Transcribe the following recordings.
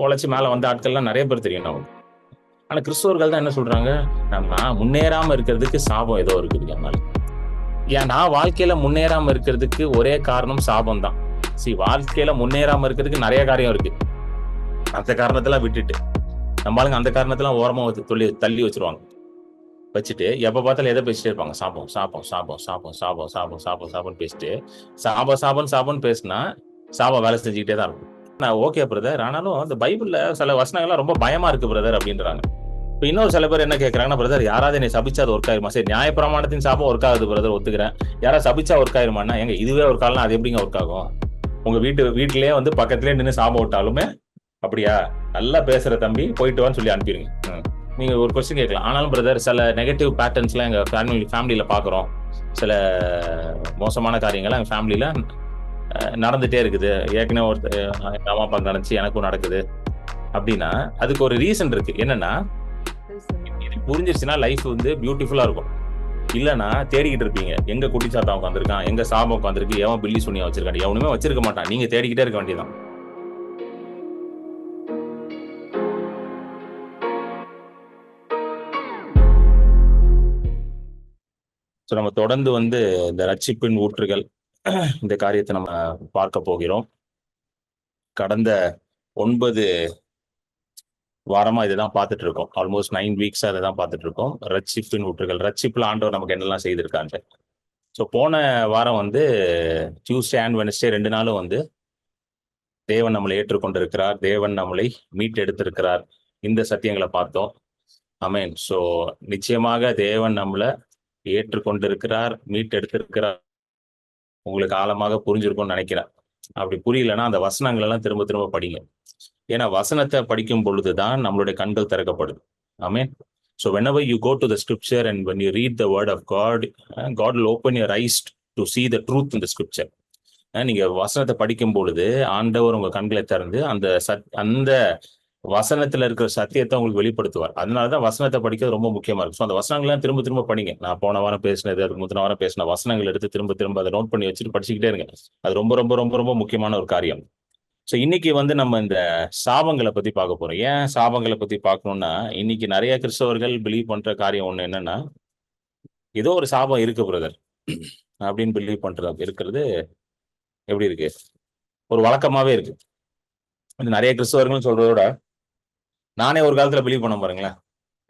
உழைச்சி மேல வந்த ஆட்கள்லாம் நிறைய பேர் தெரியும் நமக்கு. ஆனா கிறிஸ்தவர்கள் தான் என்ன சொல்றாங்க, நான் முன்னேறாம இருக்கிறதுக்கு சாபம் ஏதோ இருக்குது என் மேல. ஏன் நான் வாழ்க்கையில முன்னேறாம இருக்கிறதுக்கு ஒரே காரணம் சாபம் தான். வாழ்க்கையில முன்னேறாம இருக்கிறதுக்கு நிறைய காரியம் இருக்கு. அந்த காரணத்தெல்லாம் விட்டுட்டு நம்மளுங்க அந்த காரணத்தெல்லாம் ஓரமா தள்ளி வச்சிருவாங்க. வச்சுட்டு எப்ப பார்த்தாலும் எதை பேசிட்டே இருப்பாங்க, சாபம் சாபம் சாபம் சாபம் சாபம் சாபம் சாபம் சாபம் பேசிட்டு சாபம் பேசினா சாபம் வேலை செஞ்சுக்கிட்டே தான் இருக்கும். நான் ஓகே பிரதர், ஆனாலும் அந்த பைபிள்ல சில வசனங்கள்லாம் ரொம்ப பயமா இருக்கு பிரதர் அப்படின்றாங்க. இப்ப இன்னொரு சில பேர் என்ன கேட்கறாங்கன்னா, பிரதர் யாராவது என்னை சபிச்சா அது ஒர்க் ஆயிருமா? சரி, நியாயப்பிரமாணத்தின் சாபம் ஒர்க் ஆகுது பிரதர், ஒத்துக்கிறேன். யாராவது சபிச்சா ஒர்க் ஆயிருமான்னா, எங்க இதுவே ஒர்க் ஆகலாம், அது எப்படிங்க ஒர்க் ஆகும்? உங்க வீட்டிலேயே வந்து பக்கத்திலேயே நின்று சாபம் விட்டாலுமே அப்படியா, நல்லா பேசுற தம்பி போயிட்டு வான்னு சொல்லி அனுப்பிடுங்க. நீங்க ஒரு கொஸ்டின் கேட்கலாம். ஆனாலும் பிரதர் சில நெகட்டிவ் பேட்டர்ன்ஸ்லாம் எங்க ஃபேமிலியில பாக்குறோம். சில மோசமான காரியங்கள் எங்க ஃபேமிலியில நடந்துட்டே இருக்குது. ஏற்கனவே எங்க அம்மா அப்பா நடந்துச்சு, எனக்கும் நடக்குது அப்படின்னா அதுக்கு ஒரு ரீசன் இருக்கு. என்னன்னா, இது புரிஞ்சிருச்சுன்னா லைஃப் வந்து பியூட்டிஃபுல்லா இருக்கும். இல்லன்னா தேடிக்கிட்டு இருப்பீங்க, எங்க குட்டிச்சாத்தா உட்காந்துருக்கான், எங்க சாபம் உட்காந்துருக்கு, எவன் பில்லி சுனியா வச்சிருக்கான். எவனுமே வச்சிருக்க மாட்டான், நீங்க தேடிக்கிட்டே இருக்க வேண்டியதான். நம்ம தொடர்ந்து வந்து இந்த ரட்சிப்பின் ஊற்றுகள் இந்த காரியத்தை நம்ம பார்க்க போகிறோம். கடந்த 9 வாரமா இதுதான் பார்த்துட்டு இருக்கோம். ஆல்மோஸ்ட் 9 வீக்ஸா இதை தான் பார்த்துட்டு இருக்கோம். ரட்சிப்பின் ஊற்றுகள், ரட்சிப்புல ஆண்டவர் நமக்கு என்னெல்லாம் செய்திருக்காங்க. ஸோ போன வாரம் வந்து டியூஸ்டே அண்ட் வெனஸ்டே 2 நாளும் வந்து தேவன் நம்மளை ஏற்றுக்கொண்டிருக்கிறார், தேவன் நம்மளை மீட்டெடுத்திருக்கிறார், இந்த சத்தியங்களை பார்த்தோம். ஆமென். ஸோ நிச்சயமாக தேவன் நம்மளை ஏற்றுக்கொண்டிருக்கிறார், மீட்டெடுத்திருக்கிறார். உங்களுக்கு ஆழமாக புரிஞ்சிருக்கும்னு நினைக்கிறேன். அப்படி புரியலன்னா அந்த வசனங்கள் எல்லாம் திரும்ப திரும்ப படிங்க. ஏன்னா வசனத்தை படிக்கும் பொழுதுதான் நம்மளுடைய கண்கள் திறக்கப்படுது. ஆமென். So whenever you go to the scripture and when you read the word of God, God will open your eyes to see the truth in the scripture. நீங்க வசனத்தை படிக்கும் பொழுது ஆண்டவர் உங்க கண்களை திறந்து அந்த வசனத்துல இருக்கிற சத்தியத்தை உங்களுக்கு வெளிப்படுத்துவார். அதனாலதான் வசனத்தை படிக்கிறது ரொம்ப முக்கியமா இருக்கும். அந்த வசனங்கள்லாம் திரும்ப திரும்ப படிங்க. நான் போன வாரம் பேசினது, அதுக்கு முந்தின வாரம் பேசின வசனங்கள் எடுத்து திரும்ப திரும்ப அதை நோட் பண்ணி வச்சுட்டு படிச்சுக்கிட்டே இருங்க. அது ரொம்ப ரொம்ப ரொம்ப ரொம்ப முக்கியமான ஒரு காரியம். ஸோ இன்னைக்கு வந்து நம்ம இந்த சாபங்களை பத்தி பார்க்க போறோம். ஏன் சாபங்களை பத்தி பார்க்கணும்னா, இன்னைக்கு நிறைய கிறிஸ்தவர்கள் பிலீவ் பண்ற காரியம் ஒண்ணு என்னன்னா, ஏதோ ஒரு சாபம் இருக்கு பிரதர் அப்படின்னு பிலீவ் பண்றது இருக்கிறது எப்படி இருக்கு, ஒரு வழக்கமாவே இருக்கு. நிறைய கிறிஸ்தவர்கள் சொல்றதோட நானே ஒரு காலத்துல பிலீவ் பண்ண பாருங்களேன்.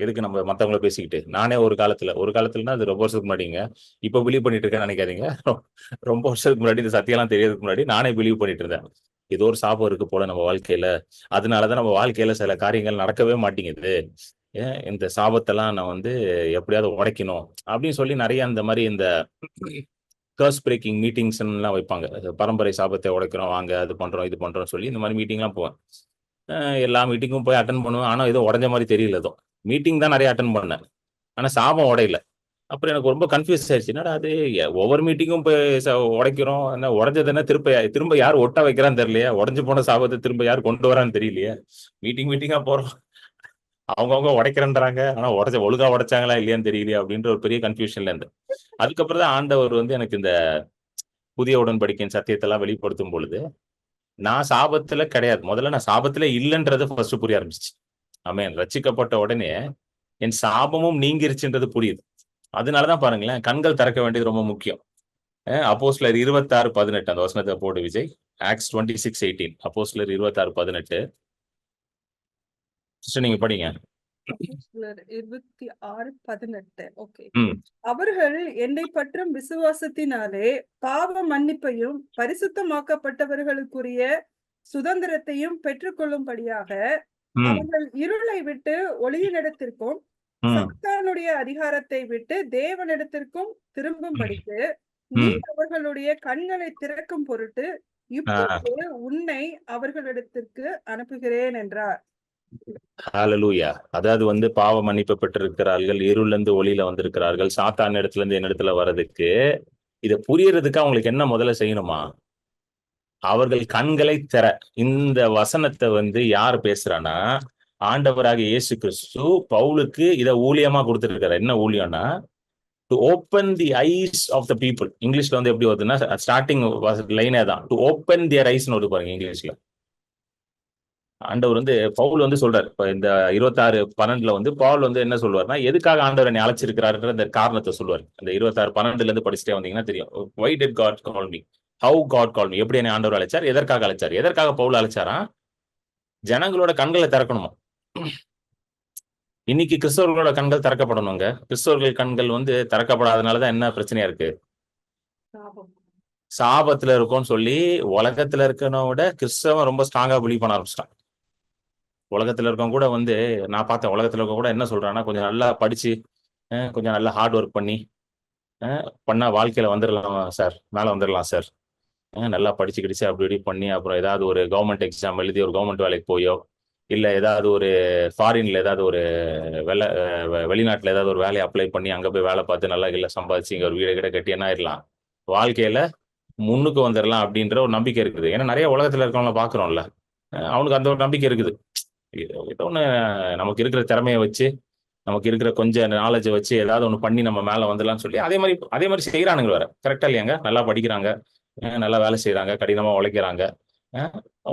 எதுக்கு நம்ம மத்தவங்களை பேசிக்கிட்டு, நானே ஒரு காலத்துலன்னா அது ரொம்ப வருஷத்துக்கு முன்னாடிங்க. இப்ப பிலீவ் பண்ணிட்டு இருக்கேன்னு நினைக்காதீங்க. ரொம்ப வருஷத்துக்கு முன்னாடி இந்த சத்தியெல்லாம் தெரியறதுக்கு முன்னாடி நானே பிலீவ் பண்ணிட்டு இருந்தேன். ஏதோ ஒரு சாபம் இருக்கு போல நம்ம வாழ்க்கையில, அதனாலதான் நம்ம வாழ்க்கையில சில காரியங்கள் நடக்கவே மாட்டேங்குது. இந்த சாபத்தெல்லாம் நான் வந்து எப்படியாவது உடைக்கணும் அப்படின்னு சொல்லி நிறைய அந்த மாதிரி இந்த கர்ஸ் பிரேக்கிங் மீட்டிங்ஸ் எல்லாம் வைப்பாங்க. பரம்பரை சாபத்தை உடைக்கிறோம் வாங்க, அது பண்றோம் இது பண்றோம் சொல்லி இந்த மாதிரி மீட்டிங் எல்லாம் போவேன். எல்லா மீட்டிங்கும் போய் அட்டன் பண்ணுவேன். ஆனா ஏதோ உடஞ்ச மாதிரி தெரியல. ஏதோ மீட்டிங் தான் நிறைய அட்டன் பண்ணேன், ஆனா சாபம் உடையல. அப்புறம் எனக்கு ரொம்ப கன்ஃபியூஸ் ஆயிடுச்சு. என்னடா அது, ஒவ்வொரு மீட்டிங்கும் போய் உடைக்கிறோம், என்ன உடஞ்சது என்ன திரும்ப யார் ஒட்ட வைக்கிறான்னு தெரியலையா, உடஞ்சு போன சாபத்தை திரும்ப யார் கொண்டு வரான்னு தெரியலையா, மீட்டிங்கா போறோம், அவங்கவுங்க உடைக்கிறேன்றாங்க, ஆனா ஒழுங்கா உடைச்சாங்களா இல்லையான்னு தெரியலையா அப்படின்ற ஒரு பெரிய கன்ஃபியூஷன்ல இருந்து அதுக்கப்புறம் தான் ஆண்டவர் வந்து எனக்கு இந்த புதிய உடன்படிக்கையின் சத்தியத்தை எல்லாம் வெளிப்படுத்தும் பொழுது நான் சாபத்துல கிடையாது, முதல்ல நான் சாபத்துல இல்லைன்றது ஃபர்ஸ்ட் புரிய ஆரம்பிச்சிச்சு. ஆமென். ரட்சிக்கப்பட்ட உடனே என் சாபமும் நீங்கிருச்சுன்றது புரியுது. அதனாலதான் பாருங்களேன், கண்கள் திறக்க வேண்டியது ரொம்ப முக்கியம். அப்போஸ்தலர் 26:18 அந்த வசனத்தை போடு விஜய். ஆக்ட்ஸ் 26:18, அப்போஸ்தலர் 26:18 நீங்க படிங்க. 26:18. ஓகே. அவர்கள் என்னை பற்றும் விசுவாசத்தினாலே பாவ மன்னிப்பையும் பரிசுத்தமாக்கப்பட்டவர்களுக்குரிய சுதந்திரத்தையும் பெற்றுக்கொள்ளும்படியாக அவர்கள் இருளை விட்டு ஒளியினிடத்திற்கும் சாத்தானுடைய அதிகாரத்தை விட்டு தேவனிடத்திற்கும் திரும்பும்படிக்கு நீ அவர்களுடைய கண்களை திறக்கும் பொருட்டு இப்பொழுது உன்னை அவர்களிடத்திற்கு அனுப்புகிறேன் என்றார். ஹalleluya. அதாவது வந்து பாவ மன்னிப்பு பெற்றிருக்கிறார்கள், இருள்ல இருந்து ஒளியில வந்திருக்கிறார்கள், சாத்தான் இடத்துல இருந்து என்னிடத்துல வர்றதுக்கு இதை புரியறதுக்கு அவங்களுக்கு என்ன முதல்ல செய்யணுமா, அவர்கள் கண்களை திற. இந்த வசனத்தை வந்து யார் பேசுறானா, ஆண்டவராக இயேசு கிறிஸ்து பவுலுக்கு இதை ஊழியமா கொடுத்திருக்காரு. என்ன ஊழியம்னா, to open the eyes of the people. இங்கிலீஷ்ல வந்து எப்படி வருதுன்னா, ஸ்டார்டிங் லைனே தான், டு ஓப்பன் தியர் ஐஸ்னு வருது பாருங்க இங்கிலீஷ்ல. ஆண்டவர் வந்து பவுல் வந்து சொல்றாரு. இப்ப இந்த 26:12 வந்து பவுல் வந்து என்ன சொல்லுவாருன்னா, எதுக்காக ஆண்டவர் என்னை அழைச்சிருக்கிறாருன்ற அந்த காரணத்தை சொல்லுவார். அந்த 26:12 இருந்து படிச்சுட்டே வந்தீங்கன்னா தெரியும். Why did God call me, how God call me, எப்படி என்னை ஆண்டவர் அழைச்சார், எதற்காக அழைச்சார், எதற்காக பவுல் அழைச்சாரா, ஜனங்களோட கண்களை திறக்கணுமா. இன்னைக்கு கிறிஸ்தவர்களோட கண்கள் திறக்கப்படணுங்க. கிறிஸ்தவர்கள் கண்கள் வந்து திறக்கப்படாதனாலதான் என்ன பிரச்சனையா இருக்கு, சாபத்துல இருக்கும்னு சொல்லி உலகத்துல இருக்கவனை விட கிறிஸ்தவன் ரொம்ப ஸ்ட்ராங்கா பிலீவ் பண்ண ஆரம்பிச்சிட்டான். உலகத்துல இருக்கவங்க கூட வந்து நான் பார்த்தேன், உலகத்துல இருக்க கூட என்ன சொல்றான்னா, கொஞ்சம் நல்லா படிச்சு கொஞ்சம் நல்லா ஹார்ட் ஒர்க் பண்ணி பண்ணா வாழ்க்கையில வந்துடலாம் சார், மேல வந்துடலாம் சார், நல்லா படிச்சு கிடிச்சு அப்படி இப்படி பண்ணி அப்புறம் ஏதாவது ஒரு கவர்மெண்ட் எக்ஸாம் எழுதி ஒரு கவர்மெண்ட் வேலைக்கு போயோ, இல்ல ஏதாவது ஒரு ஃபாரின்ல ஏதாவது ஒரு வெளிநாட்டுல ஏதாவது ஒரு வேலையை அப்ளை பண்ணி அங்க போய் வேலை பார்த்து நல்லா இல்லை சம்பாதிச்சு இங்க ஒரு வீடு கிட்ட கட்டி என்ன ஆயிடலாம், வாழ்க்கையில முன்னுக்கு வந்துடலாம் அப்படின்ற ஒரு நம்பிக்கை இருக்குது. ஏன்னா நிறைய உலகத்துல இருக்கவங்கள பாக்குறோம்ல, அவனுக்கு அந்த ஒரு நம்பிக்கை இருக்குது. ஏதோ ஒண்ணு நமக்கு இருக்கிற திறமையை வச்சு, நமக்கு இருக்கிற கொஞ்சம் நாலேஜை வச்சு ஏதாவது ஒண்ணு பண்ணி நம்ம மேல வந்துடலாம்னு சொல்லி அதே மாதிரி செய்யறானுங்க வேற. கரெக்டா இல்லையாங்க? நல்லா படிக்கிறாங்க, நல்லா வேலை செய்யறாங்க, கடினமா உழைக்கிறாங்க,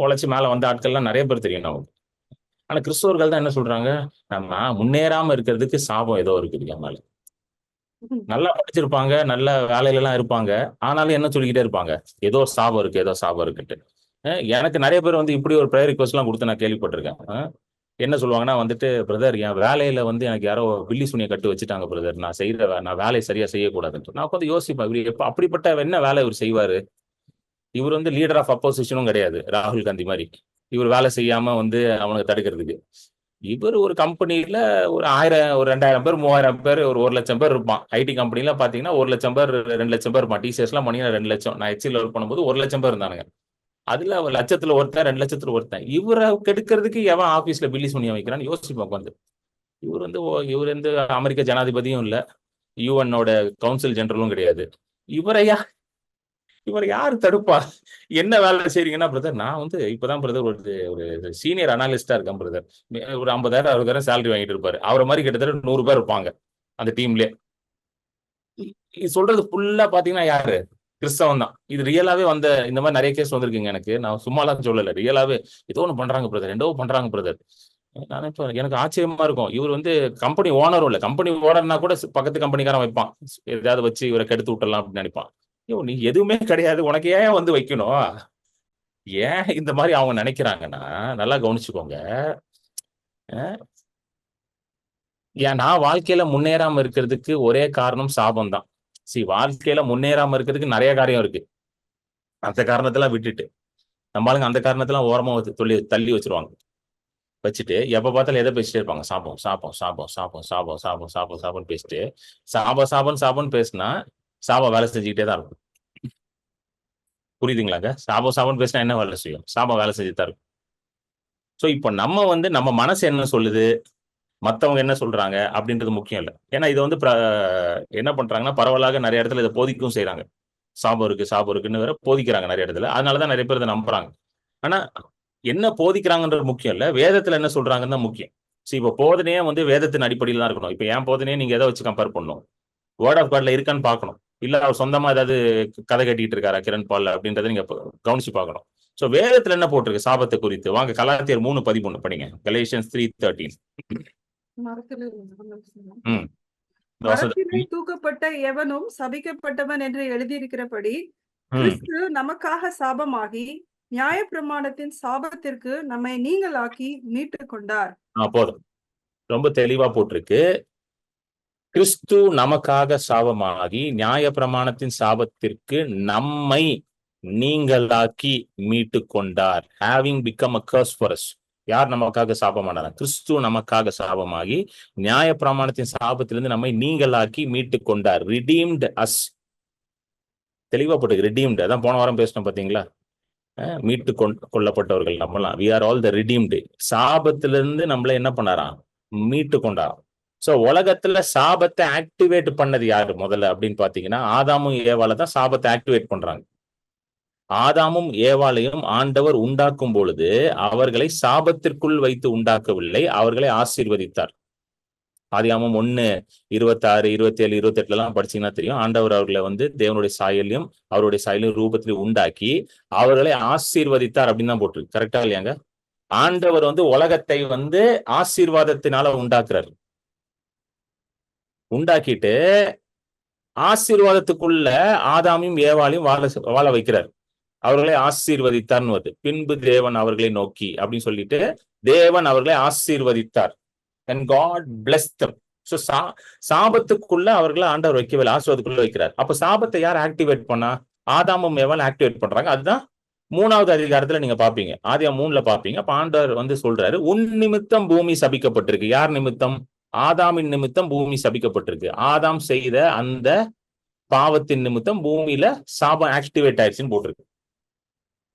உழைச்சு மேல வந்த ஆட்கள்லாம் நிறைய பேர் தெரியும் நமக்கு. ஆனா கிறிஸ்தவர்கள் தான் என்ன சொல்றாங்க, நம்ம முன்னேறாம இருக்கிறதுக்கு சாபம் ஏதோ இருக்குது என் மேல. நல்லா படிச்சிருப்பாங்க, நல்ல வேலையில எல்லாம் இருப்பாங்க, ஆனாலும் என்ன சொல்லிக்கிட்டே இருப்பாங்க, ஏதோ சாபம் இருக்கு, ஏதோ சாபம் இருக்குட்டு. எனக்கு நிறைய பேர் வந்து இப்படி ஒரு ப்ரேயர் ரிக்வெஸ்ட் எல்லாம் கொடுத்து நான் கேள்விப்பட்டிருக்கேன். என்ன சொல்லுவாங்கன்னா வந்துட்டு, பிரதர் என் வேலையில வந்து எனக்கு யாரோ பில்லி சுனியை கட்டு வச்சுட்டாங்க பிரதர், நான் வேலையை சரியா செய்யக்கூடாதுன்னு. நான் வந்து யோசிப்பேன், இவர் அப்படிப்பட்ட என்ன வேலை இவர் செய்வாரு. இவர் வந்து லீடர் ஆஃப் அப்போசிஷனும் கிடையாது, ராகுல் காந்தி மாதிரி இவர் வேலை செய்யாம வந்து அவனுக்கு தடுக்கிறதுக்கு. இவர் ஒரு கம்பெனியில ஒரு 1000 ஒரு 2000 பேர் 3000 பேர் ஒரு 1,00,000 பேர் இருப்பான். ஐடி கம்பெனில பாத்தீங்கன்னா 1,00,000 பேர் 2,00,000 பேர் இருப்பான். டிசிஎஸ் எல்லாம் பண்ணி 2,00,000. நான் ஹெச்சில ஒர்க் பண்ணும்போது 1,00,000 பேர் இருந்தானுங்க. அதுல 1,00,000 ஒருத்தன் 2,00,000 ஒருத்தன். இவரை கெடுக்கிறதுக்கு எவன் ஆபீஸ்ல பில்லி சுனியா வைக்கிறான்னு யோசிப்போம் உட்காந்து. இவர் வந்து அமெரிக்க ஜனாதிபதியும் இல்ல, யுஎன்னோட கவுன்சில் ஜெனரலும் கிடையாது. இவர் யாரு தடுப்பா? என்ன வேலை செய்றீங்கன்னா பிரதர், நான் வந்து இப்பதான் பிரதர் ஒரு சீனியர் அனாலிஸ்டா இருக்கேன் பிரதர். ஒரு 50,000 60,000 சேலரி வாங்கிட்டு இருப்பாரு. அவரை மாதிரி கிட்டத்தட்ட 100 பேர் இருப்பாங்க அந்த டீம்லயே. சொல்றது ஃபுல்லா பாத்தீங்கன்னா யாரு, கிறிஸ்தவன் தான். இது ரியலாவே வந்த இந்த மாதிரி நிறைய கேஸ் வந்திருக்குங்க எனக்கு. நான் சும்மாலாம் சொல்லல, ரியாலாவே ஏதோ ஒண்ணு பண்றாங்க பிரதர், ஏதோ பண்றாங்க பிரதர். நான் இப்ப எனக்கு ஆச்சரியமா இருக்கும். இவர் வந்து கம்பெனி ஓனரும் இல்ல, கம்பெனி ஓனர்னா கூட பக்கத்து கம்பெனிக்காரன் வைப்பான், ஏதாவது வச்சு இவரை கெடுத்து விட்டுலாம் அப்படின்னு நினைப்பான். நீ எதுவுமே கிடையாது, உனக்கு ஏன் வந்து வைக்கணும்? ஏன் இந்த மாதிரி அவங்க நினைக்கிறாங்கன்னா நல்லா கவனிச்சுக்கோங்க. ஏன் நான் வாழ்க்கையில முன்னேறாம இருக்கிறதுக்கு ஒரே காரணம் சாபம் தான். வாழ்க்கையில முன்னேறாம இருக்கிறதுக்கு நிறைய காரியம் இருக்கு. அந்த காரணத்தெல்லாம் விட்டுட்டு நம்மளுங்க அந்த காரணத்தெல்லாம் ஓரமா தள்ளி வச்சிருவாங்க. வச்சுட்டு எப்ப பார்த்தாலும் எதை பேசிட்டே இருப்பாங்க, சாபம் சாபம் சாபம் சாபம் சாபம் சாபம் சாபம் சாபம் பேசிட்டு சாபம் பேசினா சாபம் வேலை செஞ்சுக்கிட்டே தான் இருக்கும். புரியுதுங்களாங்க? சாபம் பேசினா என்ன வேலை செய்யும்? சாபம் வேலை செஞ்சுதான் இருக்கும். சோ இப்ப நம்ம வந்து நம்ம மனசு என்ன சொல்லுது, மத்தவங்க என்ன சொல்றாங்க அப்படின்றது முக்கியம் இல்லை. ஏன்னா இது வந்து என்ன பண்றாங்கன்னா பரவலாக நிறைய இடத்துல இதை போதிக்கவும் செய்யறாங்க. சாபம் இருக்குன்னு வேற போதிக்கிறாங்க நிறைய இடத்துல. அதனாலதான் நிறைய பேர் இதை நம்புறாங்க. ஆனா என்ன போதிக்கிறாங்கன்றது முக்கியம் இல்ல, வேதத்துல என்ன சொல்றாங்கன்னு தான் முக்கியம். இப்ப போதனையே வந்து வேதத்தின் அடிப்படையில் தான் இருக்கணும். இப்ப என் போதனையே நீங்க எதை வச்சு கம்பேர் பண்ணணும்? வேர்ட் ஆஃப் காட்ல இருக்கான்னு பார்க்கணும். இல்ல அவர் சொந்தமா ஏதாவது கதை கட்டிட்டு இருக்காரா கிரண் பால் அப்படின்றத நீங்க கவனிச்சு பார்க்கணும். சோ வேதத்துல என்ன போட்டிருக்கு சாபத்தை குறித்து? வாங்க கலாத்தியர் 3:13 படிங்க. கலேஷியன்ஸ் 3:13. மரத்திலே தூக்கப்பட்ட எவனும் சபிக்கப்பட்டவன் என்று எழுதியிருக்கிறபடி கிறிஸ்து நமக்காக சாபமாகி நியாயப்பிரமாணத்தின் சாபத்திற்கு நம்மை நீங்களாக்கி மீட்டுக் கொண்டார். போதும், ரொம்ப தெளிவா போட்டிருக்கு. கிறிஸ்து நமக்காக சாபமாகி நியாயப்பிரமாணத்தின் சாபத்திற்கு நம்மை நீங்களாக்கி மீட்டு கொண்டார். Having become a curse for us. யார் நமக்காக சாபமானார்? கிறிஸ்து நமக்காக சாபமாகி நியாயப்பிரமாணத்தின் சாபத்திலிருந்து நம்மை நீங்களாக்கி மீட்டு கொண்டார். Redeemed as. தெளிவா போட்டு ரிடீம்ட். அதான் போன வாரம் பேசணும் பாத்தீங்களா? மீட்டு கொள்ளப்பட்டவர்கள் நம்மலாம். we are all the redeemed. சாபத்திலிருந்து நம்மள என்ன பண்ணாராம்? மீட்டு கொண்டாராம். சோ உலகத்துல சாபத்தை ஆக்டிவேட் பண்ணது யாரு முதல்ல அப்படின்னு பாத்தீங்கன்னா ஆதாமும் ஏவாளை தான் சாபத்தை ஆக்டிவேட் பண்றாங்க. ஆதாமும் ஏவாளையும் ஆண்டவர் உண்டாக்கும் பொழுது அவர்களை சாபத்திற்குள் வைத்து உண்டாக்கவில்லை, அவர்களை ஆசீர்வதித்தார். ஆதியாகமம் 1:26, 27, 28 எல்லாம் படிச்சீங்கன்னா தெரியும். ஆண்டவர் அவர்களை வந்து தேவனுடைய சாயலையும் அவருடைய சாயலையும் ரூபத்திலையும் உண்டாக்கி அவர்களை ஆசீர்வதித்தார் அப்படின்னு தான் போட்டிருக்கு. கரெக்டா இல்லையாங்க? ஆண்டவர் வந்து உலகத்தை வந்து ஆசீர்வாதத்தினால உண்டாக்குறாரு. உண்டாக்கிட்டு ஆசீர்வாதத்துக்குள்ள ஆதாமையும் ஏவாளையும் வாழ வைக்கிறார். அவர்களை ஆசீர்வதித்தார்னு வருது. பின்பு தேவன் அவர்களை நோக்கி அப்படின்னு சொல்லிட்டு தேவன் அவர்களை ஆசீர்வதித்தார். and God blessed them. So சாபத்துக்குள்ள அவர்களை ஆண்டவர் வைக்கவில்லை, ஆசீர்வாதத்துக்குள்ள வைக்கிறார். அப்ப சாபத்தை யார் ஆக்டிவேட் பண்ணா? ஆதாமும் ஏவாளும் ஆக்டிவேட் பண்றாங்க. அதுதான் 3வது அதிகாரத்துல நீங்க பாப்பீங்க, ஆதியாகமம் 3ல பாப்பீங்க. அப்ப ஆண்டவர் வந்து சொல்றாரு, உன் நிமித்தம் பூமி சபிக்கப்பட்டிருக்கு. யார் நிமித்தம்? ஆதாமின் நிமித்தம் பூமி சபிக்கப்பட்டிருக்கு. ஆதாம் செய்த அந்த பாவத்தின் நிமித்தம் பூமியில சாபம் ஆக்டிவேட் ஆயிடுச்சுன்னு போட்டிருக்கு.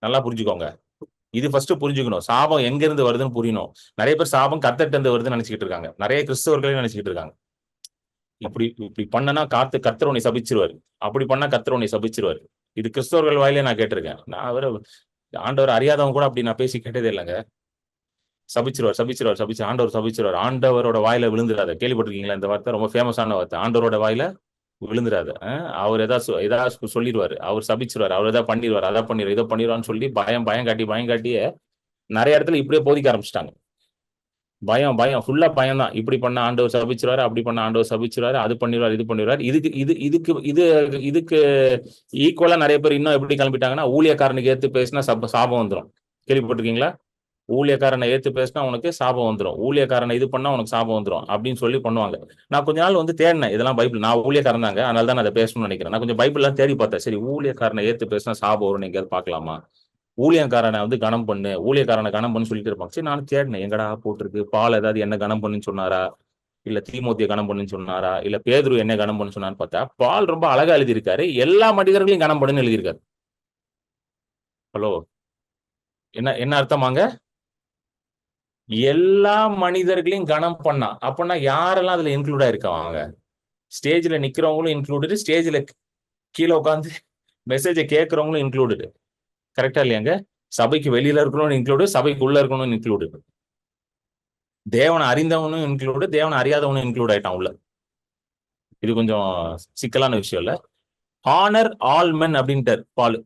நல்லா புரிஞ்சுக்கோங்க. இது ஃபர்ஸ்ட் புரிஞ்சுக்கணும். சாபம் எங்க இருந்து வருதுன்னு புரியணும். நிறைய பேர் சாபம் கர்த்தர்ட்ட இருந்து வருதுன்னு நினைச்சுக்கிட்டு இருக்காங்க. நிறைய கிறிஸ்தவர்களே நினைச்சுக்கிட்டு இருக்காங்க. இப்படி பண்ணனா கர்த்தர் உன்னை சபிச்சிருவாரு, அப்படி பண்ணா கர்த்தர் உன்னை சபிச்சிருவாரு. இது கிறிஸ்தவர்கள் வாயிலே நான் கேட்டிருக்கேன். நான் ஆண்டவர் அறியாதவங்க கூட அப்படி நான் பேசி கேட்டதே இல்லைங்க. சபிச்சிருவார், ஆண்டவர் சபிச்சிருவார். ஆண்டவரோட வாயில விழுந்துடாத. கேள்விப்பட்டிருக்கீங்களா இந்த வார்த்தை? ரொம்ப ஃபேமஸான வார்த்தை. ஆண்டவரோட வாயில விழுந்துடாது. அவர் ஏதாவது சொல்லிடுவாரு, அவர் சபிச்சிருவாரு, அவர் ஏதாவது பண்ணிடுவார், அதை பண்ணிடுவார், இதை பண்ணிடுவான்னு சொல்லி பயம் காட்டியே நிறைய இடத்துல இப்படியே போதிக்க ஆரம்பிச்சிட்டாங்க. பயம் ஃபுல்லா பயம் தான். இப்படி பண்ண ஆண்டவர் சபிச்சிருவாரு, அப்படி பண்ண ஆண்டவர் சபிச்சிருவாரு, அது பண்ணிடுவார், இது பண்ணிடுவார். இதுக்கு ஈக்குவலா நிறைய பேர் இன்னும் எப்படி கிளம்பிட்டாங்கன்னா, ஊழியக்காரனுக்கு ஏத்து பேசினா சாபம் வந்துடும். கேள்விப்பட்டிருக்கீங்களா? ஊழியக்காரனை ஏத்து பேசினா உனக்கு சாபம் வந்துடும், ஊழியக்காரனை இது பண்ணா உனக்கு சாபம் வந்துடும் அப்படின்னு சொல்லி பண்ணுவாங்க. நான் கொஞ்ச நாள் வந்து தேடினேன் இதெல்லாம் பைபிள். நான் ஊழியக்காரன் தாங்க, அதனால தான் நான் அதை பேசணும்னு நினைக்கிறேன். நான் கொஞ்சம் பைபிள்லாம் தேடி பார்த்தேன். சரி, ஊழியக்காரனை ஏத்து பேசினா சாபம் வரும், எங்கேயாவது பார்க்கலாமா? ஊழியக்காரனை வந்து கனம் பண்ணு, ஊழியக்காரனை கனம் பண்ணு சொல்லிட்டு இருப்பாங்க. சரி, நானும் தேடினேன், எங்கடா போட்டிருக்கு? பால் ஏதாவது என்ன கனம் பண்ணுன்னு சொன்னாரா, இல்ல தீமோத்திய கனம் பண்ணுன்னு சொன்னாரா, இல்ல பேதுரு என்ன கனம் பண்ணு சொன்னான்னு பார்த்தா பால் ரொம்ப அழகா எழுதியிருக்காரு. எல்லா மனிதர்களையும் கனம் பண்ணுன்னு எழுதியிருக்காரு. ஹலோ, என்ன அர்த்தமாங்க? எல்லா மனிதர்களையும் கனம் பண்ணா அப்படின்னா யாரெல்லாம் அதுல இன்க்ளூட் ஆயிருக்காங்க? ஸ்டேஜ்ல நிக்கிறவங்களும் இன்க்ளூடு, ஸ்டேஜ்ல கீழே உட்காந்து மெசேஜை கேட்கறவங்களும் இன்க்ளூடு. கரெக்டா இல்லையாங்க? சபைக்கு வெளியில இருக்கணும்னு இன்க்ளூடு, சபைக்கு உள்ள இருக்கணும்னு இன்க்ளூடு. தேவனை அறிந்தவனும் இன்க்ளூடு, தேவனை அறியாதவனும் இன்க்ளூட் ஆயிட்டான் உள்ள. இது கொஞ்சம் சிக்கலான விஷயம் இல்ல. ஹானர் ஆல் மென் அப்படின்ட்டார் பால்.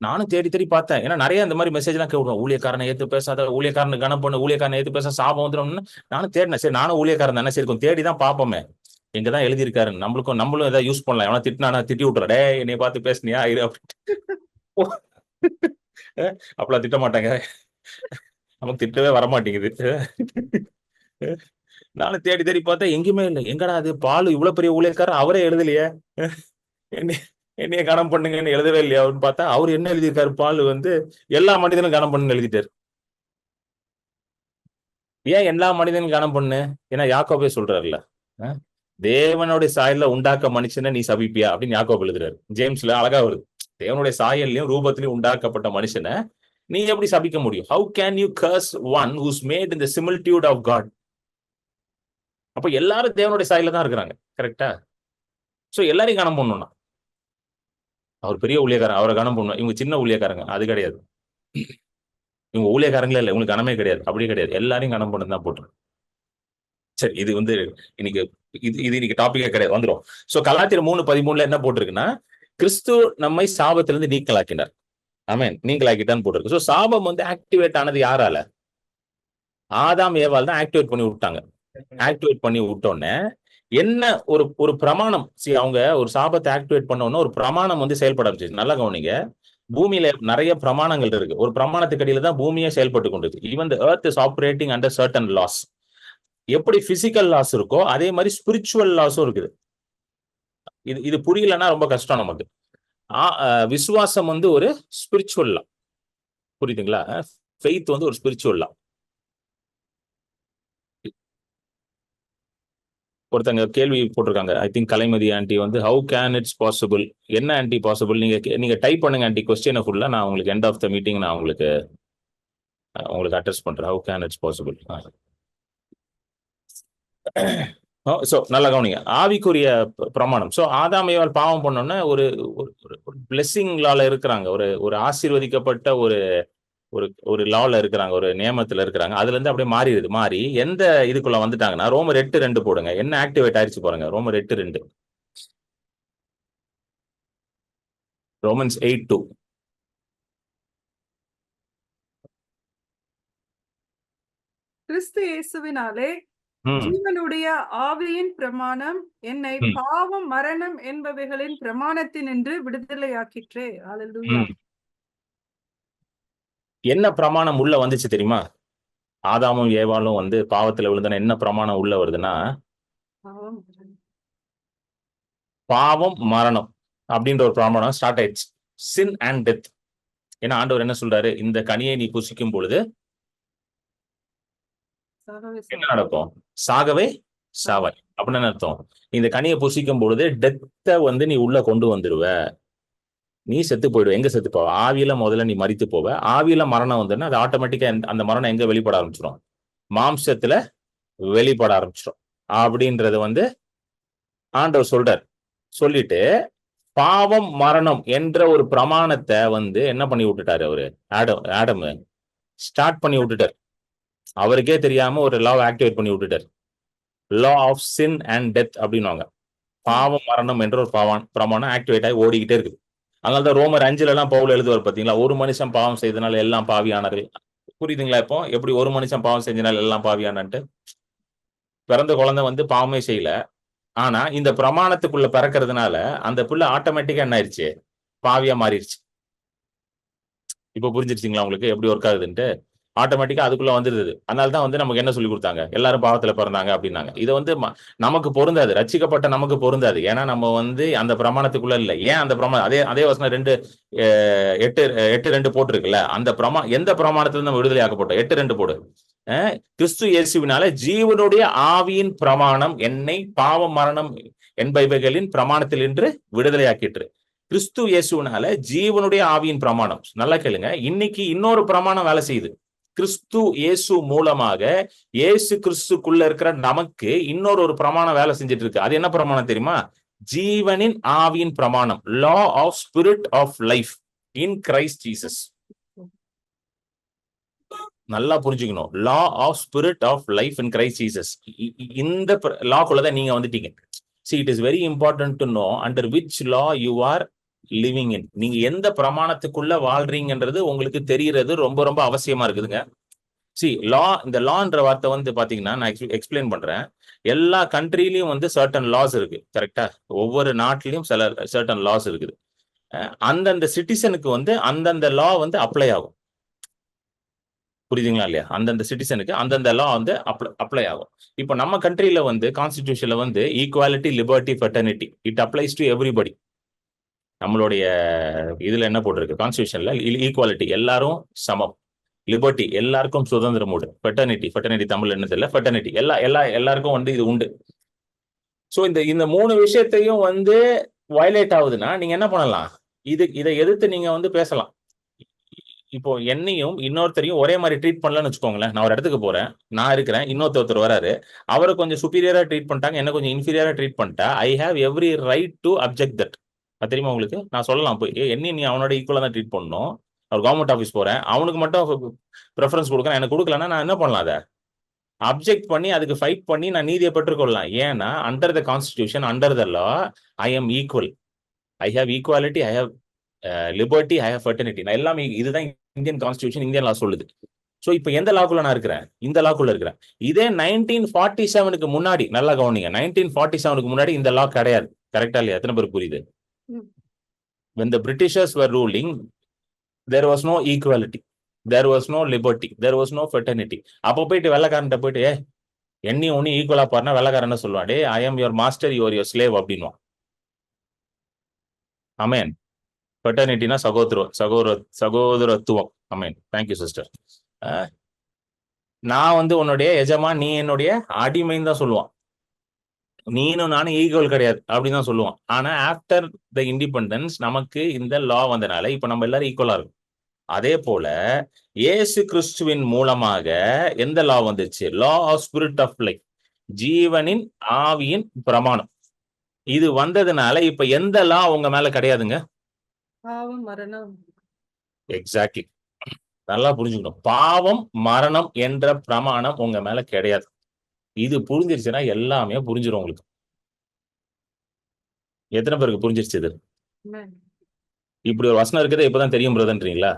நானும் தேடி பார்த்தேன். ஏன்னா நிறைய இந்த மாதிரி மெசேஜ் எல்லாம் கேட்கும். ஊழியக்காரனை ஏத்து பேசாத, ஊழியக்காரனை கனம் பண்ணு, ஊழியக்காரனை ஏத்து பேச சாபம் வந்துடும். நானும் தேடினேன். சரி, நானும் ஊழியக்காரன் தானே, சரி கொஞ்சம் தேடிதான் பார்ப்போமே எங்கதான் எழுதியிருக்காரு, நம்மளும் ஏதாவது யூஸ் பண்ணலாம். எவனா திட்டினா திட்டி விட்டுற, டே என்னை பார்த்து பேசுனியா இரு அப்படின்ட்டு. அப்பெல்லாம் திட்ட மாட்டாங்க, நமக்கு திட்டவே வரமாட்டேங்குது. நானும் தேடி பார்த்தேன், எங்கேயுமே இல்லை. எங்கடா அது பால் இவ்வளவு பெரிய ஊழியக்காரர் அவரே எழுதலையே, என்னைய கனம் பண்ணுங்கன்னு எழுதவே இல்லையா அப்படின்னு பார்த்தா அவர் என்ன எழுதியிருக்காரு? பால் வந்து எல்லா மனிதனும் கனம் பண்ணுன்னு எழுதிட்டாரு. ஏன் எல்லா மனிதனும் கனம் பண்ணு? ஏன்னா யாக்கோபே சொல்றாருல்ல, தேவனுடைய சாயல்ல உண்டாக்க மனுஷனை நீ சபிப்பியா அப்படின்னு யாக்கோபு எழுதுறாரு. ஜேம்ஸ்ல அழகா வருது. தேவனுடைய சாயல்லையும் ரூபத்திலையும் உண்டாக்கப்பட்ட மனுஷனை நீ எப்படி சபிக்க முடியும்? How can you curse one who's made in the similitude of God? அப்ப எல்லாரும் தேவனுடைய சாயல்ல தான் இருக்கிறாங்க. கரெக்டா? சோ எல்லாரையும் கனம் பண்ணணும். அவர் பெரிய ஊழியக்காரன், அவரை கனம் பண்ணணும். இவங்க சின்ன ஊழியக்காரங்க, அது கிடையாது. இவங்க ஊழியக்காரங்களே இல்லை, உங்களுக்கு கனமே கிடையாது, அப்படியே கிடையாது. எல்லாரையும் கனம் பண்ணு தான் போட்டு. சரி, இது வந்து இன்னைக்கு இன்னைக்கு டாபிக்கே கிடையாது, வந்துடும். சோ கலாத்தியர் 3:13 என்ன போட்டிருக்குன்னா, கிறிஸ்து நம்மை சாபத்திலிருந்து நீக்கலாக்கினார். ஆமென், நீங்களாக்கிட்டான்னு போட்டிருக்கு. சோ சாபம் வந்து ஆக்டிவேட் ஆனது யாரால? ஆதாம் ஏவாள் தான் ஆக்டிவேட் பண்ணி விட்டாங்க. ஆக்டிவேட் பண்ணி விட்டோன்னே என்ன ஒரு பிரமாணம், அவங்க ஒரு சாபத்தை ஆக்டிவேட் பண்ண ஒரு பிரமாணம் வந்து செயல்பட ஆரம்பிச்சு. நல்லா கவனிங்க, பூமியில நிறைய பிரமாணங்கள் இருக்கு. ஒரு பிரமாணத்துக்கு அடியில தான் பூமியே செயல்பட்டு கொண்டிருக்கு. Even the earth is operating under certain laws. எப்படி பிசிக்கல் லாஸ் இருக்கோ அதே மாதிரி ஸ்பிரிச்சுவல் லாஸும் இருக்குது. இது புரியலன்னா ரொம்ப கஷ்டம் நமக்கு. விசுவாசம் வந்து ஒரு ஸ்பிரிச்சுவல் லா, புரியுதுங்களா? ஃபெய்த் வந்து ஒரு ஸ்பிரிச்சுவல் லா. ஒருத்தங்க கேள்வி போட்டிருக்காங்க, ஐ திங்க் கலைமதி ஆண்டி வந்து, ஹவு கேன் இட்ஸ் பாசிபிள்? என்ன ஆண்டி பாசிபிள்? நீங்க டைப் பண்ணுங்க ஆண்டி கொஸ்டினை ஃபுல்லா. நான் உங்களுக்கு எண்ட் ஆஃப் த மீட்டிங் நான் உங்களுக்கு அட்ரஸ் பண்றேன். How can it's possible? So நல்லா கவனிங்க, ஆவிக்குரிய பிரமாணம். சோ ஆதாம் ஏவாள் பாவம் பண்ணோன்னா ஒரு பிளெஸிங் லால இருக்கிறாங்க, ஒரு ஆசீர்வதிக்கப்பட்ட ஒரு ஒரு லால இருக்கிறாங்க, ஒரு நியமத்துல இருக்கிறாங்க. அதுல இருந்து அப்படியே மாறி எந்த இதுக்குள்ள வந்துட்டாங்கன்னா, ரோமர் 8:2 போடுங்க. என்ன ஆக்டிவேட் ஆயிடுச்சு பாருங்க, ரோமர் 8:2. ரோமன்ஸ் 8:2. கிறிஸ்து இயேசுவினாலே ம் ஜீவனுடைய ஆவியின் பிரமாணம் என்னை ம் பாவம் மரணம் என்பவைகளின் பிரமாணத்தினின்று விடுதலையாக்கிற்றே. அல்லேலூயா. ம் என்ன பிரமாணம் உள்ள வந்துச்சு தெரியுமா? ஆதாமும் ஏவாளும் வந்து பாவத்துல விழுந்தன என்ன பிரமாணம் உள்ள வருதுன்னா, பாவம் பாவம் மரணம் அப்படின்ற ஒரு பிரமாணம் ஸ்டார்ட் ஆயிடுச்சு. Sin and death. ஏன்னா ஆண்டவர் என்ன சொல்றாரு, இந்த கனியை நீ புசிக்கும் பொழுது சாகவே என்ன சாவு. நடக்கும்? சாகவே சாவாய். அப்படின்னு என்ன அர்த்தம்? இந்த கனியை புசிக்கும் பொழுது டெத்தை வந்து நீ உள்ள கொண்டு வந்துருவ. நீ செத்து போயிடுவ. எங்க செத்து போவ? ஆவியில முதல்ல நீ மரித்து போவ. ஆவியில மரணம் வந்துன்னா அது ஆட்டோமேட்டிக்கா அந்த மரணம் எங்க வெளிப்பட ஆரம்பிச்சிடும்? மாம்சத்துல வெளிப்பட ஆரம்பிச்சிடும். அப்படின்றது வந்து ஆண்டவர் சொல்றார். சொல்லிட்டு பாவம் மரணம் என்ற ஒரு பிரமாணத்தை வந்து என்ன பண்ணி விட்டுட்டாரு அவரு? ஆடம் ஸ்டார்ட் பண்ணி விட்டுட்டார். அவருக்கே தெரியாம ஒரு லா ஆக்டிவேட் பண்ணி விட்டுட்டார். Law of sin and death அப்படின்னுவாங்க. பாவம் மரணம் என்ற ஒரு பிரமாணம் ஆக்டிவேட் ஆகி ஓடிக்கிட்டே இருக்கு. அதனாலதான் ரோமர் 5 எல்லாம் பவுல் எழுதுவார் பாத்தீங்களா, ஒரு மனுஷன் பாவம் செய்தனால எல்லாம் பாவியானார்கள். புரியுதுங்களா? இப்போ எப்படி ஒரு மனுஷன் பாவம் செஞ்சனால எல்லாம் பாவியானான்ட்டு? பிறந்த குழந்தை வந்து பாவமே செய்யல. ஆனா இந்த பிரமாணத்துக்குள்ள பிறக்கிறதுனால அந்த புள்ள ஆட்டோமேட்டிக்கா என்ன ஆயிடுச்சு? பாவியா மாறிடுச்சு. இப்ப புரிஞ்சிருச்சுங்களா உங்களுக்கு எப்படி ஒர்க் ஆகுதுன்ட்டு? ஆட்டோமேட்டிக்கா அதுக்குள்ள வந்துருது. அதனாலதான் வந்து நமக்கு என்ன சொல்லி கொடுத்தாங்க? எல்லாரும் பாவத்துல பிறந்தாங்க அப்படின்னாங்க. இது வந்து நமக்கு பொருந்தாது. ரட்சிக்கப்பட்ட நமக்கு பொருந்தாது. ஏன்னா நம்ம வந்து அந்த பிரமாணத்துக்குள்ள இல்ல. ஏன் அந்த பிரமாணம் அதே அதே வசனம் 8:2 போட்டிருக்குல்ல, அந்த எந்த பிரமாணத்துல நம்ம விடுதலை ஆக்கப்பட்டோம்? 8:2 போடு. கிறிஸ்து இயேசுவினால ஜீவனுடைய ஆவியின் பிரமாணம் என்னை பாவம் மரணம் என்பவைகளின் பிரமாணத்தில் இன்று விடுதலையாக்கிற்று. கிறிஸ்து இயேசுவினால ஜீவனுடைய ஆவியின் பிரமாணம். நல்லா கேளுங்க. இன்னைக்கு இன்னொரு பிரமாணம் வேலை செய்யுது. கிறிஸ்து இயேசு மூலமாக இயேசு கிறிஸ்துக்குள்ள இருக்கிற நமக்கு இன்னொரு ஒரு பிரமாணம் வேலை செஞ்சுட்டு இருக்கு. அது என்ன பிரமாணம் தெரியுமா? ஜீவனின் ஆவியின் பிரமாணம். Law of spirit of life in Christ Jesus. நல்லா புரிஞ்சுக்கணும். Law of spirit of life in Christ Jesus. இந்த லாக்குள்ளதான் நீங்க வந்துட்டீங்க. See, it is very important to know under which law you are living in. நீங்க எந்த பிரமாணத்துக்குள்ள வாழ்றீங்கன்றது உங்களுக்கு தெரியறது ரொம்ப ரொம்ப அவசியமா இருக்குதுங்க. இந்த லான்ற வார்த்தை வந்து பாத்தீங்கன்னா நான் எக்ஸ்பிளைன் பண்றேன். எல்லா கண்ட்ரிலயும் வந்து சர்டன் லாஸ் இருக்கு. கரெக்டா? ஒவ்வொரு நாட்டிலையும் சில சர்டன் லாஸ் இருக்குது. அந்தந்த சிட்டிசனுக்கு வந்து அந்தந்த லா வந்து அப்ளை ஆகும். புரியுதுங்களா இல்லையா? அந்தந்த சிட்டிசனுக்கு அந்தந்த லா வந்து அப்ளை ஆகும். இப்போ நம்ம கண்ட்ரில வந்து கான்ஸ்டிடியூஷன்ல வந்து equality, liberty, fraternity it applies to everybody. நம்மளுடைய இதுல என்ன போட்டிருக்கு? கான்ஸ்டிடியூஷன்ல ஈக்குவாலிட்டி எல்லாரும் சமம், லிபர்ட்டி எல்லாருக்கும் சுதந்திரம் உண்டு, ஃபெட்டர்னிட்டி தமிழ் என்ன தெரியல, ஃபெட்டர்னிட்டி எல்லாருக்கும் வந்து இது உண்டு. ஸோ இந்த 3 விஷயத்தையும் வந்து வயலேட் ஆகுதுன்னா நீங்க என்ன பண்ணலாம்? இதை எதிர்த்து நீங்க வந்து பேசலாம். இப்போ என்னையும் இன்னொருத்தரையும் ஒரே மாதிரி ட்ரீட் பண்ணலன்னு வச்சுக்கோங்களேன். நான் ஒரு இடத்துக்கு போறேன், நான் இருக்கிறேன், இன்னொருத்தர் வராரு, அவரை கொஞ்சம் சுப்பீரியரா ட்ரீட் பண்ணிட்டாங்க, என்ன கொஞ்சம் இன்ஃபீரியரா ட்ரீட் பண்ணிட்டா, I have every right to object that. அது தெரியுமா உங்களுக்கு? நான் சொல்லலாம் போய், என்னையும் நீ அவனோட ஈக்குவலா தான் ட்ரீட் பண்ணணும். அவர் கவர்மெண்ட் ஆஃபீஸ் போறேன், அவனுக்கு மட்டும் ப்ரெஃபரன்ஸ் கொடுக்குறேன், எனக்கு கொடுக்கலன்னா நான் என்ன பண்ணலாம்? அதை அப்ஜெக்ட் பண்ணி அதுக்கு ஃபைட் பண்ணி நான் நீதியை பெற்றுக்கொள்ளலாம். ஏன்னா under the constitution, under the law, I am equal. I have equality, I have liberty, I have fraternity. நான் எல்லாமே இதுதான் இந்தியன் கான்ஸ்டிடியூஷன், இந்தியன் லா சொல்லுது. சோ இப்ப எந்த லாக்குள்ள நான் இருக்கிறேன்? இந்த லாக்குள்ள இருக்கிறேன். இதே 1947க்கு முன்னாடி நல்லா கவனிங்க. 1947க்கு முன்னாடி இந்த லா கிடையாது. கரெக்டா இல்லையா? எத்தனை பேருக்கு புரியுது? When the Britishers were ruling, there was no equality, there was no liberty, there was no fraternity. அப்போ போயிட்டு வெள்ளக்காரன்ட்ட போயிட்டு என்னையும் ஒன்னு ஈக்குவலா பாருன்னா வெள்ளக்காரன் என்ன சொல்லுவான்? டே, I am your master, you are your slave அப்படின்வான். ஆமென். ஃபெட்டர்னிட்டினா சகோதரத்துவம். ஆமென். Thank you sister. நான் வந்து உன்னுடைய எஜமான், நீ என்னுடைய அடிமைன்னு தான் சொல்லுவான். நீனும் நானும் ஈக்குவல் கிடையாது அப்படின்னு தான் சொல்லுவான். ஆனா ஆஃப்டர் த இண்டிபெண்டன்ஸ் நமக்கு இந்த லா வந்தனால இப்ப நம்ம எல்லாரும் ஈக்குவலா இருக்கும். அதே போல இயேசு கிறிஸ்துவின் மூலமாக எந்த லா வந்துச்சு? Law of spirit of life, ஜீவனின் ஆவியின் பிரமாணம். இது வந்ததுனால இப்ப எந்த லா உங்க மேல கிடையாதுங்க? பாவம் மரணம். எக்ஸாக்ட்லி. நல்லா புரிஞ்சுக்கணும். பாவம் மரணம் என்ற பிரமாணம் உங்க மேல கிடையாது. இது புரிஞ்சிருச்சுன்னா எல்லாமே புரிஞ்சிடும் உங்களுக்கு. எத்தனை பேருக்கு புரிஞ்சிருச்சு இது? இப்படி ஒரு வசனம் இருக்கிறது இப்பதான் தெரியும் பிரதர்ன்றீங்களா?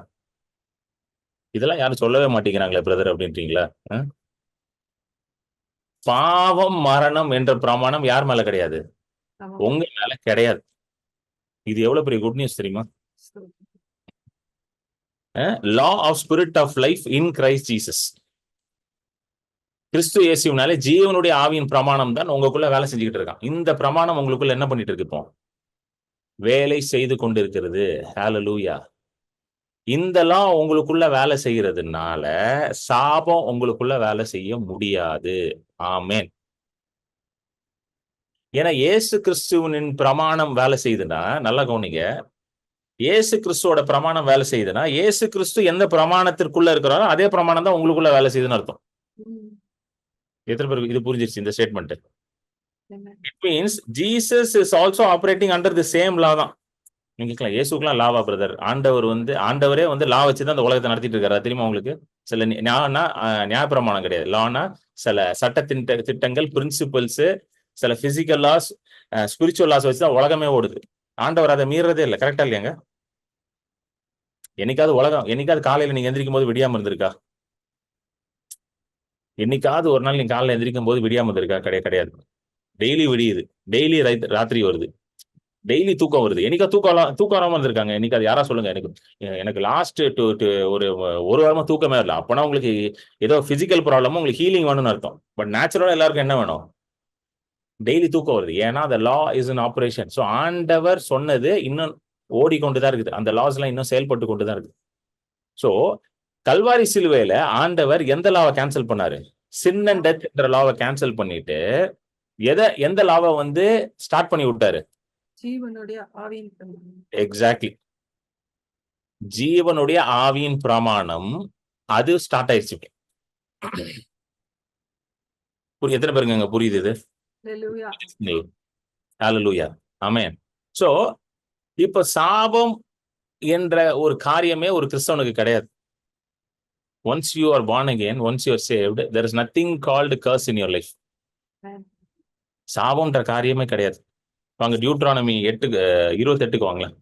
இதெல்லாம் யாரும் சொல்லவே மாட்டேங்கிறாங்களே பிரதர் அப்படின்றீங்களா? பாவம் மரணம் என்ற பிரமாணம் யார் மேல கிடையாது? ஆமாம். உங்க மேல கிடையாது. இது எவ்வளவு பெரிய குட் நியூஸ் தெரியுமா? Law of spirit of life in Christ Jesus. கிறிஸ்து இயேசுவினாலே ஜீவனுடைய ஆவியின் பிரமாணம் தான் உங்களுக்குள்ள வேலை செஞ்சுக்கிட்டு இருக்கான். இந்த பிரமாணம் உங்களுக்குள்ள என்ன பண்ணிட்டு இருக்கு? இப்போ வேலை செய்து கொண்டிருக்கிறது. ஹalleluya. இந்த லா உங்களுக்குள்ள வேலை செய்யறதுனால சாபம் உங்களுக்குள்ள வேலை செய்ய முடியாது. ஆமென். ஏன்னா இயேசு கிறிஸ்துவின் பிரமாணம் வேலை செய்யுதுன்னா, நல்லா கவனிங்க, இயேசு கிறிஸ்துவோட பிரமாணம் வேலை செய்யுதுன்னா, இயேசு கிறிஸ்து எந்த பிரமாணத்திற்குள்ள இருக்கிறாரோ அதே பிரமாணம் தான் உங்களுக்குள்ள வேலை செய்யுதுன்னு அர்த்தம். எத்தனை பேருக்கு இது புரிஞ்சிருச்சு இந்த statement? It means Jesus is also operating under the same law தான். நீங்க கேட்கலாம், இயேசுக்குலாம் லாவா பிரதர்? ஆண்டவரே வந்து லா வச்சுதான் அந்த உலகத்தை நடத்திட்டு இருக்காரு. தெரியுமா உங்களுக்கு? சில நியாயப்பிரமாணம் கிடையாது. லானா சில சட்டத்தின் திட்டங்கள், பிரின்சிபல்ஸ், சில பிசிக்கல் லாஸ், ஸ்பிரிச்சுவல் லாஸ் வச்சுதான் உலகமே ஓடுது. ஆண்டவர் அதை மீறதே இல்லை. கரெக்டா இல்லையாங்க? என்னைக்காவது காலையில நீங்க எந்திரிக்கும் போது விடியாம இருந்திருக்கா? என்னைக்காவது ஒரு நாள் நீங்க காலையில எந்திரிக்கும் போது விடியாம இருந்திருக்கா? கிடையாது. டெய்லி விடியுது, டெய்லி ராத்திரி வருது, டெய்லி தூக்கம் வருது. என்னைக்கா தூக்கம் வராம இருந்திருக்காங்க? என்னைக்கு அது யாரா சொல்லுங்க. எனக்கு லாஸ்ட் ஒரு வாரமா தூக்கமே இல்லை. அப்பனா உங்களுக்கு ஏதோ பிசிக்கல் ப்ராப்ளமும் உங்களுக்கு ஹீலிங் வேணும்னு அர்த்தம். பட் நேச்சுரலா எல்லாருக்கும் என்ன வேணும்? டெய்லி தூக்கம் வருது. ஏன்னா அந்த லா இஸ் இன் ஆபரேஷன். ஸோ ஆண்டவர் சொன்னது இன்னும் ஓடிக்கொண்டுதான் இருக்குது. அந்த லாஸ் எல்லாம் இன்னும் செயல்பட்டு கொண்டுதான் இருக்குது. ஸோ கல்வாரி சிலுவையில ஆண்டவர் எந்த லாவை கேன்சல் பண்ணாரு? சின் அண்ட் டெத் என்ற லாவை கேன்சல் பண்ணிட்டு எந்த லாவை வந்து ஸ்டார்ட் பண்ணி விட்டாரு? ஜீவனுடைய ஆவியின் பிரமாணம். எக்ஸாக்ட்லி. ஜீவனுடைய ஆவியின் பிரமாணம் அது ஸ்டார்ட் ஆயிடுச்சு. எத்தனை பேருங்க புரியுது இது? ஹalleluya. ஆமென். சோ இப்ப சாபம் என்ற ஒரு காரியமே ஒரு கிறிஸ்தவனுக்கு கிடையாது. Once you are born again, once you are saved, there is nothing called curse in your life. சாபம்ன்ற காரியமே கிடையாது. வாங்க டியூட்ரானமி 28க்கு வாங்களேன்.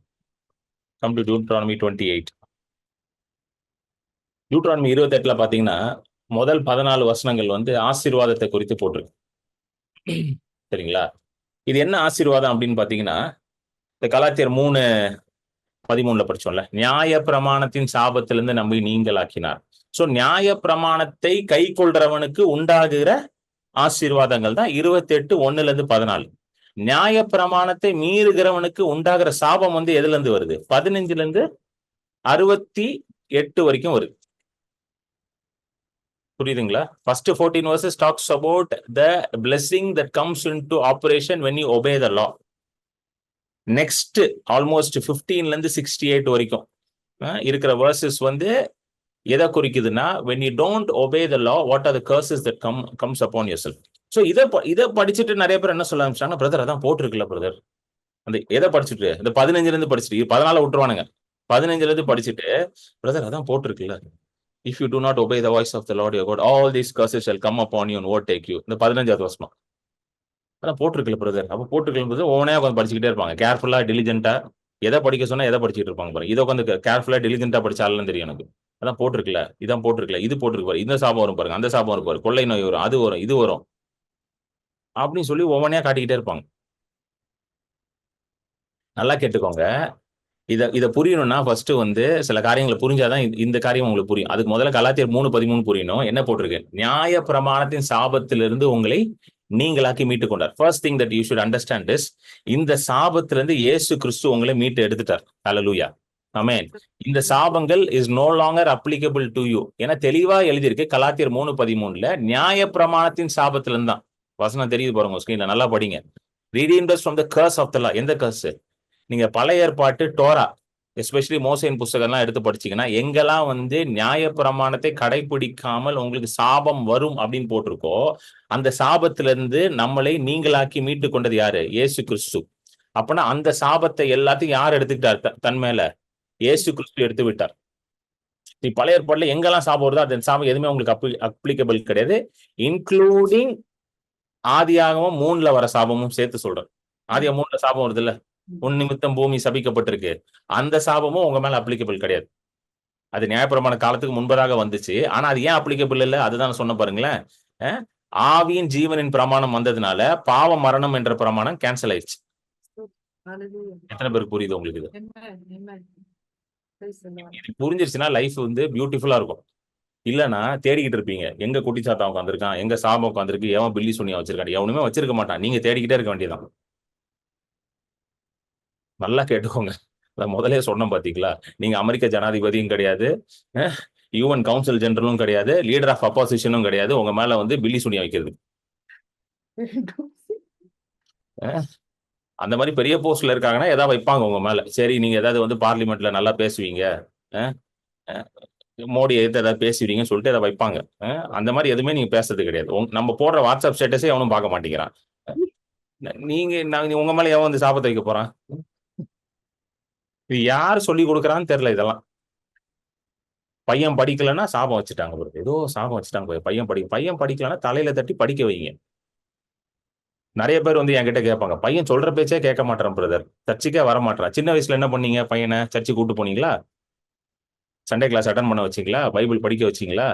Come to Deuteronomy 28. டியூட்ரானமி 28ல பாத்தீங்கன்னா முதல் 14 வசனங்கள் வந்து ஆசீர்வாதத்தை குறித்து போட்டிருக்கு. சரிங்களா? இது என்ன ஆசீர்வாதம் அப்படின்னு பாத்தீங்கன்னா, இந்த கலாத்தியர் 3:13 படிச்சோம்ல, நியாய பிரமாணத்தின் சாபத்திலிருந்து நம்மை நீங்களாக்கினார். சோ நியாய பிரமாணத்தை கை கொள்றவனுக்கு உண்டாகுகிற ஆசீர்வாதங்கள் தான் 28:1-14. நியாய பிரமாணத்தை மீறுகிறவனுக்கு உண்டாகிற சாபம் வந்து எதுல இருந்து வருது? 15-68 வரைக்கும் வருது. புரியுதுங்களா? First 14 verses talks about the blessing that comes into operation when you obey the law. Next almost 15-68 வரைக்கும் இருக்கிற verses வந்து எதை குறிக்குதுன்னா, when you don't obey the law, what are the curses that comes upon yourself. So இதை படிச்சுட்டு நிறைய பேர் என்ன சொல்ல ஆரம்பிச்சாங்க, பிரதர் அதான் போட்டிருக்குல்ல பிரதர். அந்த எதை படிச்சுட்டு இந்த 15 படிச்சுட்டு 14 விட்டுருவானுங்க. 15 படிச்சுட்டு பிரதர் அதான் போட்டிருக்குல்ல, if you do not obey the voice of the Lord your God, all these curses shall come upon you and overtake you. இந்த 15வது வசனம் அதான் போட்டிருக்குல்ல பிரதர். அப்ப போட்டிருக்கும்போது ஒவ்வொன்றே உட்காந்து படிச்சுக்கிட்டே இருப்பாங்க. கேர்ஃபுல்லா டெலிஜென்ட்டா எதை படிக்க சொன்னா எதை படிச்சுட்டு இருப்பாங்க பாருங்க. இதை உட்காந்து கேர்ஃபுல்லா டெலிஜென்ட்டா படிச்சாலும் தெரியும் எனக்கு. அதான் போட்டிருக்குல்ல, இதான் போட்டிருக்கல, இது போட்டிருக்கு பாரு, இந்த சாபம் வரும் பாருங்க, அந்த சாபம் வரும் பாரு, கொள்ளை நோய் வரும், அது வரும், இது வரும் அப்படின்னு சொல்லி ஒவ்வொன்றையா காட்டிக்கிட்டே இருப்பாங்க. நல்லா கேட்டுக்கோங்க. இதை புரியணும்னா ஃபர்ஸ்ட் வந்து சில காரியங்களை புரிஞ்சாதான் இந்த காரியம் உங்களுக்கு புரியும். அதுக்கு முதல்ல கலாத்தியர் 3:13 புரியணும். என்ன போட்டிருக்கு? நியாய பிரமாணத்தின் சாபத்திலிருந்து உங்களை நீங்களாக்கி மீட்டு கொண்டார். First thing that you should understand is, இந்த சாபத்திலிருந்து இயேசு கிறிஸ்து உங்களை மீட்டு எடுத்துட்டார். ஹல்லேலூயா. ஆமென். இந்த சாபங்கள் is no longer applicable to you. ஏன்னா தெளிவா எழுதியிருக்கு கலாத்தியர் 3:13 நியாய பிரமாணத்தின் சாபத்திலிருந்து தான். வசனம் தெரியுது பாருங்க ஸ்கிரீன்ல, நல்லா படிங்க. redeemed us from the curse of the law. எந்த கர்ஸ்? நீங்க பழைய ஏற்பாட்டு டோரா, எஸ்பெஷலி மோசேயின் புஸ்தகம்லாம் எடுத்து படிச்சீங்கன்னா, எங்கெல்லாம் வந்து நியாய பிரமாணத்தை கடைபிடிக்காமல் உங்களுக்கு சாபம் வரும் அப்படின்னு போட்டிருக்கோ, அந்த சாபத்திலிருந்து நம்மளை நீங்களாக்கி மீட்டு கொண்டது யாரு? இயேசு கிறிஸ்து. அப்பனா அந்த சாபத்தை எல்லாத்தையும் யார் எடுத்துக்கிட்டார் தன் மேல? இயேசு கிறிஸ்து எடுத்து விட்டார். பழைய ஏற்பாடுல எங்கெல்லாம் சாபம் வருதோ அந்த சாபம் எதுவுமே உங்களுக்கு அப்ளிகபிள் கிடையாது. இன்க்ளூடிங் ஆதியாகமம் 3ல வர சாபமும் சேர்த்து சொல்றேன். ஆதியாகமம் 3ல சாபம் வருது இல்ல, உன் நிமித்தம் பூமி சபிக்கப்பட்டிருக்கு, அந்த சாபமும் உங்க மேல அப்ளிகபிள் கிடையாது. அது நியாயப்பிரமாண காலத்துக்கு முன்பதாக வந்துச்சு. ஆனா அது ஏன் அப்ளிகபிள் இல்லை? அதுதான் சொன்ன பாருங்களேன். ஆவியின் ஜீவனின் பிரமாணம் வந்ததுனால பாவ மரணம் என்ற பிரமாணம் கேன்சல் ஆயிடுச்சு. Hallelujah. எத்தனை பேருக்கு புரியுது உங்களுக்கு இது? Amen. Amen. Praise the Lord. இது புரிஞ்சிருச்சுன்னா லைஃப் வந்து பியூட்டிஃபுல்லா இருக்கும். இல்லைன்னா தேடிக்கிட்டு இருப்பீங்க, எங்க குட்டிச்சாத்தான் உட்காந்துருக்கான், எங்க சாபம் உட்காந்துருக்கு, எவன் பில்லி சுனியா வச்சிருக்கான், எவனுமே வச்சிருக்க மாட்டான். நீங்க தேடிக்கிட்டே இருக்க வேண்டியதான். நல்லா கேட்டுக்கோங்க. முதலே சொன்னோம் பாத்தீங்களா, நீங்க அமெரிக்க ஜனாதிபதியும் கிடையாது, யூஎன் கவுன்சில் ஜெனரலும் கிடையாது, லீடர் ஆஃப் அப்போசிஷனும் கிடையாது. உங்க மேல வந்து பில்லி சுனியா வைக்கிறது. அந்த மாதிரி பெரிய போஸ்ட்ல இருக்காங்கன்னா ஏதாவது வைப்பாங்க உங்க மேல. சரி, நீங்க ஏதாவது வந்து பார்லிமெண்ட்ல நல்லா பேசுவீங்க, மோடி எதிர்த்து ஏதாவது பேசுவீங்கன்னு சொல்லிட்டு அதை வைப்பாங்க. அந்த மாதிரி எதுவுமே நீங்க பேசுறது கிடையாது. நம்ம போடுற வாட்ஸ்அப் ஸ்டேட்டஸே எவனும் பார்க்க மாட்டேங்கிறான். நாங்க உங்க மேல எவன் வந்து சாபத்தை வைக்க போறான்? இது யாரு சொல்லி கொடுக்குறான்னு தெரியல. இதெல்லாம் பையன் படிக்கலன்னா சாபம் வச்சுட்டாங்க, ஏதோ சாபம் வச்சுட்டாங்க. பையன் படிக்கலன்னா தலையில தட்டி படிக்க வைங்க. நிறைய பேர் வந்து என்கிட்ட கேட்பாங்க, பையன் சொல்ற பேச்சே கேட்க மாட்டான் பிரதர், சர்ச்சுக்கே வர மாட்டான். சின்ன வயசுல என்ன பண்ணீங்க? பையனை சர்ச்சுக்கு கூட்டு போனீங்களா? சண்டே கிளாஸ் அட்டன் பண்ண வச்சீங்களா? பைபிள் படிக்க வச்சீங்களா?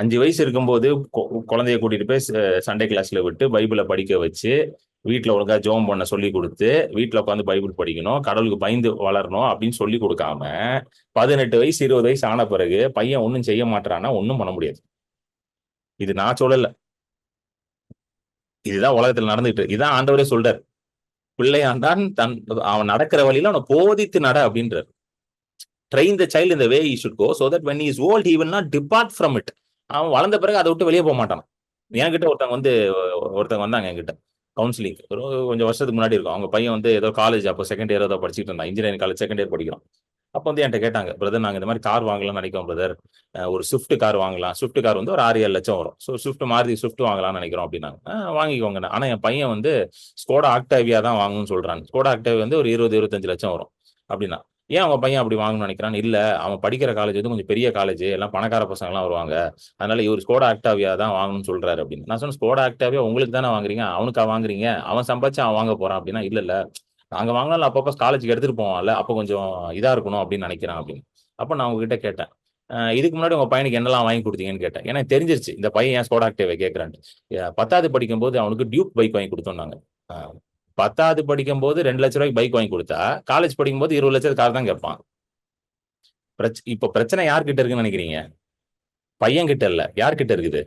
5 வயசு இருக்கும்போது குழந்தைய கூட்டிட்டு போய் சண்டே கிளாஸ்ல விட்டு பைபிளை படிக்க வச்சு, வீட்டுல ஒழுங்கா ஜெபம் பண்ண சொல்லி கொடுத்து, வீட்டுல உட்காந்து பைபிள் படிக்கணும், கடவுளுக்கு பயந்து வளரணும் அப்படின்னு சொல்லி கொடுக்காம 18 வயசு 20 வயசு ஆன பிறகு பையன் ஒன்னும் செய்ய மாட்டான்னா ஒன்னும் பண்ண முடியாது. இது நான் சொல்லல, இதுதான் உலகத்தில் நடந்துட்டு. இதான் ஆண்டவரே சொல்றார், பிள்ளையாண்டான் அவன் நடக்கிற வழியில அவனை போதித்து நட அப்படின்றார். train the child in the way he should go so that when he is old he will not depart from it. அவன் வளர்ந்த பிறகு அதை விட்டு வெளியே போக மாட்டான். என்கிட்ட ஒருத்தங்க வந்தாங்க என்கிட்ட கவுன்சிலிங், கொஞ்சம் வருஷத்துக்கு முன்னாடி இருக்கும். அவங்க பையன் வந்து ஏதோ காலேஜ் அப்போ செகண்ட் இயர் ஏதோ படிச்சுட்டு இருந்தான், இன்ஜினியரிங் காலேஜ் செகண்ட் இயர் படிக்கிறான். அப்போ வந்து என்கிட்ட கேட்டாங்க, பிரதர் நாங்கள் இந்த மாதிரி கார் வாங்கலாம்னு நினைக்கிறோம் பிரதர், ஒரு ஸ்விஃப்ட் கார் வாங்கலாம். ஸ்விஃப்ட் கார் வந்து ஒரு 6-7 லட்சம் வரும். ஸோ ஸ்விஃப்ட் வாங்கலாம்னு நினைக்கிறோம் அப்படின்னாங்க. வாங்கிக்கோங்க. ஆனால் என் பையன் வந்து ஸ்கோடா ஆக்டாவியா தான் வாங்கணும்னு சொல்றாங்க. ஸ்கோடா ஆக்டாவியா வந்து ஒரு 20-25 லட்சம் வரும் அப்படின்னா, ஏன் அவங்க பையன் அப்படி வாங்கணும்னு நினைக்கிறான்? இல்ல, அவன் படிக்கிற காலேஜ் வந்து கொஞ்சம் பெரிய காலேஜ், எல்லாம் பணக்கார பசங்க எல்லாம் வருவாங்க, அதனால இவர் ஸ்கோடா ஆக்டாவியா தான் வாங்கணும்னு சொல்றாரு அப்படின்னு. நான் சொன்னேன், ஸ்கோடா ஆக்டாவியா உங்களுக்கு தானே வாங்குறீங்க, அவனுக்கா வாங்குறீங்க? அவன் சம்பாதிச்சு அவன் வாங்க போறான் அப்படின்னா, இல்ல நாங்க வாங்கினாலும் அப்பப்போ காலேஜுக்கு எடுத்துட்டு போவான்ல, அப்போ கொஞ்சம் இதா இருக்கணும் அப்படின்னு நினைக்கிறான் அப்படின்னு. அப்ப நான் உங்ககிட்ட கேட்டேன், இதுக்கு முன்னாடி உங்க பையனுக்கு என்னெல்லாம் வாங்கி கொடுத்தீங்கன்னு கேட்டேன். ஏன்னா தெரிஞ்சிருச்சு இந்த பையன் ஏன் ஸ்கோடா ஆக்டிவா கேட்கறான்ட்டு. 10வது படிக்கும் போது அவனுக்கு டியூக் பைக் வாங்கி கொடுத்தோம்னாங்க. 10வது படிக்கும் போது 2 லட்சம் ரூபாய்க்கு பைக் வாங்கி கொடுத்தா, காலேஜ் படிக்கும் போது 20 லட்சம் கார் தான் கேட்பான். இப்ப பிரச்சனை யார்கிட்ட இருக்குன்னு நினைக்கிறீங்க? பையன் கிட்ட இல்ல, யார்கிட்ட இருக்குது?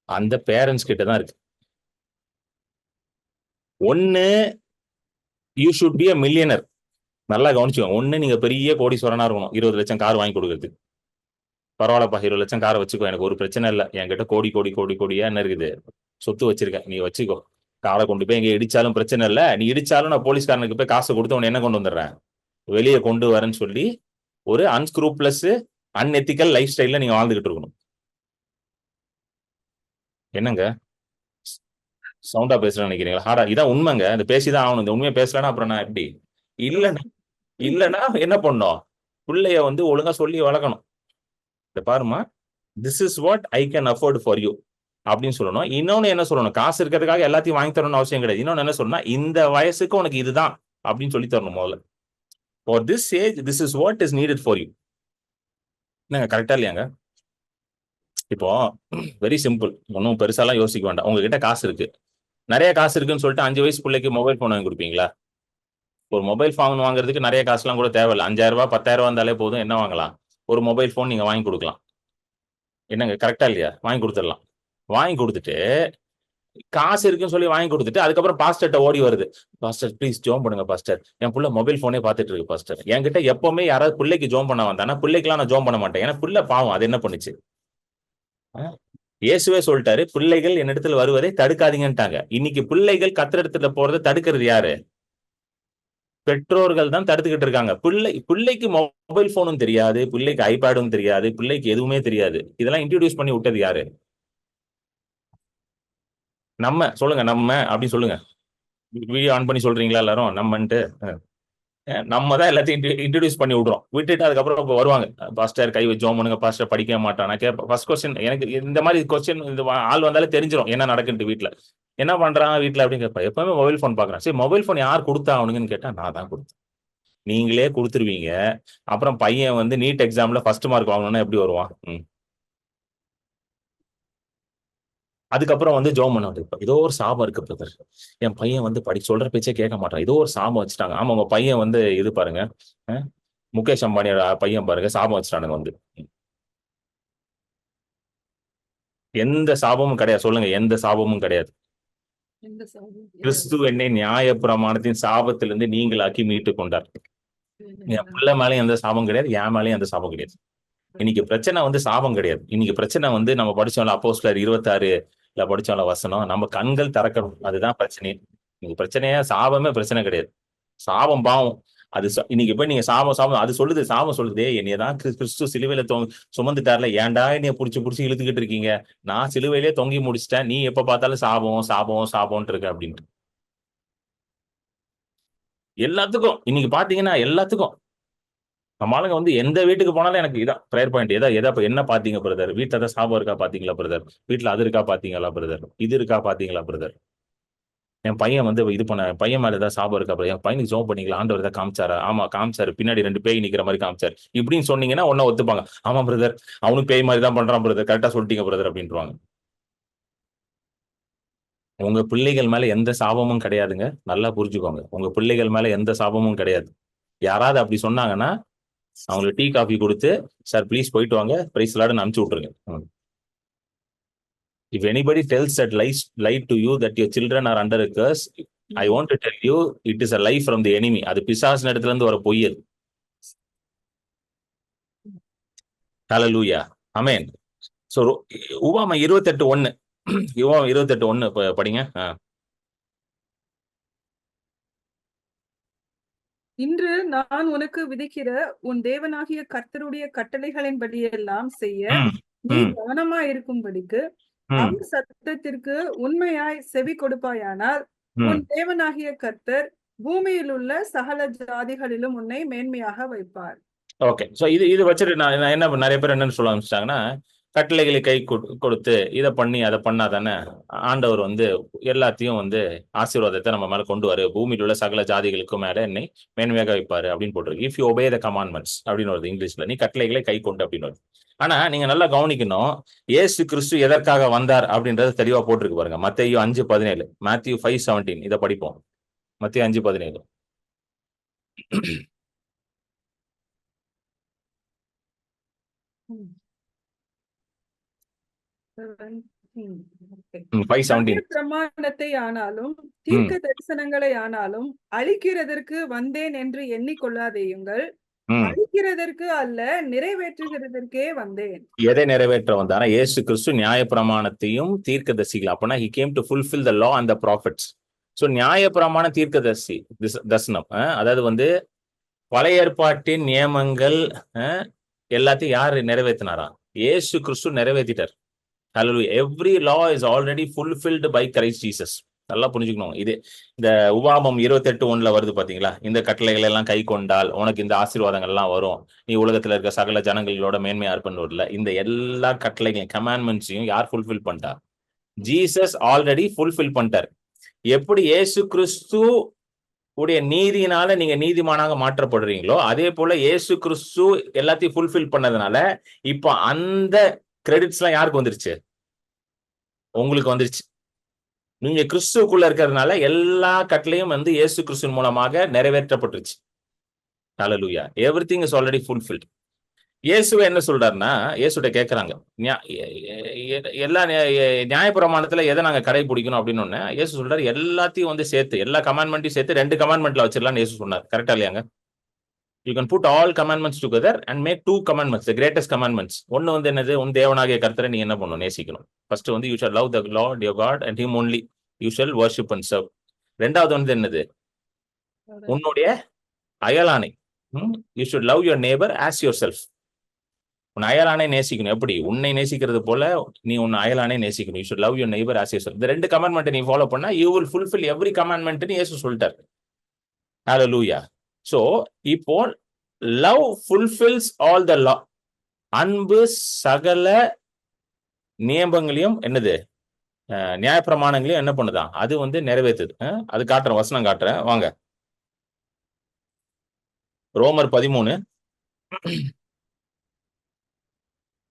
அந்த பேரண்ட்ஸ் கிட்ட தான் இருக்கு. ஒன்னு you should be a millionaire. நல்லா கவனிச்சுக்கோங்க. ஒண்ணு நீங்க பெரிய கோடீஸ்வரனா இருக்கணும், 20 லட்சம் கார் வாங்கி கொடுக்கறதுக்கு. பரவாயில்லப்பா, 20 லட்சம் காரை வச்சுக்கோ, எனக்கு ஒரு பிரச்சனை இல்லை, என்கிட்ட கோடியா என்ன இருக்குது, சொத்து வச்சிருக்க, நீ வச்சுக்கோ. காரை கொண்டு போய் எங்க இடிச்சாலும் பிரச்சனை இல்லை, நீ இடிச்சாலும் நான் போலீஸ்காரனுக்கு போய் காசை கொடுத்து உன்னை என்ன கொண்டு வந்துடுறேன், வெளியே கொண்டு வரேன்னு சொல்லி ஒரு அன்ஸ்க்ரூப்லஸ் அன்எத்திக்கல் லைஃப் ஸ்டைல்ல நீங்க வாழ்ந்துகிட்டு இருக்கணும். என்னங்க சவுண்டா பேசுறேன்னு நினைக்கிறீங்களா? ஹார்டா? இதான் உண்மைங்க. இந்த பேசிதான் ஆகணும். இந்த உண்மையை பேசலன்னா அப்புறம் நான் எப்படி? இல்லைன்னா என்ன பண்ணோம்? பிள்ளைய வந்து ஒழுங்கா சொல்லி வளர்க்கணும். பாருமா, this is what I can afford for you அப்படின்னு சொல்லணும். இன்னொன்னு என்ன சொல்லணும், காசு இருக்கிறதுக்காக எல்லாத்தையும் வாங்கி தரணும்னு அவசியம் கிடையாது. இன்னொன்னு என்ன சொல்லணும், இந்த வயசுக்கு உனக்கு இதுதான் அப்படின்னு சொல்லி தரணும். முதல்ல for this age this is what is needed for you. என்னங்க கரெக்டா இல்லையாங்க? இப்போ வெரி சிம்பிள், ஒன்றும் பெருசாலாம் யோசிக்க வேண்டாம். உங்ககிட்ட காசு இருக்கு, நிறைய காசு இருக்குன்னு சொல்லிட்டு 5 வயசு பிள்ளைக்கு மொபைல் போன் வாங்கி கொடுப்பீங்களா? ஒரு மொபைல் போன் வாங்குறதுக்கு நிறைய காசுலாம் கூட தேவையில்லை. 5000 ரூபாய் 10,000 ரூபாய் இருந்தாலே போதும். என்ன வாங்கலாம்? ஒரு மொபைல் போன் நீங்க வாங்கி கொடுக்கலாம். என்னங்க கரெக்டா இல்லையா? வாங்கி கொடுத்துடலாம். வாங்கி கொடுத்துட்டு காசு இருக்குன்னு சொல்லி வாங்கி கொடுத்துட்டு அதுக்கப்புறம் பாஸ்டர்ட்ட ஓடி வருது, பாஸ்டர் ப்ளீஸ் ஜோம் பண்ணுங்க பாஸ்டர், என் புள்ள மொபைல் போனே பார்த்துட்டு இருக்கு பாஸ்டர். என்கிட்ட எப்பவுமே யாராவது பிள்ளைக்கு ஜோம் பண்ண வந்தானா, பிள்ளைக்கெல்லாம் நான் ஜோம் பண்ண மாட்டேன். ஏன்னா பிள்ளை பாவம், அது என்ன பண்ணுச்சு? இயேசுவே சொல்லிட்டாரு, பிள்ளைகள் என்னிடத்துல வருவதை தடுக்காதீங்கன்ட்டாங்க. இன்னைக்கு பிள்ளைகள் கத்திரிடத்துல போறதை தடுக்கிறது யாரு? பெற்றோர்கள் தான் தடுத்துக்கிட்டு இருக்காங்க. பிள்ளைக்கு மொபைல் போனும் தெரியாது, பிள்ளைக்கு ஐபேடும் தெரியாது, பிள்ளைக்கு எதுவுமே தெரியாது. இதெல்லாம் இன்ட்ரோடியூஸ் பண்ணி விட்டது யாரு? நம்ம சொல்லுங்க, நம்ம அப்படின்னு சொல்லுங்க. வீடியோ ஆன் பண்ணி சொல்றீங்களா எல்லாரும்? நம்மன்ட்டு நம்ம தான் எல்லாத்தையும் இன்ட்ரோடியூஸ் பண்ணி விடுறோம். விட்டுட்டு அதுக்கப்புறம் இப்போ வருவாங்க, பாஸ்டர் கை வச்சு ஜோம் பண்ணுங்க பாஸ்டர், படிக்க மாட்டான். நான் கேட்பேன் ஃபர்ஸ்ட் கொஸ்டின், எனக்கு இந்த மாதிரி கொஸ்டின் இந்த ஆள் வந்தாலே தெரிஞ்சிடும் என்ன நடக்குன்ட்டு. வீட்டுல என்ன பண்றான் வீட்டுல அப்படின்னு கேட்பேன். எப்பவுமே மொபைல் போன் பாக்குறேன். சரி, மொபைல் போன் யார் கொடுத்தா அவனுங்கன்னு கேட்டா, நான் தான் கொடுத்தேன். நீங்களே கொடுத்துருவீங்க. அப்புறம் பையன் வந்து நீட் எக்ஸாம்ல ஃபர்ஸ்ட் மார்க் வாங்கணும்னா எப்படி வருவான்? அதுக்கப்புறம் வந்து ஜோம் பண்ண ஏதோ ஒரு சாபம் இருக்கு பிரதர். என் பையன் வந்து சொல்ற பேச்சே கேட்க மாட்டான், ஏதோ ஒரு சாபம் வச்சுட்டாங்க. ஆமா, உங்க பையன் வந்து இது பாருங்க, முகேஷ் அம்பானியோட பையன் பாருங்க, சாபம் வச்சுட்டானுங்க வந்து. எந்த சாபமும் கிடையாது, சொல்லுங்க, எந்த சாபமும் கிடையாது. எந்த சாபமும் கிடையாது. கிறிஸ்து என்னை நியாயப்பிரமாணத்தின் சாபத்திலிருந்து நீங்களாக்கி மீட்டு கொண்டார். என் பிள்ளை மேலேயும் எந்த சாபம் கிடையாது, என் மேலேயும் எந்த சாபம் கிடையாது. இன்னைக்கு பிரச்சனை வந்து சாபம் கிடையாது. இன்னைக்கு பிரச்சனை வந்து நம்ம படிச்சோம்ல அப்போஸ்தலர் 26 படிச்சோம்ல வசனம், நம்ம கண்கள் திறக்கணும், அதுதான் பிரச்சனை. இன்னைக்கு பிரச்சனையே சாபமே பிரச்சனை கிடையாது. சாபம் பாவம். அது இன்னைக்கு போய் நீங்க சாபம் அது சொல்லுது, சாபம் சொல்லுது, என்னையதான் கிறிஸ்து சிலுவையில சுமந்துட்டார்ல, ஏன்டா என்னைய புடிச்சு புடிச்சு இழுத்துக்கிட்டு இருக்கீங்க, நான் சிலுவையிலே தொங்கி முடிச்சிட்டேன், நீ எப்ப பார்த்தாலும் சாபம் சாபம் சாபம்னு இருக்க அப்படின்ட்டு. எல்லாத்துக்கும் இன்னைக்கு பாத்தீங்கன்னா எல்லாத்துக்கும் நம்ம ஆளுங்க வந்து எந்த வீட்டுக்கு போனாலும் எனக்கு இதான் ப்ரேயர் பாயிண்ட். என்ன பாத்தீங்க பிரதர், வீட்டுல ஏதாவது சாபம் இருக்கா பாத்தீங்களா பிரதர், வீட்டுல அது இருக்கா பாத்தீங்களா பிரதர், இது இருக்கா பாத்தீங்களா பிரதர், என் பையன் வந்து இது பண்ண, பையன் மேல ஏதாவது சாபம் இருக்கா பிரதர், என் பையனுக்கு ஜோம் பண்ணீங்களா, ஆண்டவர் ஏதாவது காமிச்சாரா, ஆமா காமிச்சாரு, பின்னாடி 2 பேய் நிக்கிற மாதிரி காமிச்சாரு இப்படின்னு சொன்னீங்கன்னா ஒன்னும் ஒத்துப்பாங்க. ஆமா பிரதர், அவனும் பேய் மாதிரி தான் பண்றான் பிரதர், கரெக்டா சொல்லிட்டீங்க பிரதர் அப்படின்ட்டுருவாங்க. உங்க பிள்ளைகள் மேல எந்த சாபமும் கிடையாதுங்க, நல்லா புரிஞ்சுக்கோங்க. உங்க பிள்ளைகள் மேல எந்த சாபமும் கிடையாது. யாராவது அப்படி சொன்னாங்கன்னா அவங்களுக்கு டீ காஃபி கொடுத்து, சார் ப்ளீஸ் போயிட்டு வாங்க, பிரைஸ் லார்ட்னு அனுப்பிச்சு விட்டுருங்க. If anybody tells that lie to you that your children are under a curse, I want to tell you it is a lie from the enemy. அது பிசாசின் இடத்துல இருந்து வர பொய் அது. ஹல்லேலூயா, ஆமென். சோ உபாமா 28:1, உபாமா 28:1 படிங்க. இன்று நான் உனக்கு விதிக்கிற உன் தேவனாகிய கர்த்தருடைய கட்டளைகளின்படியெல்லாம் செய்ய ம், நீ ம், கவனமாயிருக்கும்படிக்கு ம், அவர் சத்தத்திற்கு உண்மையாய் செவி கொடுப்பாயானால் உன் ம். தேவனாகிய கர்த்தர் பூமியில் உள்ள சகல ஜாதிகளிலும் உன்னை மேன்மையாக வைப்பார். ஓகே, சோ இது வச்சுட்டு நான் என்ன நிறைய பேர் என்னன்னு சொல்ல ஆரம்பிச்சிட்டாங்கன்னா, கட்டளைகளை கை கொடுத்து இதை பண்ணி அதை பண்ணாதானே ஆண்டவர் வந்து எல்லாத்தையும் வந்து ஆசீர்வாதத்தை நம்ம மேல கொண்டு வரு, பூமியில் உள்ள சகல ஜாதிகளுக்கும் மேல என்னை மேன்மையாக வைப்பாரு அப்படின்னு போட்டிருக்கு. If you obey the commandments அப்படின்னு வருது இங்கிலீஷ்ல, நீ கட்டளைகளை கை கொண்டு அப்படின்னு வருது. ஆனா நீங்க நல்லா கவனிக்கணும், இயேசு கிறிஸ்து எதற்காக வந்தார் அப்படின்றது தெளிவா போட்டிருக்கு பாருங்க. மத்தேயு 5:17, மேத்யூ 5:17 இதை படிப்போம். மத்தேயு 5:17. Okay. 5:17. பிரமாணத்தை ஆனாலும் தீர்க்க தரிசனங்களை ஆனாலும் அழிக்கிறதற்கு வந்தேன் என்று எண்ணிக்கொள்ளாதேயுங்கள், அழிக்கிறதற்கு அல்ல நிறைவேற்றுகிறதற்கே வந்தேன். எதை நிறைவேற்ற வந்தாரா? இயேசு கிறிஸ்து நியாயப்பிரமாணத்தையும் தீர்க்கதரிசிகள். அப்பனா he came to fulfill the law and the prophets. So நியாயப்பிரமாண தீர்க்கதரிசி தரிசனம், அதாவது வந்து பழைய ஏற்பாட்டின் நியமங்கள் எல்லாத்தையும் யாரு நிறைவேற்றினாரா? இயேசு கிறிஸ்து நிறைவேற்றிட்டார். Hallelujah. Every law is already fulfilled by Christ Jesus. நல்லா புரிஞ்சுக்கணும். இது இந்த உபாமம் 28:1 வருது பாத்தீங்களா, இந்த கட்டளைகள் எல்லாம் கை கொண்டால் உனக்கு இந்த ஆசீர்வாதங்கள் எல்லாம் வரும், நீ உலகத்துல இருக்க சகல ஜனங்களோட மேன்மையா இருப்பன்னு வரல. இந்த எல்லா கட்டளைகளையும் கமாண்ட்மெண்ட்ஸையும் யார் ஃபுல்ஃபில் பண்ணிட்டா? ஜீசஸ் ஆல்ரெடி ஃபுல்ஃபில் பண்ணிட்டார். எப்படி இயேசு கிறிஸ்து உடைய நீதியினால நீங்க நீதிமானாக மாற்றப்படுறீங்களோ, அதே போல இயேசு கிறிஸ்து எல்லாத்தையும் ஃபுல்ஃபில் பண்ணதுனால இப்ப அந்த கிரெடிட்ஸ் எல்லாம் யாருக்கு வந்துருச்சு? உங்களுக்கு வந்துருச்சு. நீங்க கிறிஸ்துக்குள்ள இருக்கிறதுனால எல்லா கட்டளையும் வந்து இயேசு கிறிஸ்து மூலமாக நிறைவேற்றப்பட்டுருச்சு. Hallelujah. Everything is already fulfilled. இயேசுவே என்ன சொல்றாருன்னா, இயேசுட்ட கேட்கறாங்க, எல்லா நியாயப்பிரமாணத்துல எதை நாங்க கடைபிடிக்கணும் அப்படின்னு ஒண்ணு இயேசு சொல்றாரு, எல்லாத்தையும் வந்து சேர்த்து எல்லா கமாண்ட்மெண்ட்டையும் சேர்த்து 2 கமாண்ட்மெண்ட்ல வச்சிடலாம்னு இயேசு சொன்னார். கரெக்டா இல்லையாங்க? You can put all commandments together and make 2 commandments, the greatest commandments. ஒன்னு வந்து என்னது? உன் தேவனாகிய கர்த்தரை நீ என்ன பண்ணணும்? நேசிக்கணும். ஃபர்ஸ்ட் வந்து you shall love the Lord your God and him only you shall worship and serve. ரெண்டாவது வந்து என்னது? உன்னுடைய அயலானை, you should love your neighbor as yourself. உன் அயலானை நேசிக்கணும். எப்படி? உன்னை நேசிக்கிறது போல நீ உன் அயலானை நேசிக்கணும். You should love your neighbor as yourself. இந்த 2 கமாண்ட்மெண்ட் நீ ஃபாலோ பண்ணா you will fulfill every commandment ன்னு இயேசு சொல்லிட்டார். ஹல்லேலூயா. சோ இப்போ லவ் ஃபுல்ஃபில்ஸ் ஆல் த லா. அன்பு சகல நியமங்களையும் என்னது? நியாயப்பிரமாணங்களையும் என்ன பண்ணுதான்? அது வந்து நிறைவேற்றுது. அது காட்டுறேன், வசனம் காட்டுறேன் வாங்க. ரோமர் 13,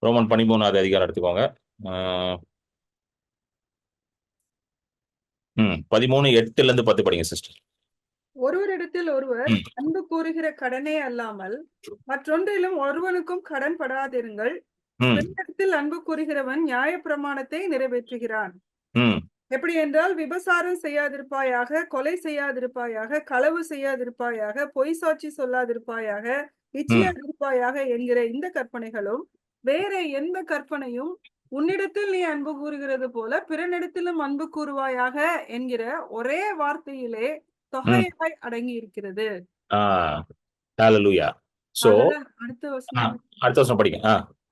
ரோமன் 13வது அதிகாரம் எடுத்துக்கோங்க. 13:8 படிங்க சிஸ்டர். ஒருவரிடத்தில் ஒருவர் அன்பு கூறுகிற கடனே அல்லாமல் மற்றொன்றிலும் ஒருவனுக்கும் கடன் படாதிருங்கள். பிறனிடத்தில் அன்பு கூறுகிறவன் நியாயப்பிரமாணத்தை நிறைவேற்றுகிறான். எப்படி என்றால், விபசாரம் செய்யாதிருப்பாயாக, கொலை செய்யாதிருப்பாயாக, களவு செய்யாதிருப்பாயாக, பொய் சாட்சி சொல்லாதிருப்பாயாக, இச்சையாதிருப்பாயாக என்கிற இந்த கற்பனைகளும் வேற எந்த கற்பனையும் உன்னிடத்தில் நீ அன்பு கூறுகிறது போல பிறனிடத்திலும் அன்பு கூறுவாயாக என்கிற ஒரே வார்த்தையிலே தொகையாய் அடங்கி இருக்கிறது. ஹalleluya. சோ அடுத்த வசனம் அடுத்த வசனம் படிங்க.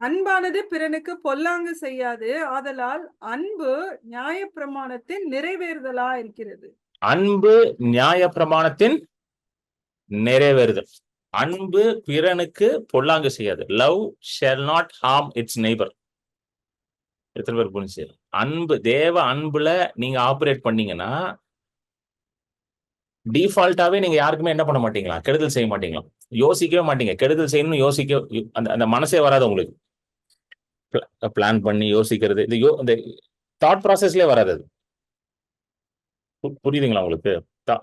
அன்பானது பிறனுக்கு பொல்லாங்கு செய்யாது, ஆதலால் அன்பு நியாயப்பிரமாணத்தின் நிறைவேறுதலா இருக்கிறது. அன்பு நியாயப்பிரமாணத்தின் நிறைவேறுதல். அன்பு பிறனுக்கு பொல்லாங்கு செய்யாது. Love shawl not harm it's neighbour. எத்தனை பேர் புரிஞ்சு? அன்பு, தேவ அன்புல நீங்க ஆபரேட் பண்ணீங்கன்னா டிஃபால்ட்டாவே நீங்க யாருக்குமே என்ன பண்ண மாட்டீங்களா? கெடுதல் செய்ய மாட்டீங்களா? யோசிக்கவே மாட்டீங்க. கெடுதல் செய்யணும்னு யோசிக்க அந்த மனசே வராது உங்களுக்கு. பிளான் பண்ணி யோசிக்கிறது, இந்த தாட் ப்ராசஸ்லயே வராது. அது புரியுதுங்களா உங்களுக்கு?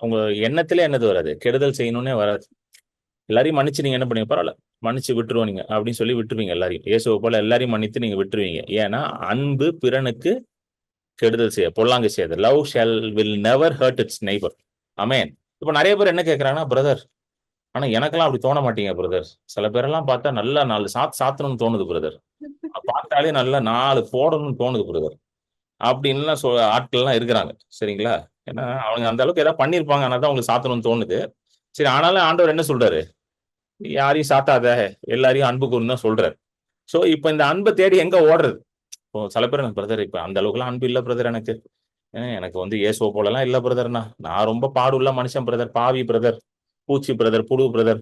உங்க எண்ணத்திலே என்னது வராது, கெடுதல் செய்யணும்னே வராது. எல்லாரையும் மன்னிச்சு நீங்க என்ன பண்ணுவீங்க? பரவாயில்ல, மன்னிச்சு விட்டுருவோம் நீங்க அப்படின்னு சொல்லி விட்டுருவீங்க. எல்லாரையும் இயேசுவை போல எல்லாரையும் மன்னித்து நீங்க விட்டுருவீங்க. ஏன்னா அன்பு பிறனுக்கு கெடுதல் செய்ய, பொல்லாங்கு செய்யாது. Love shall will never hurt its neighbour. ஆமென். இப்ப நிறைய பேர் என்ன கேட்கறாங்கன்னா, பிரதர் ஆனா எனக்கெல்லாம் அப்படி தோண மாட்டீங்க பிரதர். சில பேரெல்லாம் பார்த்தா நல்லா 4 சாத்தணும்னு தோணுது பிரதர். பார்த்தாலே நல்லா 4 போடணும்னு தோணுது பிரதர் அப்படின்லாம் ஆட்கள்லாம் இருக்கிறாங்க. சரிங்களா? ஏன்னா அவங்க அந்த அளவுக்கு ஏதாவது பண்ணியிருப்பாங்க, ஆனால் தான் அவங்களுக்கு சாத்தணும்னு தோணுது. சரி, ஆனாலும் ஆண்டவர் என்ன சொல்றாரு? யாரையும் சாத்தாத, எல்லாரையும் அன்பு கூர்ந்து தான் சொல்றாரு. ஸோ இப்போ இந்த அன்பை தேடி எங்க ஓடுறது? இப்போ சில பேர் எனக்கு பிரதர் இப்போ அந்த அளவுக்குலாம் அன்பு இல்லை பிரதர், எனக்கு வந்து இயேசுவை போலலாம் இல்லை பிரதர்னா, நான் ரொம்ப பாடுள்ள மனுஷன் பிரதர், பாவி பிரதர், பூச்சி பிரதர், புழு பிரதர்,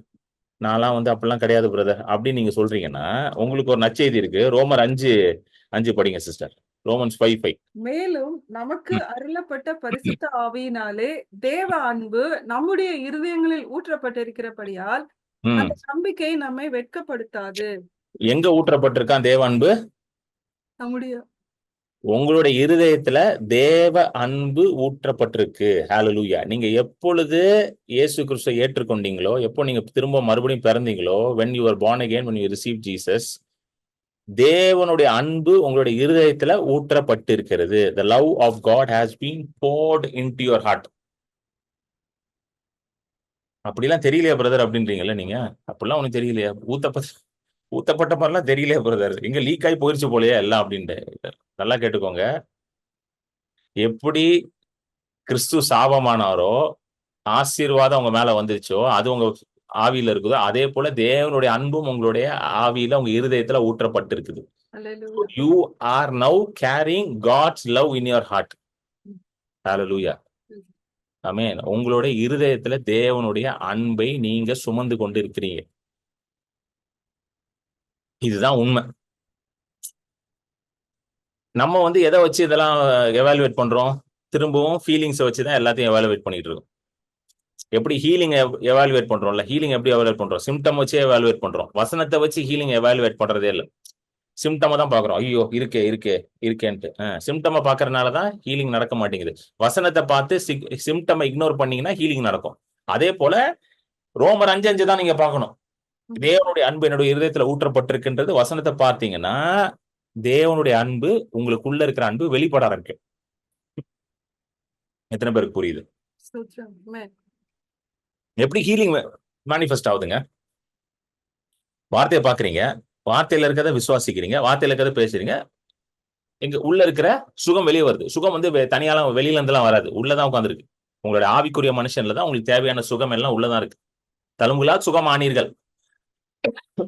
நான்லாம் வந்து அப்படிலாம் கிடையாது பிரதர் அப்படின்னு நீங்க சொல்றீங்கன்னா உங்களுக்கு ஒரு நற்செய்தி இருக்கு. ரோமர் 5:5 படிங்க சிஸ்டர். ரோமன்ஸ் 5:5. மேலும் நமக்கு அருளப்பட்ட பரிசுத்த ஆவியினாலே தேவ அன்பு நம்முடைய இருதயங்களில் ஊற்றப்பட்டிருக்கிறபடியால் அந்த நம்பிக்கை நம்மை வெட்கப்படுத்தாது. எங்க ஊற்றப்பட்டிருக்கான் தேவ அன்பு? நம்முடைய உங்களுடைய இருதயத்துல தேவ அன்பு ஊற்றப்பட்டிருக்கு. ஹalleluya. நீங்க எப்பொழுது இயேசு கிறிஸ்துவை ஏற்றுக்கொண்டீங்களோ, எப்போ நீங்க திரும்ப மறுபடியும் பிறந்தீங்களோ, when you were born again, when you received Jesus, தேவனுடைய அன்பு உங்களுடைய இருதயத்துல ஊற்றப்பட்டிருக்கிறது. The love of God has been poured into your heart. அப்படிலாம் தெரியலையா பிரதர் அப்படின்றீங்கல்ல நீங்க? அப்படிலாம் ஒண்ணு தெரியலையா? ஊத்தப்பட்ட மாதிரிலாம் தெரியலையா பிரதர்? எங்க லீக் ஆகி போயிருச்சு போலயே எல்லாம் அப்படின்ட்டு. நல்லா கேட்டுக்கோங்க. எப்படி கிறிஸ்து சாபமானாரோ, ஆசீர்வாதம் உங்க மேல வந்துருச்சோ, அது உங்க ஆவியில இருக்குதோ, அதே போல தேவனுடைய அன்பும் உங்களுடைய ஆவியில உங்க இருதயத்துல ஊற்றப்பட்டிருக்குது. You are now carrying God's love in your heart. Hallelujah. ஆமென். உங்களுடைய இருதயத்துல தேவனுடைய அன்பை நீங்க சுமந்து கொண்டு இருக்கிறீங்க. இதுதான் உண்மை. நம்ம வந்து எதை வச்சு இதெல்லாம் எவாலுவேட் பண்றோம்? திரும்பவும் ஃபீலிங்ஸை வச்சு தான் எல்லாத்தையும் எவாலுவேட் பண்ணிட்டு இருக்கோம். எப்படி ஹீலிங் எவாலுவேட் பண்றோம்ல, ஹீலிங் எப்படி எவாலுவேட் பண்றோம்? சிம்டம் வச்சு எவாலுவேட் பண்றோம். வசனத்தை வச்சு ஹீலிங் எவாலுவேட் பண்றதே இல்லை. சிம்டமை தான் பாக்குறோம். ஐயோ இருக்கேன்ட்டு சிம்டமை பாக்குறதுனாலதான் ஹீலிங் நடக்க மாட்டேங்குது. வசனத்தை பார்த்து சிம்டமை இக்னோர் பண்ணீங்கன்னா ஹீலிங் நடக்கும். அதே போல ரோமர் 5:5 தான் நீங்க பார்க்கணும். தேவனுடைய அன்பு என்னுடைய இருதயத்துல ஊற்றப்பட்டிருக்கின்றது. வசனத்தை பார்த்தீங்கன்னா தேவனுடைய அன்பு, உங்களுக்குள்ள இருக்கிற அன்பு வெளிப்பட ஆரம்பிக்கும். எத்தனை பேருக்கு புரியுது? எப்படி ஹீலிங் மேனிஃபெஸ்ட் ஆகுதுங்க? வார்த்தையை பாக்குறீங்க, வார்த்தையில இருக்கிறத விசுவாசிக்கிறீங்க, வார்த்தையில இருக்கிறத பேசுறீங்க, எங்க உள்ள இருக்கிற சுகம் வெளியே வருது. சுகம் வந்து தனியால வெளியில இருந்தெல்லாம் வராது, உள்ளதான் உட்காந்துருக்கு. உங்களுடைய ஆவிக்குரிய மனுஷன்ல தான் உங்களுக்கு தேவையான சுகம் எல்லாம் உள்ளதான் இருக்கு. தழும்புலா சுகம் ஆனீர்கள்,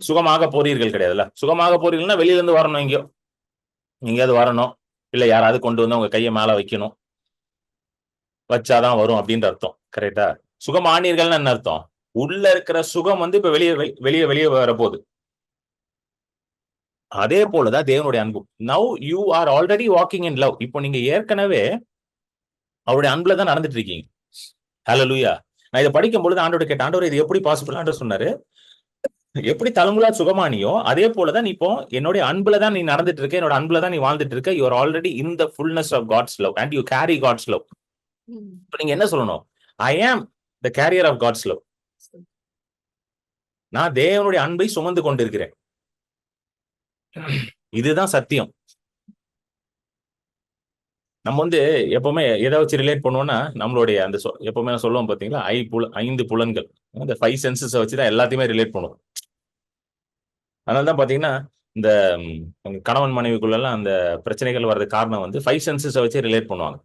சுகமாக போறீர்கள் கிடையாதுல்ல. சுகமாக போறீர்கள்னா வெளியில இருந்து வரணும், எங்கேயாவது வரணும், இல்ல யாராவது கொண்டு வந்து உங்க கையை மேல வைக்கணும், வச்சாதான் வரும் அப்படின்ற அர்த்தம். கரெக்டா? சுகம் ஆனீர்கள்னு என்ன அர்த்தம்? உள்ள இருக்கிற சுகம் வந்து இப்ப வெளியே வரப்போகுது. அதே போலதான் தேவனுடைய அன்பு. Now you are already walking in love. இப்போ நீங்க ஏற்கனவே அவருடைய அன்புல தான் நடந்துட்டு இருக்கீங்க. ஹல்லேலூயா. நான் இதை படிக்கும் பொழுது ஆண்டவரை கேட்டேன், ஆண்டவர் இது எப்படி பாசிபிள்? ஆண்டவர் சொன்னாரு, எப்படி தழும்புலா சுகமானியோ அதே போலதான் இப்போ என்னுடைய அன்புல தான் நீ நடந்துட்டு இருக்க, என்னோட அன்புல தான் நீ வாழ்ந்துட்டு இருக்க. You are already in the fullness of God's love and you carry God's love. இப்ப நீங்க என்ன சொல்லணும்? I am the carrier of God's love. நான் தேவனுடைய அன்பை சுமந்து கொண்டிருக்கிறேன். இதுதான் சத்தியம். நம்ம வந்து எப்பவுமே எதை வச்சு ரிலேட் பண்ணுவோம்னா, நம்மளுடைய அந்த எப்பவுமே நான் சொல்லுவோம் பாத்தீங்களா, 5 புலன்கள், இந்த 5 சென்சஸ் வச்சுதான் எல்லாத்தையுமே ரிலேட் பண்ணுவோம். அதனாலதான் பாத்தீங்கன்னா, இந்த கணவன் மனைவிக்குள்ள எல்லாம் அந்த பிரச்சனைகள் வர்றதுக்கு காரணம் வந்து 5 சென்சஸ் வச்சு ரிலேட் பண்ணுவாங்க.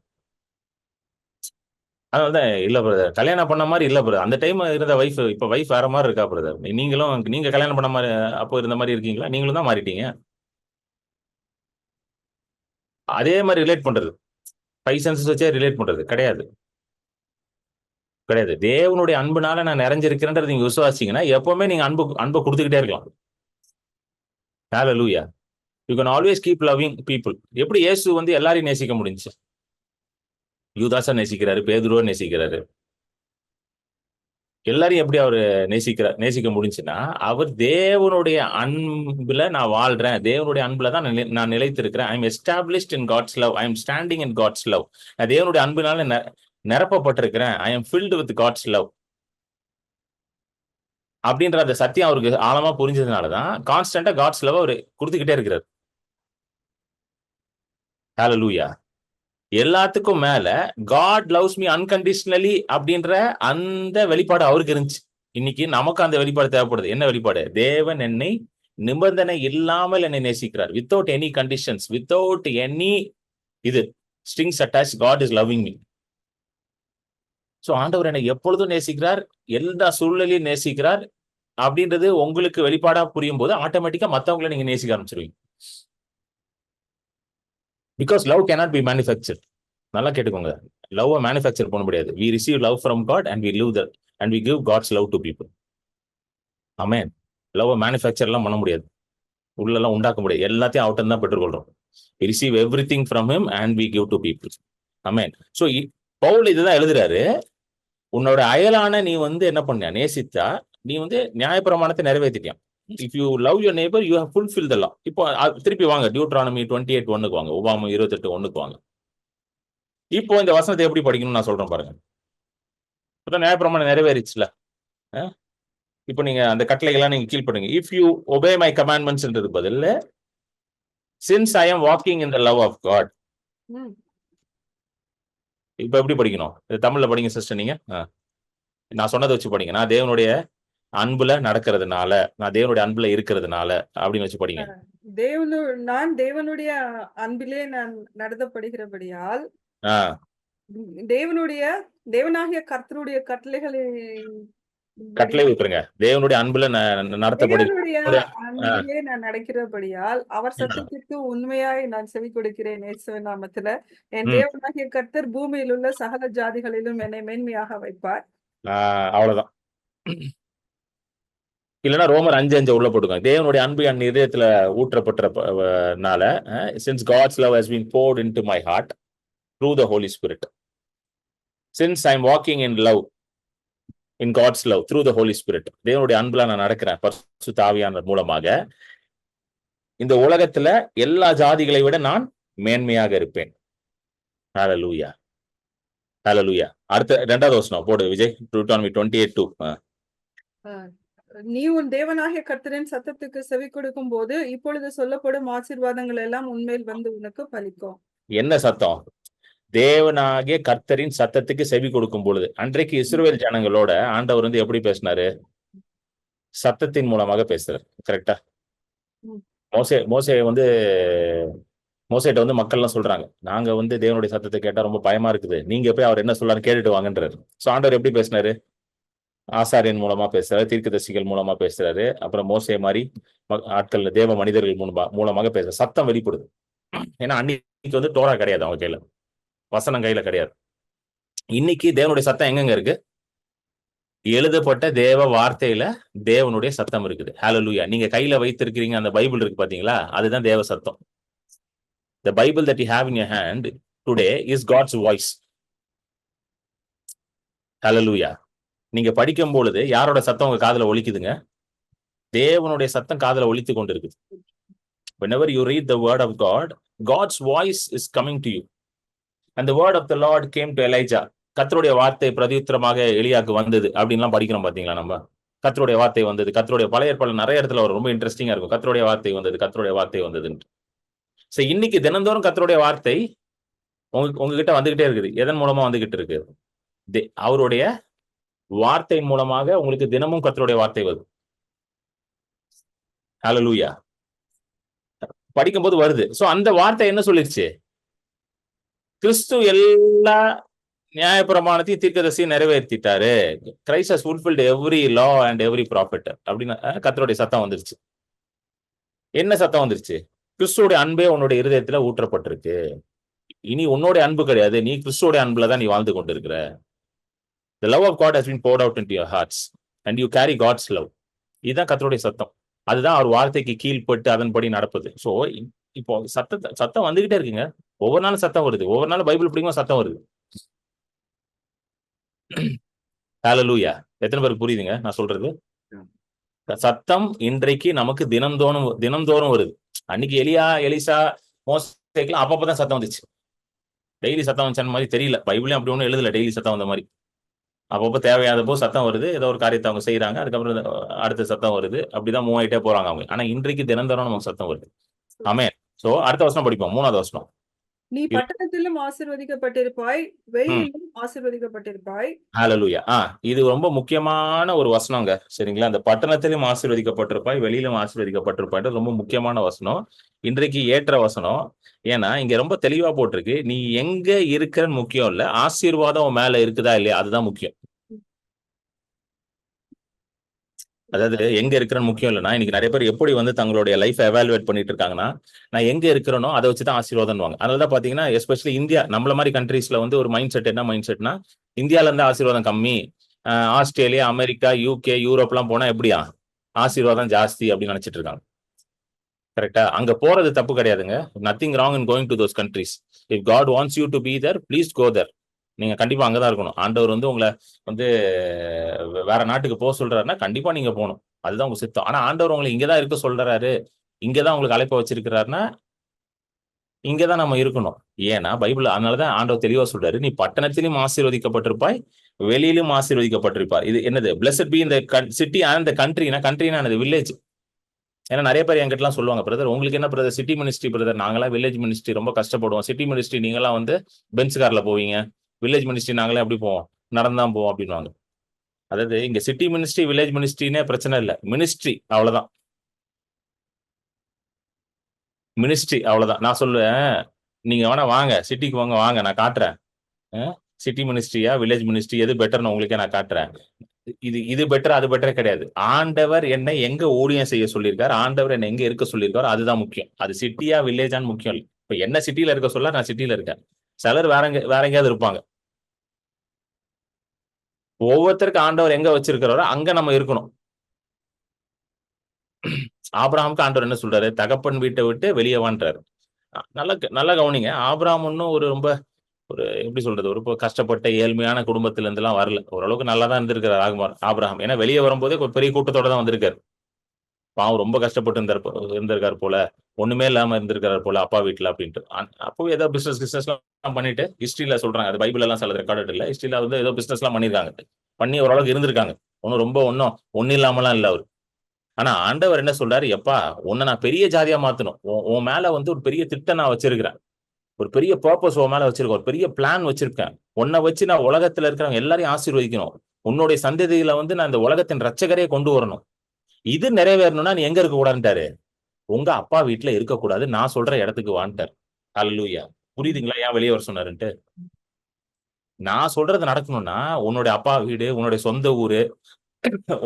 அதனாலதான் இல்ல பிரதர், கல்யாணம் பண்ண மாதிரி இல்ல பிரதர், அந்த டைம் இருந்த வைஃப் இப்ப வைஃப் வேற மாதிரி இருக்கா பிரதர். நீங்க கல்யாணம் பண்ண மாதிரி அப்போ இருந்த மாதிரி இருக்கீங்களா? நீங்களும் தான் மாறிட்டீங்க. அதே மாதிரி ரிலேட் பண்றது, 5 சென்சஸ் வச்சே ரிலேட் பண்றது கிடையாது. கிடையாது. தேவனுடைய அன்புனால நான் நிறைஞ்சிருக்கிறேன்றது நீங்க விசுவாசிங்கன்னா எப்பவுமே நீங்க அன்பை கொடுத்துக்கிட்டே இருக்கலாம். ஹalleluya. You can always keep loving people. எப்படி இயேசு வந்து எல்லாரையும் நேசிக்க முடிஞ்சுச்சு? யூதாஸை நேசிக்கிறாரு, பேதுருவை நேசிக்கிறாரு, எல்லாரையும் எப்படி அவரு நேசிக்க முடிஞ்சுன்னா, அவர் தேவனுடைய அன்புல நான் வாழ்றேன், தேவனுடைய அன்புல தான் நான் நிலைத்திருக்கிறேன். I am established in God's love, I am standing in God's love. நான் தேவனுடைய அன்புனால நிரப்பப்பட்டிருக்கிறேன். I am filled with God's love அப்படின்ற அந்த சத்தியம் அவருக்கு ஆழமா புரிஞ்சதுனாலதான் கான்ஸ்டன்டா காட்ஸ் லவ் அவர் கொடுத்துக்கிட்டே இருக்கிறார். ஹalleluya. எல்லாத்துக்கும் மேல காட் லவ்ஸ் மீ அன்கண்டிஷனலி அப்படின்ற அந்த வெளிப்பாடு அவருக்கு இருந்துச்சு. இன்னைக்கு நமக்கு அந்த வெளிப்பாடு தேவைப்படுது. என்ன வெளிப்பாடு? தேவன் என்னை நிபந்தனை இல்லாமல் என்னை நேசிக்கிறார். Without any conditions, without any இது strings attach, God is loving me. So ஆண்டவர் என்னை எப்பொழுதும் நேசிக்கிறார், எல்லா சூழ்நிலையும் நேசிக்கிறார் அப்படின்றது உங்களுக்கு வெளிப்பாடா புரியும் போது ஆட்டோமேட்டிக்கா மத்தவங்களை நீங்க நேசிக்க ஆரம்பிச்சிருவீங்க. Because love cannot be manufactured. நல்லா கேட்டுக்கோங்க, லவ் மேனுஃபேக்சர் பண்ண முடியாது. we receive love from God and we live that and we give God's love to people. Amen. Love manufacture எல்லாம் பண்ண முடியாது, உள்ளெல்லாம் உண்டாக்க முடியாது. எல்லாத்தையும் அவர்கிட்ட தான் பெற்றுக்கொள்றோம். we receive everything from him and we give to people. ஆமென். சோ பவுல் இதுதான் எழுதுறாரு. உன்னோட அயலான நீ வந்து என்ன பண்ண நேசித்தா நீ வந்து நியாயப்பிரமாணத்தை நிறைவேற்றிட்டியான். If you love your neighbour you have fulfil the law. இப்போ திருப்பி வாங்க டியூட்ரானமி 28:1 வாங்க, உபாகமம் 28:1 வாங்க. இப்போ இந்த வசனத்தை எப்படி படிக்கணும்னு நான் சொல்றேன் பாருங்க. இப்போ நியாயப்பிரமாணம் நிறைவேறிச்சுல, இப்போ நீங்க அந்த கட்டளைகள்லாம் நீங்க கீழ்ப்படுங்க. இஃப் யூ ஒபே மை கமாண்ட்மெண்ட்ஸ்ன்றது பதில் since I am walking in the love of God. இப்போ எப்படி படிக்கணும்? தமிழ்ல படிங்க சிஸ்டர். நீங்க நான் சொன்னதை வச்சு படிங்க. நான் தேவனுடைய அன்புல நடக்கிறதுனால, நான் தேவனுடைய அன்புல இருக்கிறதுனால அப்படின்னு வச்சு படிங்க. நான் தேவனுடைய அன்பிலே நான் நடத்தப்படுகிறபடியால் தேவனாகிய கர்த்தருடைய கட்டளை விட்டுருங்க. தேவனுடைய அன்புல நடத்தப்படுகிற நான் நடக்கிறபடியால் அவர் சத்தத்திற்கு உண்மையாய் நான் செவி கொடுக்கிறேன். இயேசுவின் நாமத்துல என் தேவனாகிய கர்த்தர் பூமியில் உள்ள சகல ஜாதிகளிலும் என்னை மேன்மையாக வைப்பார். அவ்வளவுதான். இல்லைன்னா ரோமர் 5:5 உள்ள போட்டுக்கோங்க. தேவனுடைய அன்பு என் இதயத்துல ஊற்றப்பட்டனால, since God's love has been poured into my heart through the Holy Spirit, since I'm walking in love, in God's love through the Holy Spirit, தேவனுடைய அன்புல நான் நடக்கிறேன் பரிசுத்த ஆவியானவர் மூலமாக, இந்த உலகத்துல எல்லா ஜாதிகளை விட நான் மேன்மையாக இருப்பேன். ஹalleluya, ஹalleluya. அடுத்த 2வது வசனம் போடு விஜய். Deuteronomy 28:2. நீ உன் தேவனாகிய கர்த்தரின் சத்தத்துக்கு செவி கொடுக்கும் போது இப்பொழுது சொல்லப்படும் ஆசீர்வாதங்கள் எல்லாம் உண்மையில் வந்து உனக்கு பலிக்கும். என்ன சத்தம்? தேவனாகிய கர்த்தரின் சத்தத்துக்கு செவி கொடுக்கும் பொழுது. அன்றைக்கு இஸ்ரவேல் ஜனங்களோட ஆண்டவர் வந்து எப்படி பேசினாரு? சத்தத்தின் மூலமாக பேசுறாரு. கரெக்டா? மோசேட்ட வந்து மக்கள் எல்லாம் சொல்றாங்க, நாங்க வந்து தேவனுடைய சத்தத்தை கேட்டா ரொம்ப பயமா இருக்குது, நீங்க போய் அவர் என்ன சொல்றாரு கேட்டுட்டு வாங்கன்றாரு. சோ ஆண்டவர் எப்படி பேசினாரு? ஆசாரியன் மூலமா பேசுறாரு, தீர்க்கதரிசிகள் மூலமா பேசுறாரு, அப்புறம் மோசே மாதிரி ஆட்கள் தேவ மனிதர்கள் மூலமாக பேசுறாரு. சத்தம் வெளிப்படுது. ஏன்னா அன்னைக்கு வந்து டோரா கிடையாது, அவங்க கையில வசனம் கையில கிடையாது. இன்னைக்கு தேவனுடைய சத்தம் எங்கெங்க இருக்கு? எழுதப்பட்ட தேவ வார்த்தையில தேவனுடைய சத்தம் இருக்குது. ஹalleluya. நீங்க கையில வைத்திருக்கிறீங்க அந்த பைபிள் இருக்கு பாத்தீங்களா, அதுதான் தேவ சத்தம். The Bible that you have in your hand today is God's voice. Hallelujah. நீங்க படிக்கும் பொழுது யாரோட சத்தம் உங்க காதுல ஒலிக்குதுங்க? தேவனுடைய சத்தம் காதுல ஒலித்து கொண்டிருக்குது. Whenever you read the word of God, God's voice is coming to you. And the word of the Lord came to Elijah. கர்த்தருடைய வார்த்தை பிரதியுத்தரமாக எலியாக்கு வந்தது அப்படின்லாம் படிக்கிறோம் பாத்தீங்களா நம்ம. கர்த்தருடைய வார்த்தை வந்தது, கர்த்தருடைய பழைய ஏற்பாடுல நிறைய இடத்துல வரும். ரொம்ப இன்ட்ரெஸ்டிங்கா இருக்கும். கர்த்தருடைய வார்த்தை வந்தது, கர்த்தருடைய வார்த்தை வந்ததுன்னு. சரி, இன்னைக்கு தினந்தோறும் கர்த்தருடைய வார்த்தை உங்ககிட்ட வந்துகிட்டே இருக்குது. எதன் மூலமா வந்துகிட்டு இருக்கு? அவருடைய வார்த்தை மூலமாக உங்களுக்கு தினமும் கர்த்தருடைய வார்த்தை வருது. ஹல்லேலூயா. படிக்கும்போது வருது. சோ அந்த வார்த்தை என்ன சொல்லிருச்சு? கிறிஸ்து எல்லா நியாயப்பிரமாணத்தையும் தீர்க்கதரிசியும் நிறைவேற்றிட்டாரு. Christ has fulfilled every law and every prophet அப்படின்னு கர்த்தருடைய சத்தம் வந்துருச்சு. என்ன சத்தம் வந்துருச்சு? கிறிஸ்துவோட அன்பே உன்னுடைய இருதயத்துல ஊற்றப்பட்டிருக்கு. இனி உன்னோட அன்பு கிடையாது, நீ கிறிஸ்துவோட அன்புல தான் நீ வாழ்ந்து கொண்டிருக்கிற. The love of God has been poured out into your hearts and you carry God's love. இதுதான் கர்த்தருடைய சத்தம். அதுதான் அவர் வார்த்தைக்கு கீழ்பட்டு அதன்படி நடப்பது. சோ இப்போ சத்தம் வந்துகிட்டே இருக்குங்க. ஒவ்வொரு நாளும் சத்தம் வருது. ஒவ்வொரு நாளும் பைபிள் படிக்கும்போது சத்தம் வருது. ஹல்லேலூயா. எத்தனை பேருக்கு புரியுதுங்க நான் சொல்றது? சத்தம் இன்றைக்கு நமக்கு தினந்தோறும் வருது. அன்னைக்கு எலிசா மோசேக்கெல்லாம் அப்பப்பதான் சத்தம் வந்துச்சு. டெய்லி சத்தம் வந்துச்சு மாதிரி தெரியல. பைபிளையும் அப்படி ஒன்றும் எழுதல டெய்லி சத்தம் வந்த மாதிரி. அப்பப்போ தேவையாத போது சத்தம் வருது. ஏதோ ஒரு காரியத்தை அவங்க செய்யறாங்க, அதுக்கப்புறம் அடுத்த சத்தம் வருது. அப்படிதான் மூவ் ஆயிட்டே போறாங்க அவங்க. ஆனா இன்றைக்கு தினந்தோறும் நமக்கு சத்தம் வருது. ஆமென். சோ அடுத்த வசனம் படிப்போம். 3வது வசனம். நீ பட்டணத்திலும் ஆசீர்வதிக்கப்பட்டிருப்பாய், வெளியிலும் ஆசீர்வதிக்கப்பட்டிருப்பாய். ஹல்லேலூயா. இது ரொம்ப முக்கியமான ஒரு வசனங்க. சரிங்களா? அந்த பட்டணத்திலும் ஆசீர்வதிக்கப்பட்டிருப்பாய், வெளியிலும் ஆசீர்வதிக்கப்பட்டிருப்பாய் ரொம்ப முக்கியமான வசனம். இன்றைக்கு ஏற்ற வசனம். ஏன்னா இங்க ரொம்ப தெளிவா போட்டிருக்கு. நீ எங்க இருக்கிறன்னு முக்கியம் இல்ல, ஆசீர்வாதம் உன் மேல இருக்குதா இல்லையா அதுதான் முக்கியம். அதாவது எங்க இருக்கிறன்னு முக்கியம் இல்லைன்னா, இன்னைக்கு நிறைய பேர் எப்படி வந்து தங்களுடைய லைஃப் எவாலுவேட் பண்ணிட்டு இருக்காங்கன்னா, நான் எங்க இருக்கிறனோ அதை வச்சுதான் ஆசீர்வாதம்வாங்க. அதனாலதான் பாத்தீங்கன்னா எஸ்பெஷலி இந்தியா, நம்மள மாதிரி கண்ட்ரீஸ்ல வந்து ஒரு மைண்ட் செட் என்ன மைண்ட் செட்னா, இந்தியால இருந்து ஆசீர்வாதம் கம்மி, ஆஸ்திரேலியா, அமெரிக்கா, யூகே, யூரோப் எல்லாம் போனா எப்படியா ஆசீர்வாதம் ஜாஸ்தி அப்படின்னு நினைச்சிட்டு இருக்காங்க. கரெக்டா? அங்க போறது தப்பு கிடையாதுங்க. Nothing wrong in going to those countries. If God wants you to be there, please go there. நீங்க கண்டிப்பா அங்கதான் இருக்கணும். ஆண்டவர் வந்து உங்களை வந்து வேற நாட்டுக்கு போக சொல்றாருன்னா கண்டிப்பா நீங்க போகணும். அதுதான் உங்க சித்தம். ஆனா ஆண்டவர் உங்களை இங்கதான் இருக்க சொல்றாரு, இங்கதான் உங்களுக்கு அழைப்ப வச்சிருக்கிறாருன்னா இங்கதான் நம்ம இருக்கணும். ஏன்னா பைபிள் அதனாலதான் ஆண்டவர் தெளிவா சொல்றாரு, நீ பட்டணத்திலும் ஆசீர்வதிக்கப்பட்டிருப்பாய், வெளியிலும் ஆசீர்வதிக்கப்பட்டிருப்பார். இது என்னது? பிளஸட் பி இந்த சிட்டி அண்ட் கண்ட்ரினா, கண்ட்ரினா என்னது? வில்லேஜ். ஏன்னா நிறைய பேர் என்கிட்டலாம் சொல்லுவாங்க, பிரதர் உங்களுக்கு என்ன பிரதர் சிட்டி மினிஸ்ட்ரி பிரதர், நாங்களாம் வில்லேஜ் மினிஸ்ட்ரி ரொம்ப கஷ்டப்படுவோம். சிட்டி மினிஸ்ட்ரி நீங்களாம் வந்து பென்ஸ் கார்ல போவீங்க, வில்லேஜ் மினிஸ்ட்ரி நாங்களே எப்படி போவோம், நடந்தான் போவோம் அப்படின்வாங்க. அதாவது இங்க சிட்டி மினிஸ்ட்ரி வில்லேஜ் மினிஸ்ட்ரினே பிரச்சனை இல்லை, மினிஸ்ட்ரி அவ்வளவுதான். மினிஸ்ட்ரி அவ்வளவுதான். நான் சொல்லுவேன், நீங்க வேணா வாங்க சிட்டிக்கு வாங்க நான் காட்டுறேன். சிட்டி மினிஸ்ட்ரியா வில்லேஜ் மினிஸ்ட்ரி எது பெட்டர்னு உங்களுக்கே நான் காட்டுறேன். இது பெட்டர் அது பெட்டர் கிடையாது. ஆண்டவர் என்னை எங்க ஊழியம் செய்ய சொல்லியிருக்காரு, ஆண்டவர் என்ன எங்க இருக்க சொல்லியிருக்காரு, அதுதான் முக்கியம். அது சிட்டியா வில்லேஜான்னு முக்கியம் இல்லை. இப்ப என்ன சிட்டியில இருக்க சொல்ல நான் சிட்டியில இருக்கேன், சிலர் வேற எங்கேயாவது இருப்பாங்க. ஒவ்வொருத்தருக்கு ஆண்டவர் எங்க வச்சிருக்கிறாரோ அங்க நம்ம இருக்கணும். ஆபிரகாமுக்கு ஆண்டவர் என்ன சொல்றாரு? தகப்பன் வீட்டை விட்டு வெளியே வான்றாரு. நல்லா கவனிங்க. ஆபிரகாம் ஒன்னும் ஒரு ரொம்ப ஒரு எப்படி சொல்றது, ஒரு கஷ்டப்பட்ட ஏழ்மையான குடும்பத்துல இருந்து எல்லாம் வரல. ஓரளவுக்கு நல்லா தான் இருந்திருக்காரு ஆபிரகாம். ஏன்னா வெளியே வரும்போதே ஒரு பெரிய கூட்டத்தோட தான் வந்திருக்காரு. பாவம் ரொம்ப கஷ்டப்பட்டு இருந்திருக்காரு போல, ஒண்ணுமே இல்லாம இருந்திருக்காரு போல அப்பா வீட்டுல அப்படின்ட்டு. அப்போ ஏதோ பிசினஸ் எல்லாம் பண்ணிட்டு ஹிஸ்டரியில சொல்றாங்க, அது பைபிள் எல்லாம் சில ரெக்கார்ட் இல்ல, ஹிஸ்டரியில வந்து ஏதோ பிசினஸ் எல்லாம் பண்ணிருக்காங்க, பண்ணி ஓரளவுக்கு இருந்திருக்காங்க. ஒன்னும் இல்லாமலாம் இல்ல அவரு. ஆனா ஆண்டவர் என்ன சொல்றாரு, எப்பா உன்னை நான் பெரிய ஜாதியா மாத்தணும், உன் மேல வந்து ஒரு பெரிய திட்டம் நான் வச்சிருக்கிறேன், ஒரு பெரிய பர்பஸ் உன் மேல வச்சிருக்கேன், ஒரு பெரிய பிளான் வச்சிருக்கேன். உன்னை வச்சு நான் உலகத்துல இருக்கிறவங்க எல்லாரையும் ஆசீர்வதிக்கணும், உன்னுடைய சந்ததியில வந்து நான் இந்த உலகத்தின் ரட்சகரையே கொண்டு வரணும். இது நிறைவேறணும்னா நீ எங்க இருக்க கூடாதுட்டாரு, உங்க அப்பா வீட்டுல இருக்கக்கூடாது, நான் சொல்ற இடத்துக்கு வான்ட்டார். ஹல்லேலூயா. புரியுதுங்களா ஏன் வெளியே வர சொன்னாருன்ட்டு? நான் சொல்றது நடக்கணும்னா உன்னுடைய அப்பா வீடு, உன்னுடைய சொந்த ஊரு,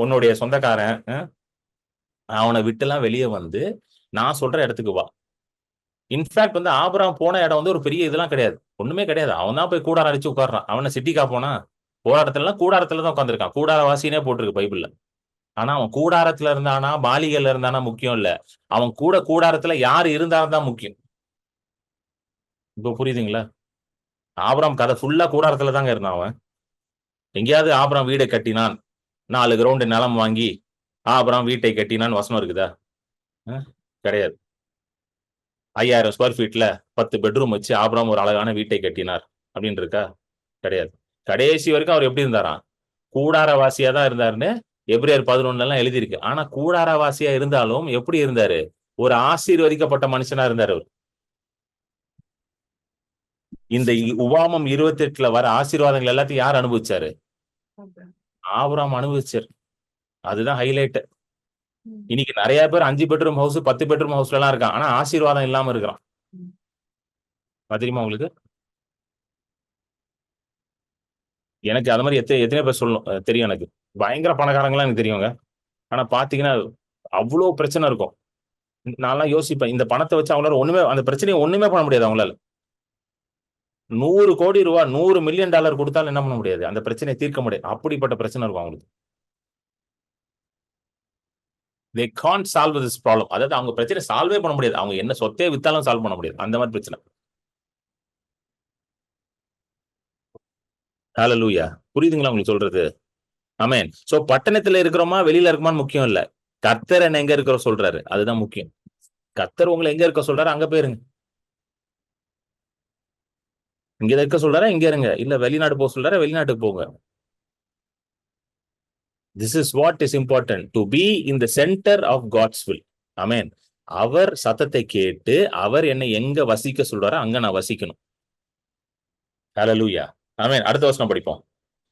உன்னுடைய சொந்தக்காரன், அவனை விட்டுலாம் வெளியே வந்து நான் சொல்ற இடத்துக்கு வா. இன்ஃபேக்ட் வந்து ஆபிரகாம் போன இடம் வந்து ஒரு பெரிய இதெல்லாம் கிடையாது, ஒண்ணுமே கிடையாது. அவன் தான் போய் கூடாரம் அடிச்சு உட்கார்றான். அவனை சிட்டிக்கா போனா? போராட்டத்துல கூடாரத்துல தான் உட்காந்துருக்கான். கூடார வாசினே போட்டிருக்கு பைபிள்ல. ஆனா அவன் கூடாரத்துல இருந்தானா மாளிகையில இருந்தானா முக்கியம் இல்ல, அவன் கூடாரத்துல யாரு இருந்தால்தான் முக்கியம். இப்ப புரியுதுங்களா? ஆபிரகாம் கதை ஃபுல்லா கூடாரத்துல தாங்க இருந்தான். அவன் எங்கேயாவது ஆபிரகாம் வீடை கட்டினான், 4 கிரவுண்ட் நிலம் வாங்கி ஆபிரகாம் வீட்டை கட்டினான் வசனம் இருக்குதா? கிடையாது. 5000 ஸ்கொயர் ஃபீட்ல 10 பெட்ரூம் வச்சு ஆபிரகாம் ஒரு அழகான வீட்டை கட்டினார் அப்படின்னு இருக்கா? கிடையாது. கடைசி வரைக்கும் அவர் எப்படி இருந்தாராம்? கூடாரவாசியா தான் இருந்தாருன்னு எபிரேயர் 11 எல்லாம் எழுதியிருக்கு. ஆனா கூடாரவாசியா இருந்தாலும் எப்படி இருந்தாரு? ஒரு ஆசீர்வதிக்கப்பட்ட மனுஷனா இருந்தாரு அவர். இந்த உபாமம் 28ல வர ஆசீர்வாதங்கள் எல்லாத்தையும் யார் அனுபவிச்சாரு? ஆபிரகாம் அனுபவிச்சார். அதுதான் ஹைலைட். இன்னைக்கு நிறைய பேர் 5 பெட்ரூம் ஹவுஸ் 10 பெட்ரூம் ஹவுஸ்ல எல்லாம் இருக்கான். ஆனா ஆசீர்வாதம் இல்லாம இருக்கிறான். தெரியுமா உங்களுக்கு? எனக்கு அது மாதிரி எத்தனை பேர் சொல்லணும் தெரியும். எனக்கு பயங்கர பணக்காரங்களாம் எனக்கு தெரியுங்க. ஆனா பாத்தீங்கன்னா அவ்வளவு பிரச்சனை இருக்கும். நான்லாம் யோசிப்பேன், இந்த பணத்தை வச்சு அவங்களால ஒண்ணுமே, அந்த பிரச்சனையை ஒண்ணுமே பண்ண முடியாது அவங்களால. 100 கோடி ரூபாய், $100 மில்லியன் கொடுத்தாலும் என்ன பண்ண முடியாது, அந்த பிரச்சனையை தீர்க்க முடியாது. அப்படிப்பட்ட பிரச்சனை இருக்கும் அவங்களுக்கு. they can't solve this problem. அதாவது அவங்க பிரச்சனை சால்வே பண்ண முடியாது. அவங்க என்ன சொத்தே வித்தாலும் சால்வ் பண்ண முடியாது. அந்த மாதிரி பிரச்சனை. ஹalleluya. புரியுதுங்களா உங்களுக்கு சொல்றது? ஆமென். சோ பட்டணத்துல இருக்கிறோமா வெளியில இருக்குமான்னு முக்கியம் இல்ல. கர்த்தர் என்ன எங்க இருக்கிற சொல்றாரு, அதுதான் முக்கியம். கர்த்தர் உங்களை எங்க இருக்க சொல்றாரு, அங்க போயிருங்க. இங்க இருக்க சொல்றாரா, இங்க இருங்க. இல்ல வெளிநாடு போக சொல்றாரா, வெளிநாட்டுக்கு போங்க. This is what is important, to be in the center of God's will. Amen. அவர் சத்தத்தை கேட்டு அவர் என்னை எங்க வசிக்க சொல்றாரோ அங்க நான் வசிக்கணும். ஹalleluya. ஆமென். அடுத்த வசனம் படிப்போம்.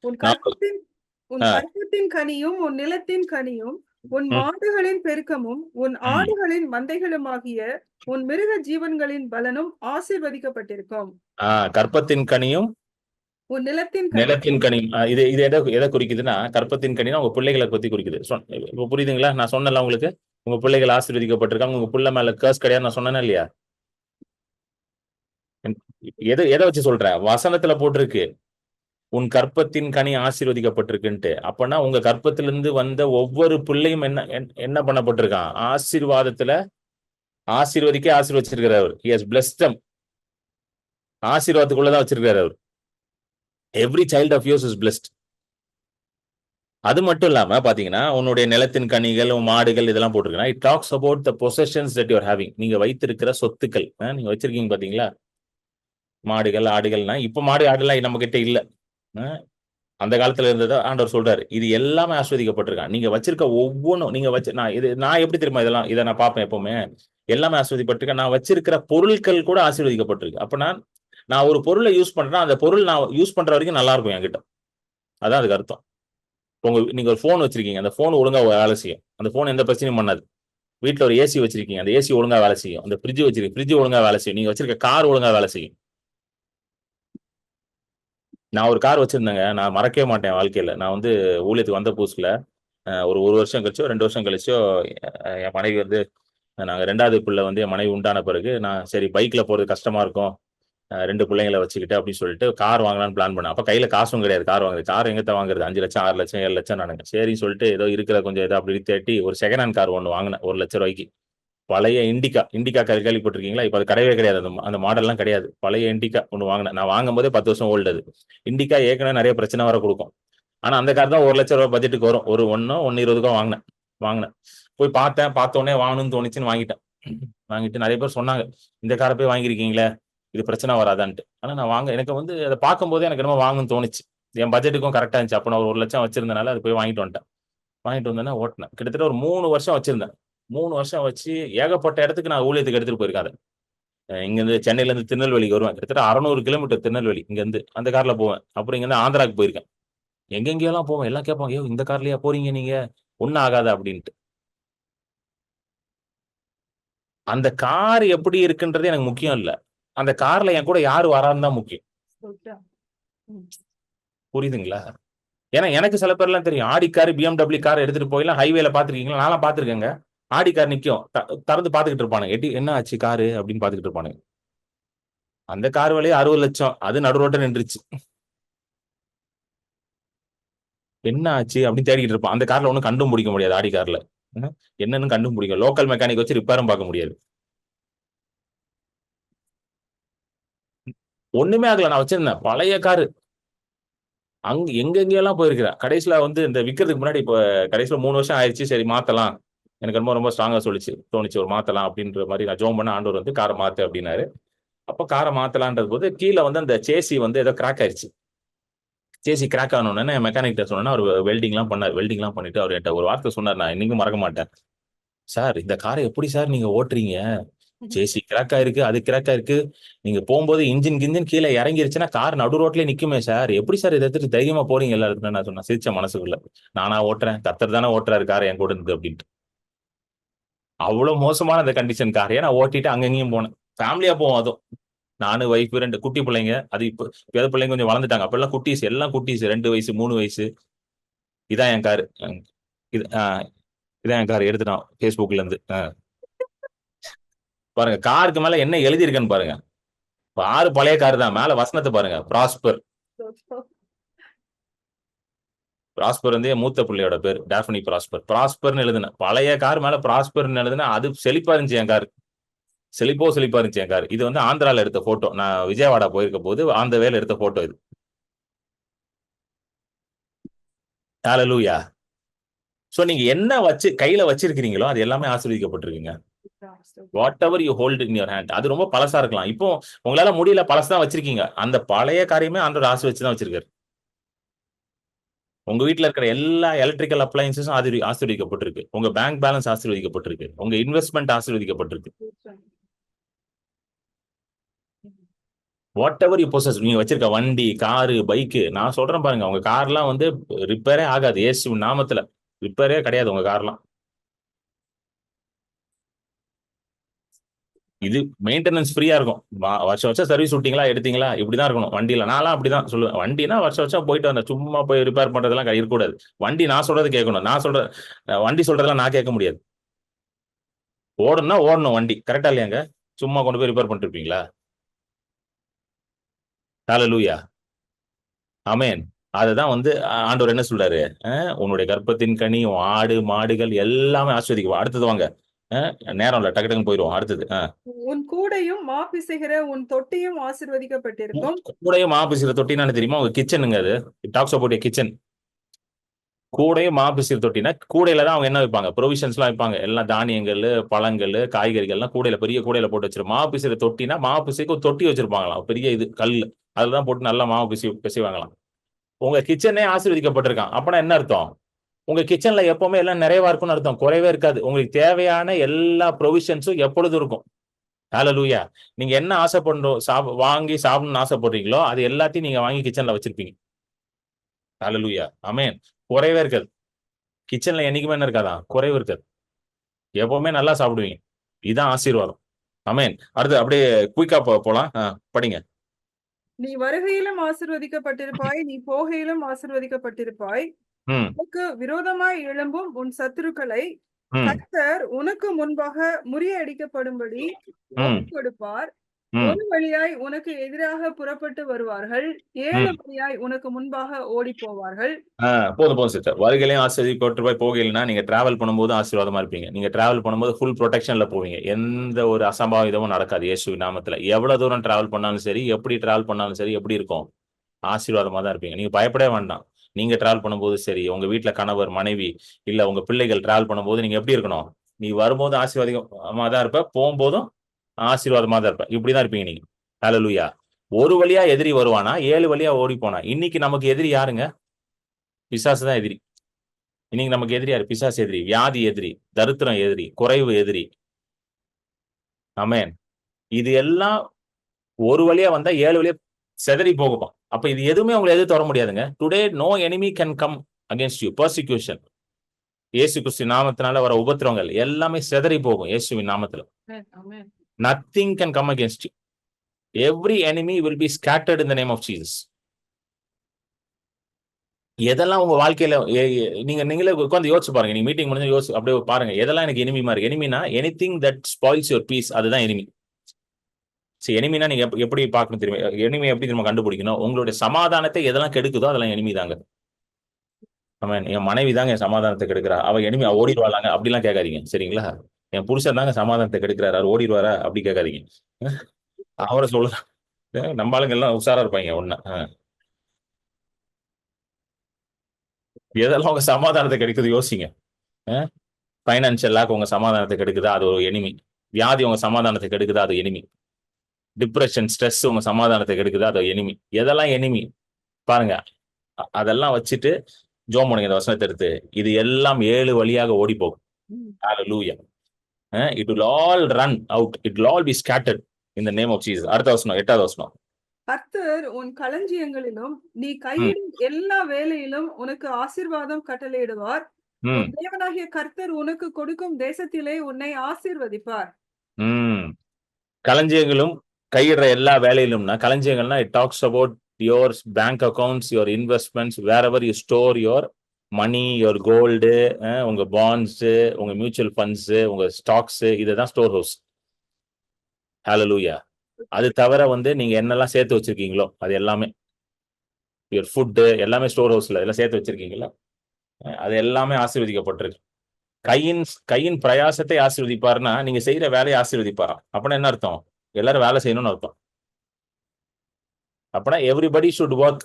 உன் கற்பத்தின் கனியும் உன் நிலத்தின் கனியும் உன் மாடுகளின் பெருக்கமும் உன் ஆடுகளின் மந்தைகளுமாகிய உன் மிருக ஜீவன்களின் பலனும் ஆசீர்வதிக்கப்பட்டிருக்கும். கற்பத்தின் கனியும் உன் நிலத்தின் கனியும். இது எதை குறிக்குதுன்னா, கற்பத்தின் கனினா உங்க பிள்ளைகளை பத்தி குறிக்குது. இப்ப புரியுதுங்களா? நான் சொன்னல உங்களுக்கு, உங்க பிள்ளைகள் ஆசீர்வதிக்கப்பட்டிருக்காங்க, உங்க பிள்ளை மேல கர்ஸ் கிடையாது நான் சொன்னேன்னா இல்லையா? எதை வச்சு சொல்றேன்? வசனத்துல போட்டிருக்கு உன் கற்பத்தின் கனி ஆசீர்வதிக்கப்பட்டிருக்குன்ட்டு. அப்பனா உங்க கற்பத்திலிருந்து வந்த ஒவ்வொரு பிள்ளையும் என்ன பண்ணப்பட்டிருக்கான்? ஆசீர்வாதத்துல ஆசீர்வதிச்சிருக்கிறார் அவர். He has blessed them. ஆசீர்வாதத்துக்குள்ளதான் வச்சிருக்கிறார் அவர். Every child of yours is blessed. அது மட்டும் இல்லாம பாத்தீங்கன்னா உன்னுடைய நிலத்தின் கனிகள், மாடுகள் இதெல்லாம் போட்டிருக்கா. It talks about the possessions that you are having. நீங்க வைத்திருக்கிற சொத்துக்கள் நீங்க வச்சிருக்கீங்க பாத்தீங்களா? மாடுகள், ஆடுகள்னா இப்ப மாடு ஆடுலாம் நம்ம கிட்ட இல்ல. அந்த காலத்துல இருந்ததா ஆண்டவர் சொல்றாரு. இது எல்லாமே ஆஸ்வதிக்கப்பட்டிருக்கான். நீங்க வச்சிருக்க ஒவ்வொன்றும், நீங்க நான் எப்படி தெரியுமா இதை நான் பார்ப்பேன் எப்பவுமே. எல்லாமே ஆஸ்வதிப்பட்டிருக்கேன். நான் வச்சிருக்கிற பொருட்கள் கூட ஆசீர்வதிக்கப்பட்டிருக்கு. அப்ப நான் ஒரு பொருளை யூஸ் பண்றேன்னா அந்த பொருள் நான் யூஸ் பண்ற வரைக்கும் நல்லா இருக்கும் என்கிட்ட. அதான் அதுக்கு அர்த்தம். நீங்க ஒரு போன் வச்சிருக்கீங்க, அந்த போன் ஒழுங்கா வேலை செய்யும். அந்த போன் எந்த பிரச்சனையும் பண்ணாது. வீட்டுல ஒரு ஏசி வச்சிருக்கீங்க, அந்த ஏசி ஒழுங்கா வேலை செய்யும். அந்த ஃப்ரிட்ஜ் வச்சிருக்கீங்க, ஃப்ரிட்ஜ் ஒழுங்கா வேலை செய்யும். நீங்க வச்சிருக்க கார் ஒழுங்கா வேலை செய்யும். நான் ஒரு கார் வச்சிருந்தேங்க, நான் மறக்கவே மாட்டேன் வாழ்க்கையில. நான் ஊழியத்துக்கு வந்த புதுசுல ஒரு வருஷம் கழிச்சோ 2 வருஷம் கழிச்சோ என் மனைவி நாங்க 2வது பிள்ளை என் மனைவி உண்டான பிறகு நான் சரி பைக்ல போறது கஷ்டமா இருக்கும் 2 பிள்ளைங்களை வச்சுக்கிட்டு அப்படின்னு சொல்லிட்டு கார் வாங்கலாம்னு பிளான் பண்ணேன். அப்ப கையில காசும் கிடையாது கார் வாங்குறது. கார் எங்கத்த வாங்குறது? 5 லட்சம் 6 லட்சம் 7 லட்சம் நானுங்க. சரின்னு சொல்லிட்டு ஏதோ இருக்கிற கொஞ்சம் ஏதோ அப்படி தேட்டி ஒரு செகண்ட் ஹேண்ட் கார் ஒன்று வாங்கினேன் 1 லட்சம் ரூபாய்க்கு. பழைய இண்டிகா கேள்விப்பட்டிருக்கீங்களா? இப்ப அது கிடையவே கிடையாது. அந்த மாடல்லாம் கிடையாது. பழைய இண்டிகா ஒன்று வாங்கினேன். நான் வாங்கும் போதே 10 வருஷம் ஓல்டு. அது இண்டிகா ஏற்கனவே நிறைய பிரச்சனை வர கொடுக்கும். ஆனா அந்த கார் தான் 1 லட்சம் ரூபாய் பட்ஜெட்டுக்கு வரும். ஒரு 1.20 வாங்கினேன். போய் பார்த்தோன்னே வாங்கணும்னு தோணுச்சுன்னு வாங்கிட்டு நிறைய பேர் சொன்னாங்க, இந்த காரை போய் வாங்கியிருக்கீங்களே, இது பிரச்சனை வராதான்ட்டு. ஆனா நான் எனக்கு அதை பார்க்கும் போதே எனக்கு என்னமோ வாங்கணும்னு தோணுச்சு. என் பட்ஜெட்டுக்கும் கரெக்டா இருந்துச்சு. அப்ப நான் ஒரு 1 லட்சம் வச்சிருந்தனால அது போய் வாங்கிட்டு வந்தேன்னா ஓட்டினேன். கிட்டத்தட்ட ஒரு 3 வருஷம் வச்சிருந்தேன். 3 வருஷம் வச்சு ஏகப்பட்ட இடத்துக்கு நான் ஊழியத்துக்கு எடுத்துட்டு போயிருக்காரு. இங்கிருந்து சென்னையில இருந்து திருநெல்வேலிக்கு வருவேன். கிட்டத்தட்ட 600 கிலோமீட்டர் திருநெல்வேலி இங்க இருந்து அந்த கார்ல போவேன். அப்புறம் இங்க இருந்து ஆந்திராக்கு போயிருக்கேன். எங்கெங்கெல்லாம் போவேன். எல்லாம் கேட்பாங்க, ஐயோ இந்த கார்லயா போறீங்க நீங்க, ஒன்னும் ஆகாத அப்படின்ட்டு. அந்த கார் எப்படி இருக்குன்றது எனக்கு முக்கியம் இல்ல. அந்த கார்ல என் கூட யாரு வரான்னு தான் முக்கியம். புரியுதுங்களா? ஏன்னா எனக்கு சில பேர்லாம் தெரியும், ஆடி கார் BMW கார் எடுத்துட்டு போயெல்லாம் ஹைவேல பாத்துருக்கீங்களா? நான்லாம் பாத்துருக்கேங்க. ஆடி கார் நிக்கும், திறந்து பாத்துக்கிட்டு இருப்பானுங்க. என்ன ஆச்சு காரு அப்படின்னு பாத்துக்கிட்டு இருப்பானுங்க. அந்த கார் விலையே 60 லட்சம். அது நடு ரோட்ட நின்றுச்சு. என்ன ஆச்சு அப்படின்னு தேடிக்கிட்டு இருப்பான். அந்த கார்ல ஒன்னும் கண்டும் பிடிக்க முடியாது. ஆடி கார்ல என்னன்னு கண்டும் பிடிக்கும். லோக்கல் மெக்கானிக் வச்சு ரிப்பேரும் பார்க்க முடியாது. ஒண்ணுமே ஆகல. நான் வச்சிருந்தேன் பழைய காரு. எங்கெங்கெல்லாம் போயிருக்கிறேன். கடைசியில இந்த விக்கிறதுக்கு முன்னாடி இப்ப கடைசியில 3 வருஷம் ஆயிடுச்சு. சரி மாத்தலாம், எனக்கு ரொம்ப ஸ்ட்ராங்கா தோணுச்சு ஒரு மாத்தலாம் அப்படின்ற மாதிரி நான் ஜோம் பண்ண. ஆண்டவர் காரை மாத்து அப்படின்னாரு. அப்ப காரை மாத்தலான்றது போது கீழே அந்த சேசி ஏதோ கிராக் ஆயிடுச்சு. சேசி கிராக் ஆனோடனே மெக்கானிக்கிட்ட சொன்னா அவர் வெல்டிங்லாம் பண்ணார். வெல்டிங்லாம் பண்ணிட்டு அவர் என்கிட்ட ஒரு வார்த்தை சொன்னார், நான் இன்னைக்கும் மறக்க மாட்டேன். சார் இந்த காரை எப்படி சார் நீங்க ஓட்டுறீங்க? சேசி கிராக் ஆயிருக்கு, அது கிராக் ஆயிருக்கு. நீங்க போகும்போது இன்ஜின் கிஞ்சின் கீழே இறங்கிருச்சுன்னா கார் நடு ரோட்லயே நிக்குமே சார். எப்படி சார் இதை எடுத்துட்டு தைரியமா போறீங்க எல்லா இடத்துல? நான் சொன்னேன், சிரிச்ச மனசுக்குள்ள. நானா ஓட்டுறேன், கத்தர் தானே ஓட்டுறாரு காரை என் கூட இருக்கு அப்படின்ட்டு. அவ்வளவு மோசமான அந்த கண்டிஷன் காரையை நான் ஓட்டிட்டு அங்கங்கேயும் போனேன். ஃபேமிலியா போவோம் அதுவும். நானு ஒய்ஃப் 2 குட்டி பிள்ளைங்க. அது இப்போ பேர பிள்ளைங்க கொஞ்சம் வளர்ந்துட்டாங்க. அப்பெல்லாம் குட்டீஸ், எல்லாம் குட்டீஸ். 2 வயசு 3 வயசு. இதான் என் காரு. இது இதான் என் கார் எடுத்துட்டான் Facebookல இருந்து. பாருங்க காருக்கு மேல என்ன எழுதியிருக்குன்னு பாருங்க. ஆறு பழைய கார் தான். மேல வசனத்தை பாருங்க, ப்ராஸ்பர். ப்ராஸ்பர் வந்து என் மூத்த பிள்ளையோட பேர், டாஃபனி ப்ராஸ்பர். ப்ராஸ்பர்னு எழுதுனேன். பழைய கார் மேல ப்ராஸ்பர்னு எழுதுனா அது செழிப்பா இருந்துச்சு என் கார். செழிப்பா இருந்துச்சு என் கார். இது வந்து ஆந்திரால எடுத்த போட்டோ. நான் விஜயவாடா போயிருக்க போது அந்த வேலை எடுத்த போட்டோ இது. ஹalleluya. சோ நீங்க என்ன வச்சு கையில வச்சிருக்கீங்களோ அது எல்லாமே ஆசீர்வதிக்கப்பட்டிருக்குங்க. Whatever you hold in your hand. அது ரொம்ப பழசா இருக்கலாம். இப்போ உங்களால முடியல, பழசா வச்சிருக்கீங்க. அந்த பழைய காரியமே ஆண்டவர் ஆசீர்வதிச்சு தான் வச்சிருக்காரு. உங்க வீட்டுல இருக்கிற எல்லா எலக்ட்ரிக்கல் அப்ளையன்சஸும் ஆசீர்வதிக்கப்பட்டிருக்கு. உங்க பேங்க் பேலன்ஸ் ஆசீர்வதிக்கப்பட்டிருக்கு. உங்க இன்வெஸ்ட்மெண்ட் ஆசீர்வதிக்கப்பட்டிருக்கு. Whatever you possess. நீங்க வச்சிருக்க வண்டி, காரு, பைக்கு, நான் சொல்றேன் பாருங்க, உங்க கார்லாம் வந்து ரிப்பேரே ஆகாது. இயேசு நாமத்துல ரிப்பேரே கிடையாது உங்க கார்லாம். இது மெயின்டெனன்ஸ் ஃப்ரீயா இருக்கும். வருஷம் சர்வீஸ் விட்டீங்களா, எடுத்தீங்களா, இப்படிதான் இருக்கணும் வண்டியில. நான்லாம் அப்படிதான் சொல்லுவேன். வண்டினா வருஷம் போயிட்டு வந்தேன். சும்மா போய் ரிப்பேர் பண்றதெல்லாம் இருக்கக்கூடாது. வண்டி நான் சொல்றது கேட்கணும். நான் சொல்ற வண்டி சொல்றதெல்லாம் நான் கேட்க முடியாது. ஓடணும்னா ஓடணும் வண்டி. கரெக்டா இல்லையாங்க? சும்மா கொண்டு போய் ரிப்பேர் பண்ணிட்டு இருப்பீங்களா? ஹalleluya. ஆமென். அதுதான் வந்து ஆண்டவர் என்ன சொல்றாரு? உன்னுடைய கர்ப்பத்தின் கனி, உன் ஆடு மாடுகள் எல்லாமே ஆசீர்வதிக்கும். அடுத்தது வாங்க. நேரம் இல்ல, டக்கு டக்குன்னு போயிடுவோம். அடுத்தது. உன் கூடையும் மா பிசைகிற உன் தொட்டியும் ஆசீர்வதிக்கப்பட்டிருக்கும். கூடையும் மா பிசைற தொட்டினா தெரியுமா? உங்க கிச்சனுங்க அது. Talks about a kitchen. கூடையும் மா பிசைற தொட்டினா கூடையில தான் அவங்க என்ன வைப்பாங்க? ப்ரொவிஷன்ஸ் எல்லாம் வைப்பாங்க. எல்லாம் தானியங்கள், பழங்கள், காய்கறிகள்லாம் கூடையில, பெரிய கூடையில போட்டு வச்சிருப்பாங்க. மா பிசைற தொட்டினா மா பிசைக்கு ஒரு தொட்டி வச்சிருப்பாங்களாம். பெரிய இது கல்லு. அதுதான் போட்டு நல்லா மாவு பிசைவாங்களாம். உங்க கிச்சனே ஆசீர்வதிக்கப்பட்டிருக்கான். அப்பனா என்ன அர்த்தம்? உங்க கிச்சன்ல எப்பவுமே எல்லாம் நிறைவா இருக்கும்னு அர்த்தம். குறைவே இருக்காது. உங்களுக்கு தேவையான எல்லா ப்ரொவிஷன்ஸும் எப்பொழுதும் இருக்கும். ஹalleluya. நீங்க என்ன ஆசைப்படணும், வாங்கி சாப்பிடணும்னு ஆசைப்படுறீங்களோ அது எல்லாத்தையும் நீங்க வாங்கி கிச்சன்ல வச்சிருப்பீங்க. ஹalleluya. ஆமென். குறைவே இருக்காது. கிச்சன்ல என்னைக்குமே என்ன இருக்காதா? குறைவு இருக்காது. எப்பவுமே நல்லா சாப்பிடுவீங்க. இதுதான் ஆசீர்வாதம். ஆமென். அடுத்து அப்படியே குயிக்கா போலாம். படிங்க. நீ வருகையிலும் ஆசீர்வதிக்கப்பட்டிருப்பாய், நீ போகையிலும் ஆசீர்வதிக்கப்பட்டிருப்பாய். ம். உனக்கு விரோதமாய் எழும்பும் உன் சத்துருக்களை ம். கர்த்தர் உனக்கு முன்பாக முறியடிக்கப்படும்படி ம். ஒப்புக் கொடுப்பார். ம். ஒரு வழியாய் உனக்கு எதிராக புறப்பட்டு வருவார்கள், 7 ம். வழியாய் உனக்கு முன்பாக ஓடி போவார்கள். போதும் சிஸ்டர். வருகையிலையும் ஆசீர்வதிக்கப்பட்டு போகையில்னா நீங்க டிராவல் பண்ணும்போது ஆசீர்வாதமா இருப்பீங்க. நீங்க டிராவல் பண்ணும்போது ஃபுல் ப்ரொடெக்ஷன்ல போவீங்க. எந்த ஒரு அசம்பாவிதமும் நடக்காது இயேசுவின் நாமத்துல. எவ்வளவு தூரம் டிராவல் பண்ணாலும் சரி, எப்படி டிராவல் பண்ணாலும் சரி, எப்படி இருக்கும்? ஆசீர்வாதமா தான் இருப்பீங்க. நீங்க பயப்படவே வேண்டாம். நீங்க டிராவல் பண்ணும்போது சரி, உங்க வீட்டுல கணவர், மனைவி, இல்ல உங்க பிள்ளைகள் டிராவல் பண்ணும்போது நீங்க எப்படி இருக்கணும்? நீ வரும்போது ஆசீர்வாதமா தான் இருப்ப, போகும்போதும் ஆசீர்வாதமா தான் இருப்ப. இப்படிதான் இருப்பீங்க நீங்க. ஹalleluya. ஒரு வழியா எதிரி வருவானா, 7 வழியா ஓடி போனா. இன்னைக்கு நமக்கு எதிரி யாருங்க? பிசாசு தான் எதிரி. இன்னைக்கு நமக்கு எதிரி யாரு? பிசாசு எதிரி, வியாதி எதிரி, தரித்திரம் எதிரி, குறைவு எதிரி. ஆமென். இது எல்லாம் ஒரு வழியா வந்தா 7 வழியா சிதறி போகும். அப்ப இது எதுவுமே உங்களை எதிர்த்து வர முடியாதுங்க. Today no enemy can come against you. persecution. இயேசு கிறிஸ்து நாமத்தினால வர உபத்திரவங்கள் எல்லாமே சிதறி போகும் இயேசுவின் நாமத்துல. Nothing can come against you. Every enemy will be scattered in the name of Jesus. எதெல்லாம் உங்க வாழ்க்கையில நீங்களே உட்கார்ந்து யோசிச்சு பாருங்க. நீங்க மீட்டிங் முடிஞ்சு யோசிச்சு அப்படியே பாருங்க. எதெல்லாம் எனக்கு எனிமி மாதிரி. எனிமினா anything that spoils your peace, அதுதான் எனிமி. சரி, எனிமினா நீங்க எப்படி பார்க்கணும் தெரியுமா? எனிமி எப்படி தெரியுமா கண்டுபிடிக்கணும்? உங்களுடைய சமாதானத்தை எதெல்லாம் கெடுக்குதோ அதெல்லாம் எனிமி தாங்க. ஆமாம், என் மனைவி தாங்க என் சமாதானத்தை கெடுக்கிறா, அவ எனிமி, ஓடிடுவாளாங்க அப்படிலாம் கேட்காதீங்க. சரிங்களா? என் புருஷன் தாங்க சமாதானத்தை கெடுக்கிறாரு, அவர் ஓடிடுவாரா அப்படி கேட்காதீங்க. அவரை சொல்ல நம்ம ஆளுங்க எல்லாம் உஷாரா இருப்பாங்க. ஒண்ணு எதெல்லாம் உங்க சமாதானத்தை கெடுக்குது யோசிங்க. பைனான்சியல் லாக் உங்க சமாதானத்தை கெடுக்குதா, அது ஒரு எனிமி. வியாதி உங்க சமாதானத்தை கெடுக்குதா, அது எனிமி. டிப்ரெஷன், ஸ்ட்ரெஸ் உங்க சமாதானத்தை கெடுக்குதா, அது எனிமி. எதெல்லாம் எனிமி பாருங்க. அதெல்லாம் வச்சுட்டு ஜோம் பண்ணுங்க இந்த வசனத்தை எடுத்து. இது எல்லாம் 7 வழியாக ஓடி போகும். ஹalleluya. It will all run out. It will all be scattered in the name of Jesus. அடுத்த வசனம் 8வது வசனம். கர்த்தர் உன் களஞ்சியங்களிலும் நீ கையிடும் எல்லா வேலையிலும் உனக்கு ஆசீர்வாதம் கட்டளையிடுவார். உன் தேவனாகிய கர்த்தர் உனக்கு கொடுக்கும் தேசத்திலே உன்னை ஆசீர்வதிப்பார். களஞ்சியங்களும் கையிடுற எல்லா வேலையிலும்னா, களஞ்சியங்கள்னா it talks about your bank accounts, your investments, wherever you store your money, your gold, உங்க பாண்ட்ஸ், உங்க மியூச்சுவல் ஃபண்ட்ஸ், உங்க ஸ்டாக்ஸ், இதுதான் ஸ்டோர் ஹவுஸ். ஹalleluya. அது தவிர நீங்க என்னெல்லாம் சேர்த்து வச்சிருக்கீங்களோ அது எல்லாமே, யுவர் ஃபுட்டு எல்லாமே ஸ்டோர் ஹவுஸ்ல எல்லாம் சேர்த்து வச்சிருக்கீங்களா, அது எல்லாமே ஆசீர்வதிக்கப்பட்டிருக்கு. கையின் பிரயாசத்தை ஆசீர்வதிப்பாருன்னா நீங்க செய்யற வேலையை ஆசீர்வதிப்பாராம். அப்படின்னா என்ன அர்த்தம்? எல்லாரும் வேலை செய்யணும்னு அர்த்தம். அப்படின்னா எவ்ரிபடி ஷுட் ஒர்க்.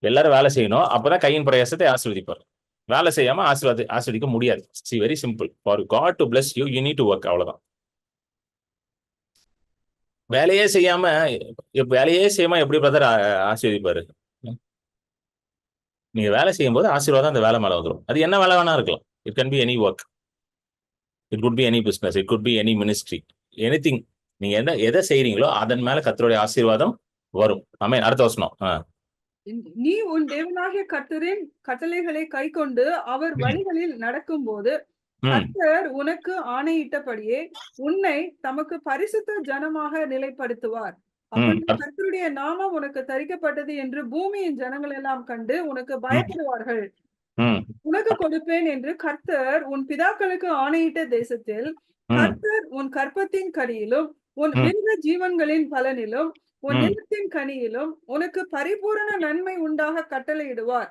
எல்லாரும் வேலை செய்யணும், அப்பதான் கையின் பிரயாசத்தை ஆசீர்வதிப்பார். வேலை செய்யாம ஆசீர்வதிக்க முடியாது. Very simple. For God to bless you, you need to work. அவ்வளவுதான். வேலையே செய்யாம எப்படி பிரதர் ஆசீர்வதிப்பாரு? நீங்க வேலை செய்யும் போது ஆசீர்வாதம் அந்த வேலை மேல வந்துடும். அது என்ன வேலை வேணா இருக்கலாம். It can be any work, it could be any business, it could be any ministry, anything. நீங்க எதை செய்றீங்களோ அதன் மேல கர்த்தருடைய ஆசீர்வாதம் வரும். ஆமென். அடுத்த வசனம். நீ உன் தேவனாகிய கர்த்தரின் கட்டளைகளை கைக்கொண்டு அவர் வழிகளில் நடக்கும்போது கர்த்தர் உனக்கு ஆணையிட்டபடியே உன்னை தமக்கு பரிசுத்த ஜனமாக நிலைப்படுத்துவார். அப்படி கர்த்தருடைய நாமம் உனக்கு தரிக்கப்பட்டது என்று பூமியின் ஜனங்கள் எல்லாம் கண்டு உனக்கு பயப்படுவார்கள். உனக்கு கொடுப்பேன் என்று கர்த்தர் உன் பிதாக்களுக்கு ஆணையிட்ட தேசத்தில் கர்த்தர் உன் கற்பத்தின் கனியிலும் உன் மிருக ஜீவன்களின் பலனிலும் உன் நிலத்தின் கனியிலும் உனக்கு பரிபூரண நன்மை உண்டாக கட்டளையிடுவார்.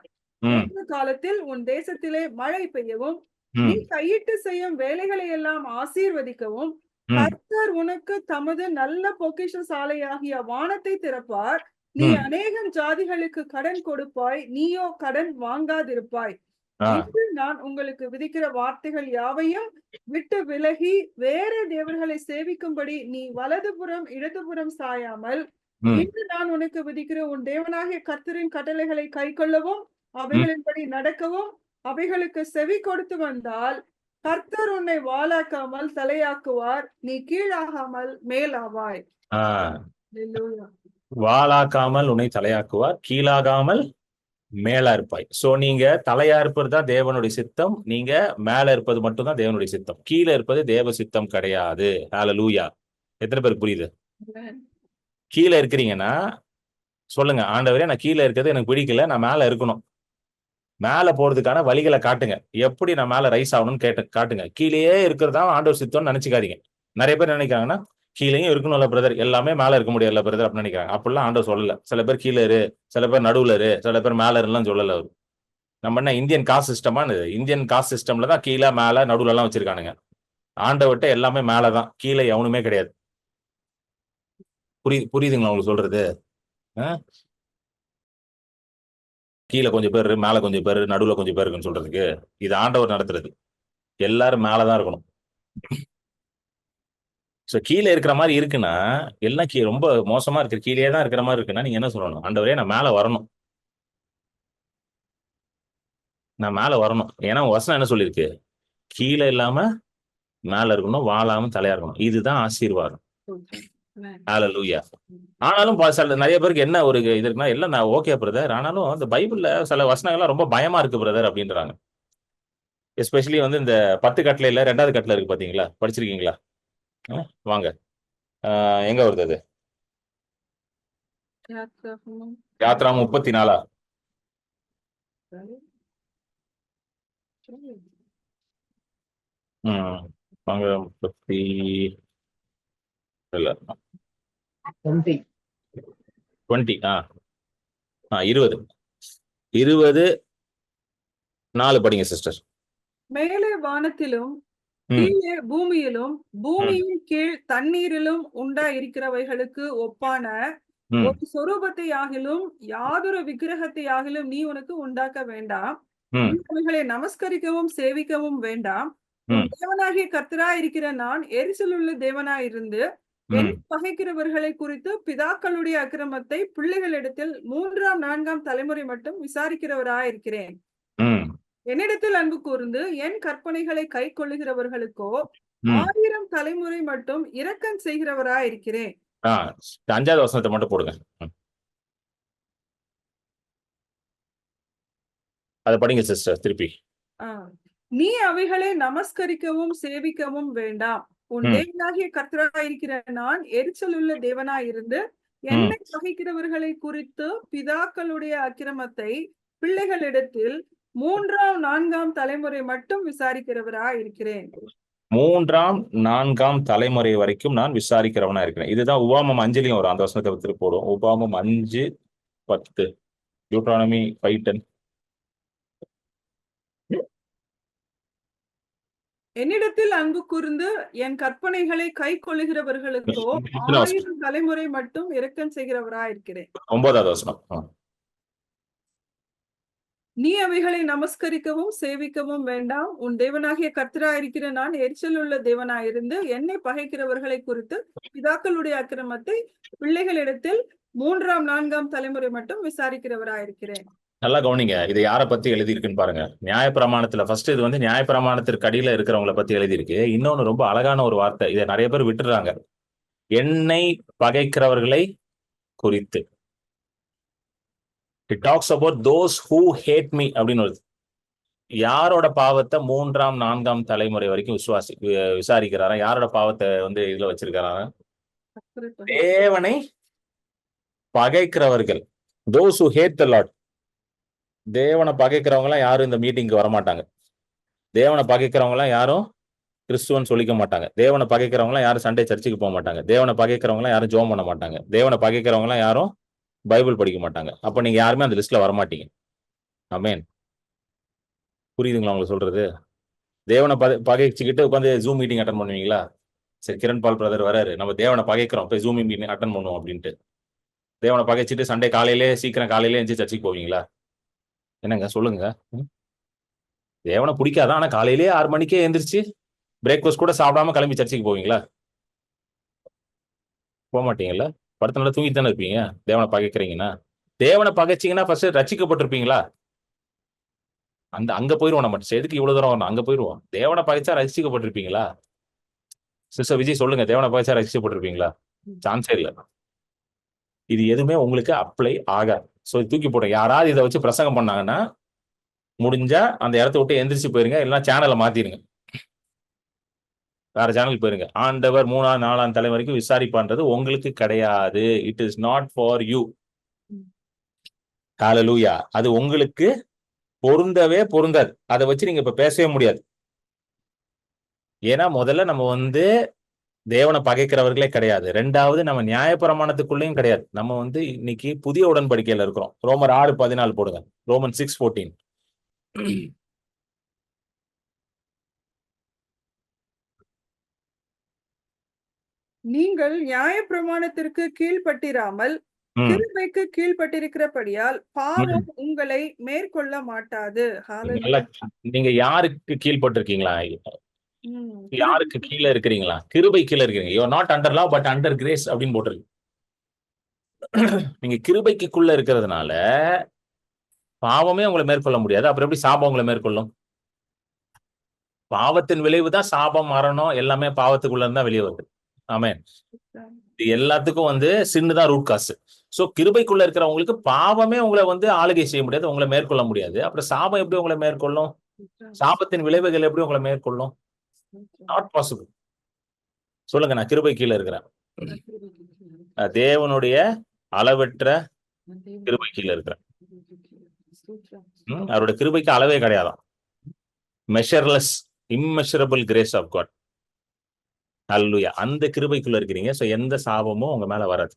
இந்த காலத்தில் உன் தேசத்திலே மழை பெய்யவும் நீ கையிட்டு செய்யும் வேலைகளை எல்லாம் ஆசீர்வதிக்கவும் கர்த்தர் உனக்கு தமது நல்ல பொக்கிஷ சாலையாகிய வானத்தை திறப்பார். நீ அநேகம் ஜாதிகளுக்கு கடன் கொடுப்பாய், நீயோ கடன் வாங்காதிருப்பாய். இன்று நான் உங்களுக்கு விதிக்கிற வார்த்தைகள் யாவையும் விட்டு விலகி வேற தேவர்களை சேவிக்கும்படி நீ வலதுபுறம் இடதுபுறம் சாயாமல் இன்று நான் உனக்கு விதிக்கிற உன் தேவனாகிய கர்த்தரின் கட்டளைகளை கைக்கொள்ளவும் அவைகளின்படி நடக்கவும் அவைகளுக்கு செவி கொடுத்து வந்தால் கர்த்தர் உன்னை வாளாக்காமல் தலையாக்குவார், நீ கீழாகாமல் மேலாவாய். வாளாக்காமல் உன்னை தலையாக்குவார், கீழாகாமல் மேலா இருப்பாய். சோ நீங்க தலையா இருப்பது தான் தேவனுடைய சித்தம், நீங்க மேல இருப்பது மட்டும் தான் தேவனுடைய சித்தம். கீழே இருப்பது தேவ சித்தம் கிடையாது. ஹalleluya. எத்தனை பேருக்கு புரியுது? கீழே இருக்கிறீங்கன்னா சொல்லுங்க, ஆண்டவரே நான் கீழே இருக்கிறது எனக்கு பிடிக்கல, நான் மேல இருக்கணும். மேல போறதுக்கான வழிகளை காட்டுங்க. எப்படி நான் மேல ரைஸ் ஆகணும்னு காட்டுங்க. கீழேயே இருக்கிறதா ஆண்டவர் சித்தம்னு நினைச்சுக்காதீங்க. நிறைய பேர் நினைக்கிறாங்கன்னா கீழேயும் இருக்கணும்ல பிரதர், எல்லாமே மேல இருக்க முடியல பிரதர் அப்படின்னு நினைக்கிறாங்க. அப்படிலாம் ஆண்டவர் சொல்லல. சில பேர் கீழே இரு, சில பேர் நடுவுல இரு, சில பேர் மேல இருலாம் சொல்லல. அவரு நம்ம என்ன இந்தியன் காஸ்ட் சிஸ்டமா? இந்தியன் காஸ்ட் சிஸ்டம்ல தான் கீழே மேல நடுவுல எல்லாம் வச்சிருக்கானுங்க. ஆண்டவர்கிட்ட எல்லாமே மேலதான், கீழே எவனுமே கிடையாது. புரியுதுங்களா உங்களுக்கு சொல்றது? கீழே கொஞ்சம் பேர், மேல கொஞ்சம் பேர், நடுவுல கொஞ்சம் பேர் இருக்குன்னு சொல்றதுக்கு இது ஆண்டவர் நடத்துறது. எல்லாரும் மேலதான் இருக்கணும். சோ கீழே இருக்கிற மாதிரி இருக்குன்னா எல்லாம் ரொம்ப மோசமா இருக்கு, கீழே தான் இருக்கிற மாதிரி இருக்குன்னா நீங்க என்ன சொல்லணும்? ஆண்டவரே நான் மேல வரணும், நான் மேல வரணும். ஏன்னா வசனம் என்ன சொல்லியிருக்கு? கீழே இல்லாம மேல இருக்கணும், வாழாம தலையா இருக்கணும். இதுதான் ஆசீர்வாதம். ஹalleluya. ஆனாலும் நிறைய பேருக்கு என்ன ஒரு இது இருக்குன்னா, எல்லாம் நான் ஓகே பிரதர், ஆனாலும் அந்த பைபிள்ல சில வசனங்கள்லாம் ரொம்ப பயமா இருக்கு பிரதர் அப்படின்றாங்க. எஸ்பெஷலி இந்த 10 கட்டளையில 2வது கட்டளை இருக்கு பாத்தீங்களா? படிச்சிருக்கீங்களா? வாங்க, எங்க வருது அது? யாத்ரா 34. வாங்க 30 இல்ல 20 20 4 படிங்க சிஸ்டர். மேலே வானத்திலும் கீழே பூமியிலும் பூமியின் கீழ் தண்ணீரிலும் இருக்கிறவைகளுக்கு ஒப்பான ஒரு சொரூபத்தை ஆகிலும் யாதொரு விக்கிரகத்தை ஆகிலும் நீ உனக்கு உண்டாக்க வேண்டாம். அவைகளை நமஸ்கரிக்கவும் சேவிக்கவும் வேண்டாம். தேவனாகிய கர்த்தராய் இருக்கிற நான் எரிச்சலுள்ள தேவனாயிருந்து ம், பகைக்கிறவர்களை குறித்து பிதாக்களுடைய அக்கிரமத்தை பிள்ளைகளிடத்தில் 3ஆம் 4ஆம் தலைமுறை மட்டும் விசாரிக்கிறவராயிருக்கிறேன். ம், என்னிடத்தில் அன்பு கூர்ந்து என் கற்பனைகளை கை கொள்ளுகிறவர்களுக்கோ ம். 1000 தலைமுறை மட்டும் இரக்கம் செய்கிறவராயிருக்கிறேன். ஆ, 5வது வசனத்தை மட்டும் போடுங்க. ம். அதை படிங்க சிஸ்டர் திருப்பி. ஆ. நீ அவைகளை நமஸ்கரிக்கவும் சேவிக்கவும் வேண்டாம். உன் ம், தேவனாகிய கர்த்தராயிருக்கிற நான் எரிச்சலுள்ள தேவனாயிருந்து ம். என்னை பகைக்கிறவர்களை குறித்து பிதாக்களுடைய அக்கிரமத்தை பிள்ளைகளிடத்தில் 3ஆம் 4ஆம் தலைமுறை மட்டும் விசாரிக்கிறவராயிருக்கிறேன். 3ஆம் 4ஆம் தலைமுறை வரைக்கும் நான் விசாரிக்கிறவனா இருக்கிறேன். இதுதான் உபாமம் 5லயும் வரும். அந்த வசனத்தை திருப்பி போடுவோம். உபாமம் 5:10, டியூட்ரானமி 5:10. என்னிடத்தில் அன்பு கூர்ந்து என் கற்பனைகளை கை கொள்ளுகிறவர்களுக்கோ எத்தனை வசனம்? 1000 தலைமுறை மட்டும் இரக்கம் செய்கிறவராயிருக்கிறேன். 9வது வசனம். நீ அவைகளை நமஸ்கரிக்கவும் சேவிக்கவும் வேண்டாம். உன் தேவனாகிய கர்த்தராயிருக்கிற நான் எரிச்சலுள்ள தேவனாயிருந்து என்னை பகைக்கிறவர்களை குறித்து பிதாக்களுடைய அக்கிரமத்தை பிள்ளைகளிடத்தில் 3ஆம் 4ஆம் தலைமுறை மட்டும் விசாரிக்கிறவராயிருக்கிறேன். நல்லா கவனிங்க. இது யாரை பத்தி எழுதியிருக்குன்னு பாருங்க. நியாயப்பிரமாணத்துல ஃபர்ஸ்ட் இது வந்து நியாயப்பிரமாணத்திற்கு அடியில இருக்கிறவங்கள பத்தி எழுதியிருக்கு. இன்னொன்னு ரொம்ப அழகான ஒரு வார்த்தை. இதை நிறைய பேர் விட்டுறாங்க. என்னை பகைக்கிறவர்களை குறித்து. It talks about those who hate me அப்படின்னு வருது. யாரோட பாவத்தை 3ஆம் 4ஆம் தலைமுறை வரைக்கும் விசாரிக்கிறாரா? யாரோட பாவத்தை வந்து இதுல வச்சிருக்காரா? தேவனை பகைக்கிறவர்கள். Those who hate the Lord. தேவனை பகைக்கிறவங்க எல்லாம் யாரும் இந்த மீட்டிங்க்கு வரமாட்டாங்க. தேவனை பகைக்கிறவங்க எல்லாம் யாரும் கிறிஸ்துவன் சொல்லிக்க மாட்டாங்க. தேவனை பகைக்கிறவங்க எல்லாம் யாரும் சண்டே சர்ச்சுக்கு போக மாட்டாங்க. தேவனை பகைக்கிறவங்க எல்லாம் யாரும் ஜெபம் பண்ண மாட்டாங்க. தேவனை பகைக்கிறவங்க எல்லாம் யாரும் பைபிள் படிக்க மாட்டாங்க. அப்ப நீங்க யாருமே அந்த லிஸ்ட்ல வரமாட்டீங்க. ஆமென். புரியுதுங்களா உங்களுக்கு சொல்றது? தேவனை பகைச்சுக்கிட்டு உட்காந்து ஜூம் மீட்டிங் அட்டன் பண்ணுவீங்களா? சரி, கிரண் பால் பிரதர் வராரு, நம்ம தேவனை பகைக்கிறோம், போய் ஜூம் மீட்டிங் அட்டன் பண்ணுவோம் அப்படின்ட்டு தேவனை பகைச்சிட்டு சண்டே காலையிலே சீக்கிரம் காலையிலே எஞ்சி சர்ச்சுக்கு போவீங்களா? என்னங்க சொல்லுங்க. தேவனை பிடிக்காதான், ஆனா காலையிலேயே 6 மணிக்கே எந்திரிச்சு பிரேக்ஃபாஸ்ட் கூட சாப்பிடாம கிளம்பி சர்ச்சுக்கு போவீங்களா? போக மாட்டீங்கல்ல? படுத்த நாள் தூங்கிட்டு தானே இருப்பீங்க. தேவனை பகைக்கிறீங்கன்னா, தேவனை பகைச்சிங்கன்னா ஃபர்ஸ்ட் ரட்சிக்கப்பட்டிருப்பீங்களா? அங்க போயிருவோம். நம்ம எதுக்கு இவ்வளவு தூரம் வரணும்? அங்க போயிருவோம். தேவனை பகைச்சா ரசிக்கப்பட்டிருப்பீங்களா? சிஸ்டர் விஜய் சொல்லுங்க, தேவனை பகைச்சா ரசிக்கப்பட்டிருப்பீங்களா? சான்ஸே இல்லை. இது எதுவுமே உங்களுக்கு அப்ளை ஆகாது. ஸோ தூக்கி போடுங்க. யாராவது இதை வச்சு பிரசங்கம் பண்ணாங்கன்னா முடிஞ்சா அந்த இடத்த விட்டு எந்திரிச்சு போயிருங்க, இல்லைன்னா சேனலை மாத்திருங்க, வேற சேனல் போயிருங்க. ஆண்டவர் 3ஆம் 4ஆம் தலைமுறைக்கு விசாரிப்பான்றது உங்களுக்கு கிடையாது. It is not for you. Hallelujah. அது உங்களுக்கு பொருந்தவே பொருந்தாது. அதை வச்சு நீங்க இப்ப பேசவே முடியாது. ஏன்னா முதல்ல நம்ம வந்து தேவனை பகைக்கிறவர்களே கிடையாது. 2வது நம்ம நியாயப்பிரமாணத்துக்குள்ளேயும் கிடையாது. நம்ம வந்து இன்னைக்கு புதிய உடன்படிக்கையில இருக்கிறோம். ரோமர் 6:14 போடுங்க. ரோமன் 6:14. நீங்கள் நியாயப்பிரமாணத்திற்கு கீழ்ப்பட்டிராமல் கிருபைக்கு கீழ்ப்பட்டிருக்கிறபடியால் பாவம் உங்களை மேற்கொள்ள மாட்டாது. நீங்க யாருக்கு கீழ்பட்டிருக்கீங்களா? யாருக்கு கீழே இருக்கிறீங்களா? கிருபை கீழே இருக்கிறீங்க. You are not under law but under grace அப்படின்னு போட்டிருக்கு. நீங்க கிருபைக்குள்ள இருக்கிறதுனால பாவமே உங்களை மேற்கொள்ள முடியாது. அப்புறம் எப்படி சாபம் உங்களை மேற்கொள்ளும்? பாவத்தின் விளைவு தான் சாபம், மரணம் எல்லாமே பாவத்துக்குள்ள இருந்தா வெளியே வருது. ஆமென். இது எல்லாத்துக்கும் வந்து சின்னதான் ரூட் காசு. சோ கிருபைக்குள்ள இருக்கிறவங்களுக்கு பாவமே உங்களை வந்து ஆளுகை செய்ய முடியாது, உங்களை மேற்கொள்ள முடியாது. அப்புறம் சாபம் எப்படி உங்களை மேற்கொள்ளும்? சாபத்தின் விளைவுகள் எப்படி உங்களை மேற்கொள்ளும்? Not possible. சொல்லுங்க, நான் கிருபை கீழே இருக்கிறேன். தேவனுடைய அளவற்ற கிருபை கீழே இருக்கிறேன். அவருடைய கிருபைக்கு அளவே கிடையாதான். Measureless immeasurable grace of God. Hallelujah. அந்த கிருபைக்குள்ள இருக்கிறீங்க. சோ எந்த சாபமும் உங்க மேல வராது.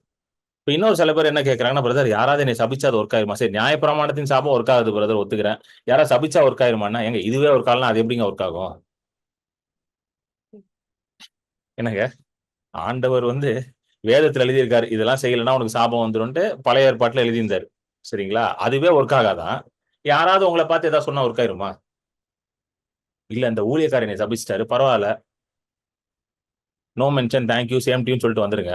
இப்ப இன்னொரு சில பேர் என்ன கேட்கறாங்கன்னா, பிரதர் யாராவது என்னை சபிச்சா அது ஒர்க் ஆயிருமா? சரி, நியாயப்பிரமாணத்தின் சாபம் ஒர்க் ஆகுது பிரதர், ஒத்துக்கிறேன். யாராவது சபிச்சா ஒர்க் ஆயிருமான்னா, எங்க இதுவே ஒர்க் ஆகலாம், அது எப்படிங்க ஒர்க் ஆகும்? என்னங்க, ஆண்டவர் வந்து வேதத்துல எழுதியிருக்காரு, இதெல்லாம் செய்யலைன்னா உனக்கு சாபம் வந்துரும்ட்டு பழைய ஏற்பாட்டுல எழுதியிருந்தாரு. சரிங்களா? அதுவே ஒர்க் ஆகாதான் யாராவது உங்களை பார்த்து ஏதாவது சொன்னா ஒர்க் ஆயிருமா? இல்ல, இந்த ஊழியக்காரனை சபிச்சிட்டாரு, பரவாயில்ல, நோ மென்ஷன், தேங்க்யூ, சேம் டியூன்னு சொல்லிட்டு வந்துருங்க.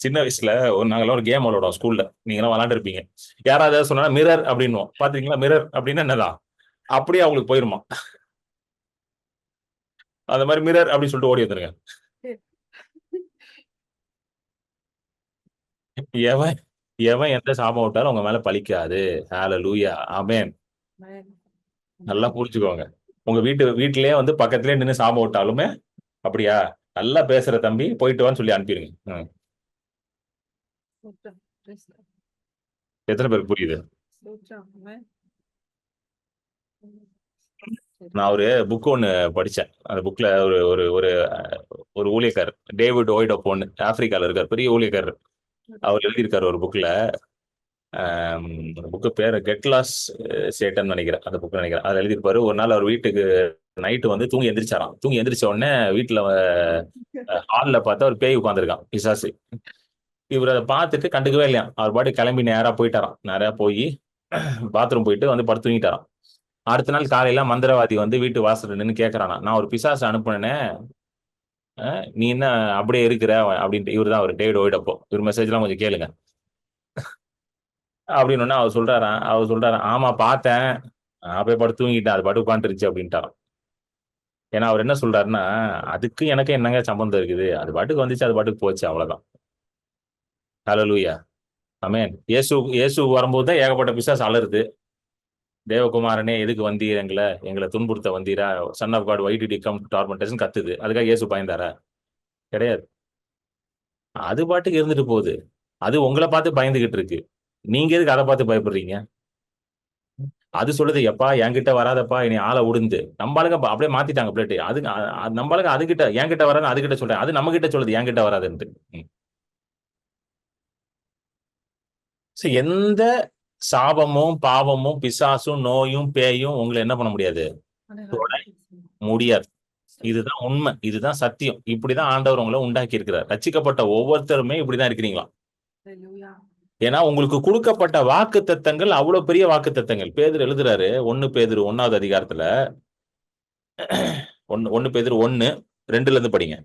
சின்ன வயசுல நாங்களாம் ஒரு கேம் விளையாடுவோம் ஸ்கூல்ல, நீங்களாம் விளாண்டுருப்பீங்க. யாராவது சொன்னா மிரர் அப்படின்னுவோம். பாத்தீங்களா மிரர் அப்படின்னு என்னதான் அப்படியே அவங்களுக்கு போயிருமா. அந்த மாதிரி மிரர் அப்படின்னு சொல்லிட்டு ஓடி வந்துருங்க. எவன் எவன் எந்த சாபம் விட்டாலும் உங்க மேல பழிக்காது. ஹalleluya, ஆமென். நல்லா புரிஞ்சுக்கோங்க. உங்க வீட்டிலேயே வந்து பக்கத்திலேயே நின்று சாபம் விட்டாலுமே, அப்படியா நல்லா பேசுற தம்பி போயிட்டு வான்னு சொல்லி அனுப்பிடுங்க. எத்தனை பேருக்கு புரியுது? நான் ஒரு புக் ஒன்னு படிச்சேன். அந்த புக்ல ஒரு ஒரு ஒரு ஒரு ஊழியக்காரர், டேவிட் ஓய்டோப் ஒன்னு ஆப்பிரிக்கால இருக்கார், பெரிய ஊழியக்காரர். அவர் எழுதியிருக்காரு ஒரு புக்ல. புக்கு பேர் கெட்லாஸ் சேட்டன் நினைக்கிறேன், அந்த புக் நினைக்கிறேன். அதை எழுதியிருப்பாரு. ஒரு நாள் அவர் வீட்டுக்கு நைட்டு வந்து தூங்கி எந்திரிச்சாராம். தூங்கி எந்திரிச்ச உடனே வீட்டுல ஹால்ல பார்த்தா ஒரு பேய் உட்காந்துருக்கான், பிசாசு. இவர் அதை பார்த்துட்டு கண்டுக்கவே இல்லையா. அவர் பாட்டு கிளம்பி நேரா போயிட்டாராம். நேரா போய் பாத்ரூம் போயிட்டு வந்து படுத்து தூங்கிட்டாராம். அடுத்த நாள் காலையில மந்திரவாதி வந்து வீட்டு வாசல்ல நின்று கேட்கறானா, நான் ஒரு பிசாசு அனுப்புனேனே, நீ என்ன அப்படியே இருக்கிற அப்படின்ட்டு. இவர் தான் அவர் டேவிட் ஓய்டப்போ. இவர் மெசேஜ் எல்லாம் கொஞ்சம் கேளுங்க அப்படின்னு. அவர் சொல்றாராம் ஆமா பார்த்தேன், போய் படுத்து தூங்கிட்டேன், அது பாட்டு உட்காந்துருச்சு அப்படின்ட்டாராம். ஏன்னா அவர் என்ன சொல்றாருன்னா, அதுக்கு எனக்கு என்னங்க சம்பந்தம் இருக்குது, அது பாட்டுக்கு வந்துச்சு, அது பாட்டுக்கு போச்சு, அவ்வளவுதான். ஹalleluya, ஆமென். இயேசு வரும்போது தான் ஏகப்பட்ட பிசாசு அலறுது. தேவகுமாரனே எதுக்கு வந்தீர், எங்களை துன்புறுத்த வந்தீரா, son of God why did you come to torment us கத்துது. அதுக்காக இயேசு பயந்தாரா? கிடையாது. அது பாட்டுக்கு இருந்துட்டு போகுது. அது உங்களை பார்த்து பயந்துகிட்டு இருக்கு. நீங்க எதுக்கு அதை பார்த்து பயப்படுறீங்க? அது சொல்லுது எப்பா என்கிட்ட வராதப்பா, இனி ஆளை உடுந்து. நம்மளுக்கு அப்படியே மாத்திட்டாங்க பிளேட். அது நம்மளுக்கு அதுகிட்ட என்கிட்ட வராது, அதுகிட்ட சொல்றேன். அது நம்ம கிட்ட சொல்லுது என்கிட்ட வராதுன்ட்டு. எந்த சாபமும் பாவமும் பிசாசும் நோயும் பேயும் உங்களை என்ன பண்ண முடியாது, முடியாது. இதுதான் உண்மை, இதுதான் சத்தியம். இப்படிதான் ஆண்டவர் உங்களை உண்டாக்கி இருக்கிறார். ரட்சிக்கப்பட்ட ஒவ்வொருத்தருமே இப்படிதான் இருக்கிறீங்களா. ஏன்னா உங்களுக்கு கொடுக்கப்பட்ட வாக்கு தத்தங்கள் அவ்வளவு பெரிய வாக்கு தத்தங்கள். பேதுரு எழுதுறாரு, 1 பேதுரு 1வது அதிகாரத்துல, 1 பேதுரு 1:2 இருந்து படிங்க.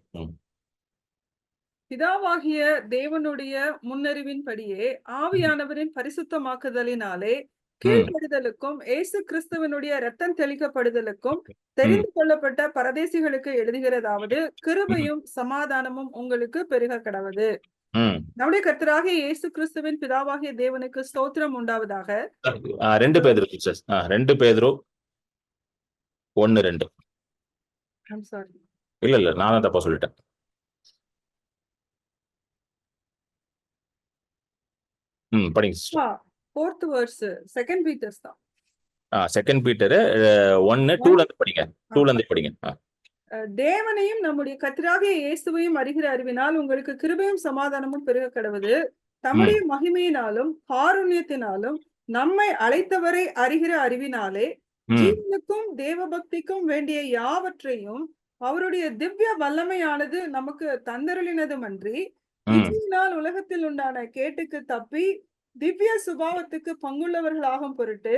பிதாவாகிய தேவனுடைய முன்னறிவின்படியே ஆவியானவரின் பரிசுத்தமாக்குதலினாலே கீழ்ப்படுதலுக்கும் இயேசு கிறிஸ்துவனுடைய ரத்தம் தெளிக்கப்படுதலுக்கும் தெரிந்து கொள்ளப்பட்ட பரதேசிகளுக்கு எழுதுகிறதாவது, கிருபையும் சமாதானமும் உங்களுக்கு பெருக கடவது. நம்முடைய கர்த்தராக இயேசு கிறிஸ்துவின் பிதாவாகிய தேவனுக்கு ஸ்தோத்திரம் உண்டாவதாக. 2 பேதுரு 1:2. இல்ல நான் தப்பா சொல்லிட்டேன். படிங்க சிஸ்டர். 4th verse 2 Peter தான். 2 பீட்டர் 1:2 இருந்து படிங்க. 2 இருந்து படிங்க. தேவனையும் நம்முடைய கர்த்தராகிய இயேசுவையும் அறிகிற அறிவினால் உங்களுக்கு கிருபையும் சமாதானமும் பெருக கடவது. தம்முடைய மகிமையினாலும் காருண்யத்தினாலும் நம்மை அழைத்தவரை அறிகிற அறிவினாலே ஜீவனுக்கும் தேவபக்திக்கும் வேண்டிய யாவற்றையும் அவருடைய திவ்ய வல்லமையானது நமக்கு தந்தருளினதுமன்றி, இச்சையினால் உலகத்தில் உண்டான கேட்டுக்கு தப்பி திவ்ய சுபாவத்துக்கு பங்குள்ளவர்களாகும் பொருட்டு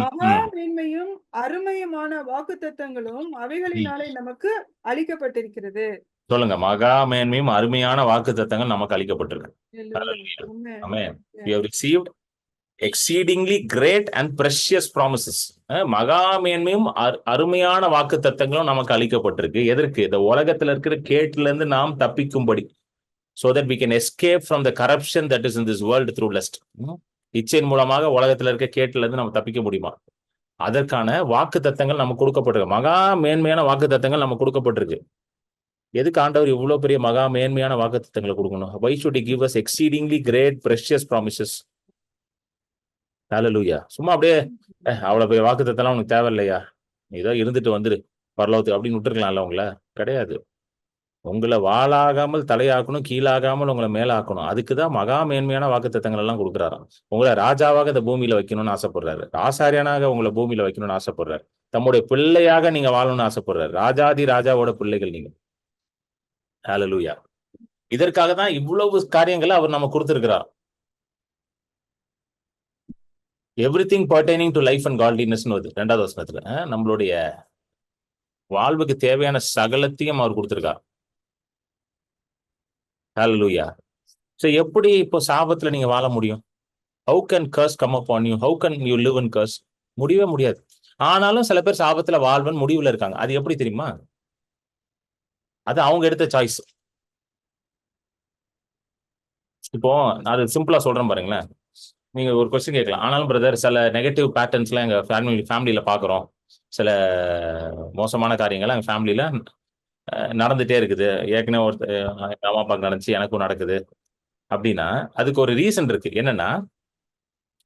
மகா மேன்மையும் அருமையுமான வாக்குத்தத்தங்களும் அவைகளினாலே நமக்கு அளிக்கப்பட்டிருக்கிறது. சொல்லுங்க, மகா மேன்மையும் அருமையான வாக்குத்தத்தங்கள் நமக்கு அளிக்கப்பட்டிருக்கு. We have received exceedingly great and precious promises. மகா மேன்மையும் அருமையான வாக்குத்தத்தங்களும் நமக்கு அளிக்கப்பட்டிருக்கு. எதற்கு? இந்த உலகத்துல இருக்கிற கேட்டுல இருந்து நாம் தப்பிக்கும்படி, so that we can escape from the corruption that is in this world through lust. இச்சையின் மூலமாக உலகத்துல இருக்க கேட்டுல இருந்து நம்ம தப்பிக்க முடியுமா? அதற்கான வாக்கு தத்தங்கள் நமக்கு கொடுக்கப்பட்டிருக்கு. மகா மேன்மையான வாக்கு தத்தங்கள் நமக்கு கொடுக்கப்பட்டிருக்கு. எதுக்கு ஆண்டவர் இவ்வளவு பெரிய மகா மேன்மையான வாக்கு தத்தங்களை கொடுக்கணும்? Why should he give us exceedingly great precious promises? ஹalleluya. சும்மா அப்படியே அவ்வளவு பெரிய வாக்கு தத்தம் உனக்கு தேவையில்லையா, ஏதோ இருந்துட்டு வந்துரு பரலோகத்துக்கு அப்படின்னு விட்டுருக்கலாம்ல உங்களை? கிடையாது. உங்களை வாளாகாமல் தலையாக்கணும், கீழாகாமல் உங்களை மேலாக்கணும். அதுக்குதான் மகா மேன்மையான வாக்கு தத்தங்கள் எல்லாம் கொடுக்குறாராம். உங்களை ராஜாவாக இந்த பூமியில வைக்கணும்னு ஆசைப்படுறாரு. ஆசாரியனாக உங்களை பூமியில வைக்கணும்னு ஆசைப்படுறாரு. தம்முடைய பிள்ளையாக நீங்க வாழணும்னு ஆசைப்படுறாரு. ராஜாதி ராஜாவோட பிள்ளைகள் நீங்க. ஹalleluya. இதற்காக தான் இவ்வளவு காரியங்களை அவர் நம்ம கொடுத்திருக்கிறார். Everything pertaining to life and godliness வருது 2வது வசனத்துல. நம்மளுடைய வாழ்வுக்கு தேவையான சகலத்தையும் அவர் கொடுத்திருக்கார். ஹல்லேலூயா. சோ எப்படி இப்போ சாபத்துல நீங்க வாழ முடியும்? How can curse come upon you? How can you live in curse? முடியவே முடியாது. ஆனாலும் சில பேர் சாபத்துல வாழ்வன் முடிவுல இருக்காங்க. அது எப்படி தெரியுமா? அது அவங்க எடுத்த சாய்ஸ். இப்போ அது சிம்பிளா சொல்றேன் பாருங்களேன். நீங்க ஒரு கொஸ்டின் கேட்கலாம். ஆனாலும் பிரதர் சில நெகட்டிவ் பேட்டர்ன்ஸ்லாம் எங்க ஃபேமிலியில பாக்குறோம். சில மோசமான காரியங்கள் எங்க ஃபேமிலியில நடந்துட்டே இருக்குது. ஏற்கனவே எங்க அம்மா அப்பாவுக்கு நடந்துச்சு, எனக்கும் நடக்குது அப்படின்னா அதுக்கு ஒரு ரீசன் இருக்கு. என்னன்னா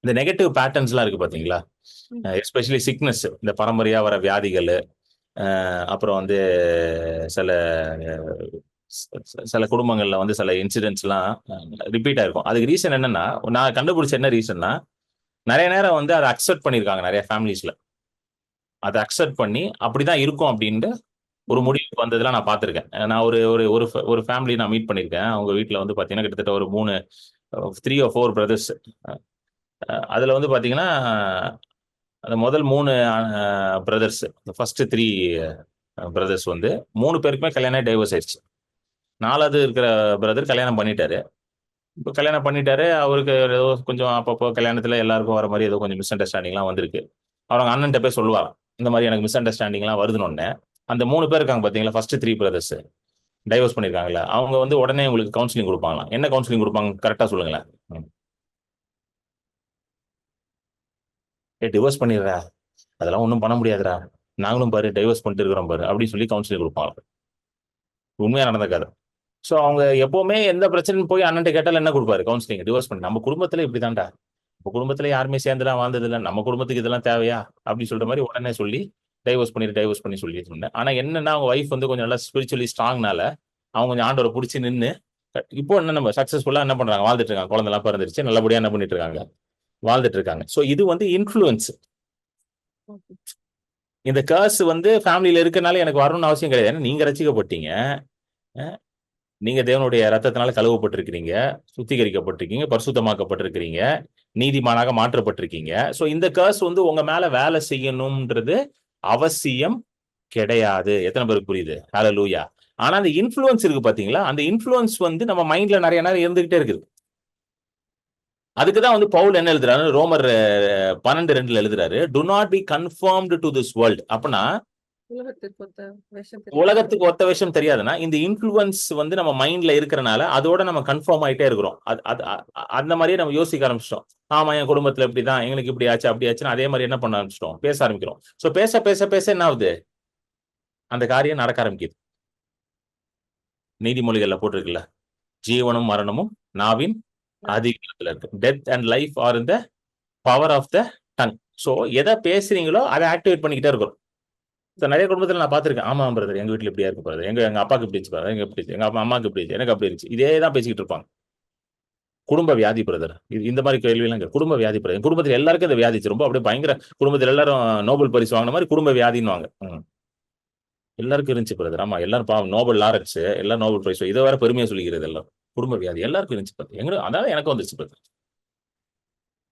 இந்த நெகட்டிவ் பேட்டர்ன்ஸ்லாம் இருக்கு பாத்தீங்களா? எஸ்பெஷலி சிக்னஸ், இந்த பரம்பரையா வர வியாதிகள், அப்புறம் வந்து சில சில குடும்பங்கள்ல வந்து சில இன்சிடென்ட்ஸ்லாம் ரிப்பீட் ஆயிருக்கும். அதுக்கு ரீசன் என்னன்னா, நான் கண்டுபிடிச்ச என்ன ரீசன்னா, நிறைய நேரம் வந்து அதை அக்செப்ட் பண்ணியிருக்காங்க நிறைய ஃபேமிலிஸ்ல. அதை அக்செப்ட் பண்ணி அப்படிதான் இருக்கும் அப்படின்ட்டு ஒரு முடிவுக்கு வந்ததெல்லாம் நான் பார்த்திருக்கேன். நான் ஒரு ஒரு ஒரு ஒரு ஃபேமிலி நான் மீட் பண்ணியிருக்கேன். அவங்க வீட்டில் வந்து பார்த்தீங்கன்னா கிட்டத்தட்ட ஒரு 3 or 4 பிரதர்ஸ். அதுல வந்து பார்த்தீங்கன்னா அந்த முதல் 3 பிரதர்ஸ், ஃபர்ஸ்ட் 3 பிரதர்ஸ் வந்து 3 பேருக்குமே கல்யாணம் டைவர்ஸ் ஆயிடுச்சு. 4வது இருக்கிற பிரதர் கல்யாணம் பண்ணிட்டாரு. இப்போ கல்யாணம் பண்ணிட்டாரு. அவருக்கு ஏதோ கொஞ்சம் அப்பப்போ கல்யாணத்துல எல்லாருக்கும் வர மாதிரி ஏதோ கொஞ்சம் மிஸ் அண்டர்ஸ்டாண்டிங்லாம் வந்திருக்கு. அவங்க அண்ணன்ட்ட போய் சொல்லுவாங்க, இந்த மாதிரி எனக்கு மிஸ் அண்டர்ஸ்டாண்டிங்லாம் வருதுன்னு. அந்த 3 பேர் இருக்காங்க பாத்தீங்களா, ஃபர்ஸ்ட் 3 பிரதர்ஸ் டைவர்ஸ் பண்ணிருக்காங்கல்ல, அவங்க வந்து உடனே உங்களுக்கு கவுன்சிலிங் கொடுப்பாங்களாம். என்ன கவுன்சிலிங் கொடுப்பாங்க கரெக்டா சொல்லுங்களேன். டிவோர்ஸ் பண்ணிடுறா, அதெல்லாம் ஒன்றும் பண்ண முடியாதுடா, நாங்களும் பாரு டைவர்ஸ் பண்ணிட்டு இருக்கிறோம் பாரு அப்படின்னு சொல்லி கவுன்சிலிங் கொடுப்பாங்க. உண்மையா நடந்த கதை. ஸோ அவங்க எப்பவுமே எந்த பிரச்சனையும் போய் அண்ணன் கேட்டாலும் என்ன கொடுப்பாரு? கவுன்சிலிங். டிவோர்ஸ் பண்ணி நம்ம குடும்பத்துல இப்படிதான்டா, நம்ம குடும்பத்துல யாருமே சேர்ந்துலாம் வாழ்ந்தது இல்லை, நம்ம குடும்பத்துக்கு இதெல்லாம் தேவையா அப்படின்னு சொல்ற மாதிரி உடனே சொல்லி டைவர்ஸ் பண்ணி சொல்லி சொன்னேன். ஆனா என்னன்னா அவங்க ஒய்ஃப் வந்து கொஞ்சம் நல்லா ஸ்பிரிச்சுவலி ஸ்ட்ராங்னால அவங்க கொஞ்சம் ஆண்டவரை பிடிச்சி நின்று இப்போ என்ன நம்ம சக்சஸ்ஃபுல்லா என்ன பண்றாங்க, வாழ்ந்துட்டு இருக்காங்க. குழந்தை எல்லாம் பிறந்துருச்சு, நல்லபடியா என்ன பண்ணிட்டு இருக்காங்க, வாழ்ந்துட்டு இருக்காங்க. ஸோ இது வந்து இன்ஃபுளுன்ஸ். இந்த கர்ஸ் வந்து ஃபேமிலியில இருக்கனால எனக்கு வரணும்னு அவசியம் கிடையாது. ஏன்னா நீங்க ரசிக்கப்பட்டீங்க, நீங்க தேவனுடைய ரத்தத்தினால கழுவப்பட்டிருக்கிறீங்க, சுத்திகரிக்கப்பட்டிருக்கீங்க, பரிசுத்தமாக்கப்பட்டிருக்கிறீங்க, நீதிமானாக மாற்றப்பட்டிருக்கீங்க. சோ இந்த கர்ஸ் வந்து உங்க மேல வேலை செய்யணும்ன்றது அவசியம் கிடையாது. எத்தனை பேருக்கு புரியுது? ஹல்லேலூயா. ஆனா அந்த இன்ஃப்ளூயன்ஸ் இருக்கு பாத்தீங்களா, அந்த இன்ஃப்ளூயன்ஸ் வந்து நம்ம மைண்ட்ல நிறைய நேரம் இருந்துகிட்டே இருக்குது. அதுக்குதான் வந்து பவுல் என்ன எழுதுறாரு, ரோமர் 12:2 எழுதுறாரு, to not be confirmed to this world. அப்படின்னா உலகத்துக்கு ஒத்த விஷயம் தெரியாதுன்னா இந்த இன்ஃப்ளூயன்ஸ் வந்து நம்ம மைண்ட்ல இருக்கிறனால அதோட நம்ம கன்ஃபார்ம் ஆயிட்டே இருக்கிறோம். அந்த மாதிரியே நம்ம யோசிக்க ஆரம்பிச்சிட்டோம். ஆமா என் குடும்பத்துல இப்படிதான், எங்களுக்கு இப்படி ஆச்சு அப்படி ஆச்சுன்னு அதே மாதிரி என்ன பண்ண ஆரம்பிச்சிட்டோம், பேச ஆரம்பிக்கிறோம். சோ பேச பேச பேச என்ன ஆகுது, அந்த காரியம் நடக்க ஆரம்பிக்குது. நீதிமொழிகள்ல போட்டிருக்குல்ல, ஜீவனும் மரணமும் நாவின் அதிகாரத்துல இருக்கு. Death and life are in the power of the tongue. So எதை பேசுறீங்களோ அதை ஆக்டிவேட் பண்ணிக்கிட்டே இருக்கும். நிறைய குடும்பத்துல நான் பாத்திருக்கேன். ஆமா பிரதர், எங்க வீட்டுல இப்படியா இருக்கு பிரதர், எங்க அப்பாக்கு இப்படி இருந்துச்சு, எங்க எப்படி எங்க அம்மாக்கு இப்படி எனக்கு அப்படி இருந்துச்சு, இதே தான் பேசிக்கிட்டு இருப்பாங்க. குடும்ப வியாதி பிரதர், இந்த மாதிரி கேள்வி எல்லாம் குடும்ப வியாதி பிரதர். குடும்பத்துல எல்லாருக்கும் இந்த வியாதி ரொம்ப அப்படியே பயங்கர, குடும்பத்துல எல்லாரும் நோபல் பரிசு வாங்கின மாதிரி குடும்ப வியாதின்னு எல்லாருக்கும் இருந்துச்சு பிரதர். ஆமா எல்லாரும் பாவம் நோபல் லாரன்ஸ், எல்லாம் நோபல் பிரைஸ், இதை வேற பெருமையா சொல்லிக்கிறது. எல்லாம் குடும்ப வியாதி எல்லாருக்கும் இருந்துச்சு பிரதர். எங்க அதாவது எனக்கு வந்துச்சு பிரதர்.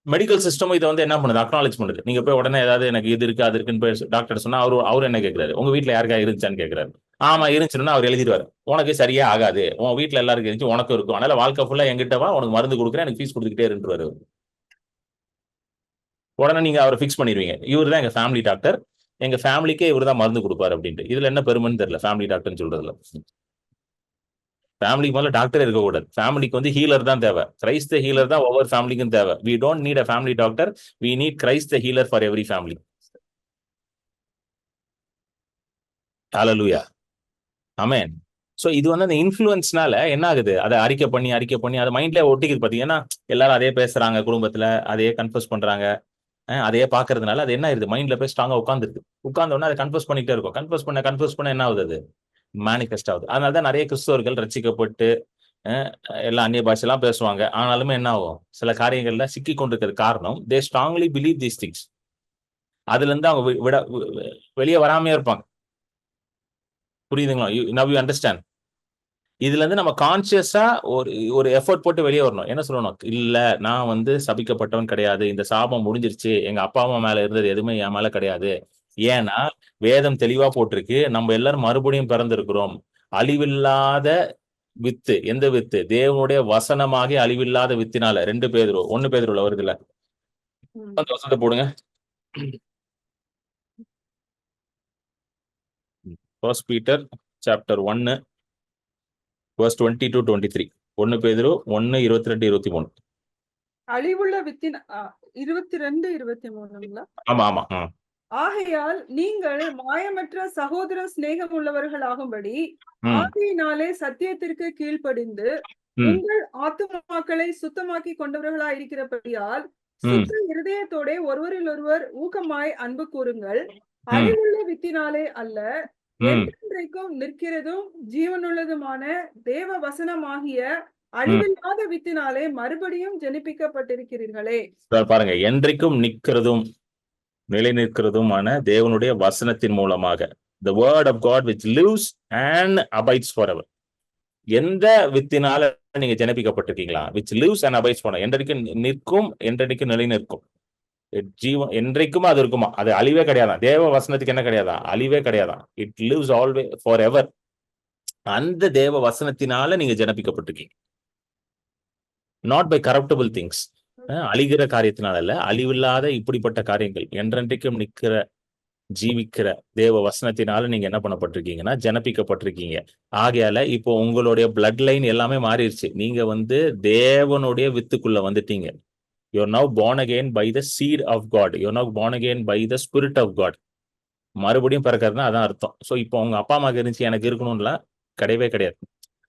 மெடிக்கல் சிஸ்டம் இதை வந்து என்ன பண்ணுது, அக்னாலேஜ் பண்ணுது. நீங்க போய் உடனே ஏதாவது எனக்கு இது இருக்கு அது இருக்குன்னு போய் டாக்டர் சொன்னா அவரு என்ன கேட்கிறாரு, உங்க வீட்டுல யாருக்கா இருந்துச்சான்னு கேட்கிறாரு. ஆமா இருந்துச்சுன்னா அவர் எழுதிடுவாரு, உனக்கு சரியா ஆகாது, உன் வீட்டுல எல்லாருக்கும் இருந்துச்சு உனக்கும் இருக்கும், அதனால வாழ்க்கை ஃபுல்லா எங்கிட்ட வா, உனக்கு மருந்து கொடுக்குறேன், எனக்கு ஃபீஸ் கொடுத்துக்கிட்டே இருந்துருவாரு. உடனே நீங்க அவரை ஃபிக்ஸ் பண்ணிடுவீங்க, இவர் தான் எங்க ஃபேமிலி டாக்டர், எங்க ஃபேமிலிக்கே இவர் தான் மருந்து கொடுப்பாரு அப்படின்ட்டு. இதுல என்ன பெருமைன்னு தெரியல ஃபேமிலி டாக்டர்னு சொல்றதுல. ஃபேமிலிக்கு முதல்ல டாக்டர் இருக்கக்கூடாது, ஃபேமிலிக்கு வந்து ஹீலர் தான் தேவை. கிரைஸ்த ஹீலர் தான் ஒவ்வொரு ஃபேமிலிக்கும் தேவை. we don't need a family doctor, we need Christ the healer for every family. Hallelujah. Amen. So இது வந்து அந்த இன்ஃப்ளூயன்ஸ்னால என்ன ஆகுது, அதை அறிக்கை பண்ணி அதை மைண்ட்ல ஒட்டிக்குது. பாத்தீங்கன்னா எல்லாரும் அதே பேசுறாங்க, குடும்பத்துல அதையே கன்ஃபஸ் பண்றாங்க, அதையே பாக்குறதுனால அது என்ன ஆயிருது, மைண்ட்ல போய் ஸ்ட்ராங்கா உட்காந்துருக்கு. உட்கார்ந்த உடனே அதை கன்ஃபஸ் பண்ணிட்டே இருக்கும். கன்ஃபஸ் பண்ண என்ன ஆகுது, அது மேனிஃபெஸ்ட் ஆகுது. அதனாலதான் நிறைய கிறிஸ்தவர்கள் ரட்சிக்கப்பட்டு எல்லாம் அந்நிய பாஷையெல்லாம் பேசுவாங்க. ஆனாலுமே என்ன ஆகும், சில காரியங்கள்ல சிக்கி கொண்டிருக்கிறது காரணம் தே ஸ்ட்ராங்லி பிலீவ் தீஸ் திங்ஸ். அதுல இருந்து அவங்க வெளியே வராமையே இருப்பாங்க. புரியுதுங்களா? Now you understand. இதுல இருந்து நம்ம கான்சியஸா ஒரு ஒரு எஃபோர்ட் போட்டு வெளியே வரணும். என்ன சொல்லணும்? இல்ல, நான் வந்து சபிக்கப்பட்டவன் கிடையாது, இந்த சாபம் முடிஞ்சிருச்சு, எங்க அப்பா அம்மா மேல இருந்தது எதுவுமே என் மேல கிடையாது. ஏன்னா வேதம் தெளிவா போட்டிருக்கு, நம்ம எல்லாரும் மறுபடியும் பிறந்திருக்கிறோம். அழிவில்லாத வித்து. எந்த வித்து? தேவனுடைய வசனமாகி அழிவில்லாத வித்தினால. 2 பேதுரு 1 பேதுருல வருதுல்ல, அந்த வசனத்தை போடுங்க. First Peter chapter 1 verse 20 to 23. 1 பேதுரு 1 22 23. அழிவுள்ள வித்தின் 22 23ங்களா? ஆமா ஆமா. ஆகையால் நீங்கள் மாயமற்ற சகோதர சிநேகம் உள்ளவர்கள் ஆகும்படி ஆவியினாலே சத்தியத்திற்கு கீழ்ப்படிந்து உங்கள் ஆத்துமாக்களை சுத்தமாக்கி கொண்டவர்களாய் இருக்கிறபடியால் சுத்த இருதயத்தோட ஒருவரில் ஒருவர் ஊக்கமாய் அன்பு கூறுங்கள். அழிவுள்ள வித்தினாலே அல்ல, என்றென்றைக்கும் நிற்கிறதும் ஜீவனுள்ளதுமான தேவ வசனமாகிய அழிவில்லாத வித்தினாலே மறுபடியும் ஜெனிப்பிக்கப்பட்டிருக்கிறீர்களே. பாருங்க, என்றைக்கும் நிற்கிறதும் நிலை நிற்கிறதுமான தேவனுடைய வசனத்தின் மூலமாக, the word of God which lives and abides forever. எந்த வித்தினால நீங்க ஜெனிப்பிக்கப்பட்டிருக்கீங்களா? which lives and abides forever. என்றைக்கும் நிற்கும், என்றைக்கும் நிலை நிற்கும். ஜீவன் என்றைக்குமா அது இருக்குமா? அது அழிவே கிடையாதான். தேவ வசனத்துக்கு என்ன கிடையாதான்? அழிவே கிடையாதான். It lives always forever. அந்த தேவ வசனத்தினால நீங்க ஜெனிப்பிக்கப்பட்டிருக்கீங்க. Not by corruptible things. அழிகிற காரியத்தினால அல்ல, அழிவில்லாத இப்படிப்பட்ட காரியங்கள் என்றென்றைக்கும் நிற்கிற ஜீவிக்கிற தேவ வசனத்தினால நீங்க என்ன பண்ணப்பட்டிருக்கீங்கன்னா ஜனப்பிக்கப்பட்டிருக்கீங்க. ஆகையால இப்போ உங்களுடைய பிளட் லைன் எல்லாமே மாறிடுச்சு. நீங்க வந்து தேவனுடைய வித்துக்குள்ள வந்துட்டீங்க. You are now born again by the seed of God. You are now born again by the spirit of God. மறுபடியும் பிறக்கிறதுனா அதான் அர்த்தம். ஸோ இப்போ உங்க அப்பா அம்மாக்கு இருந்துச்சு எனக்கு இருக்கணும்லாம் கிடையவே கிடையாது.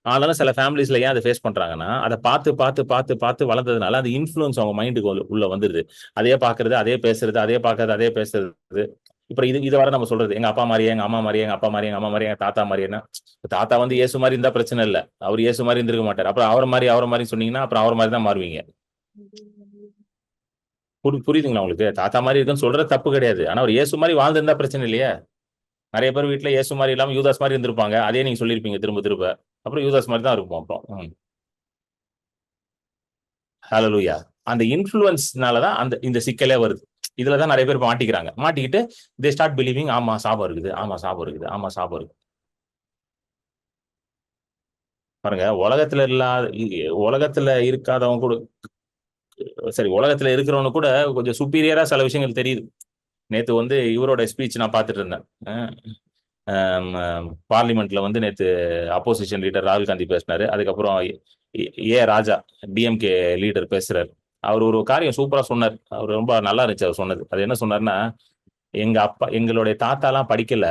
ஆனாலும் சில ஃபேமிலிஸ்ல ஏன் அதை ஃபேஸ் பண்றாங்கன்னா, அதை பார்த்து பார்த்து பார்த்து பார்த்து வளர்ந்ததுனால அது இன்ஃப்ளூயன்ஸ் அவங்க மைண்டுக்கு உள்ள வந்துருது. அதே பார்க்கறது, அதே பேசுறது, அதே பார்க்கறது, அதே பேசுறது. இப்ப இது வர நம்ம சொல்றது, எங்க அப்பா மாதிரியே, எங்க அம்மா மாதிரியே, எங்க அப்பா மாதிரியே, எங்க அம்மா மாதிரியே, எங்க தாத்தா மாதிரியே. தாத்தா வந்து இயேசு மாதிரி இருந்தா பிரச்சனை இல்லை, அவர் இயேசு மாதிரி இருந்திருக்க மாட்டார். அப்புறம் அவர் மாதிரி சொன்னீங்கன்னா அப்புறம் அவர் மாதிரி தான் மாறுவீங்க. புரியுதுங்களா உங்களுக்கு? தாத்தா மாதிரி இருக்குன்னு சொல்றது தப்பு கிடையாது. ஆனா அவர் இயேசு மாதிரி வாழ்ந்திருந்தா பிரச்சனை இல்லையா? நிறைய பேர் வீட்டுல இயேசு மாதிரி இல்லாம யூதாஸ் மாதிரி இருந்திருப்பாங்க. அதே நீங்க சொல்லியிருப்பீங்க திரும்ப திரும்ப. அப்புறம் யூதாஸ் மாதிரி தான் இருக்கும். அப்புறம் ஹல்லேலூயா. அந்த இன்ஃப்ளூயன்ஸ்னாலதான் இந்த சிக்கலே வருது. இதுலதான் நிறைய பேர் மாட்டிக்கிறாங்க. மாட்டிக்கிட்டு தே ஸ்டார்ட் பிலீவிங், ஆமா சாபம் இருக்குது, ஆமா சாபம் இருக்குது, ஆமா சாபம் இருக்கு. பாருங்க, உலகத்துல இருக்காதவங்க கூட, சரி உலகத்துல இருக்கிறவங்க கூட கொஞ்சம் சுப்பீரியரா சில விஷயங்கள் தெரியுது. நேத்து வந்து இவரோட ஸ்பீச் நான் பார்த்துட்டு இருந்தேன். பார்லிமெண்ட்ல வந்து நேத்து அப்போசிஷன் லீடர் ராகுல் காந்தி பேசினாரு. அதுக்கப்புறம் ராஜா டிஎம்கே லீடர் பேசுறாரு. அவர் ஒரு காரியம் சூப்பரா சொன்னார். அவர் ரொம்ப நல்லா இருந்துச்சு அவர் சொன்னது. அது என்ன சொன்னார்னா, எங்களுடைய தாத்தாலாம் படிக்கல,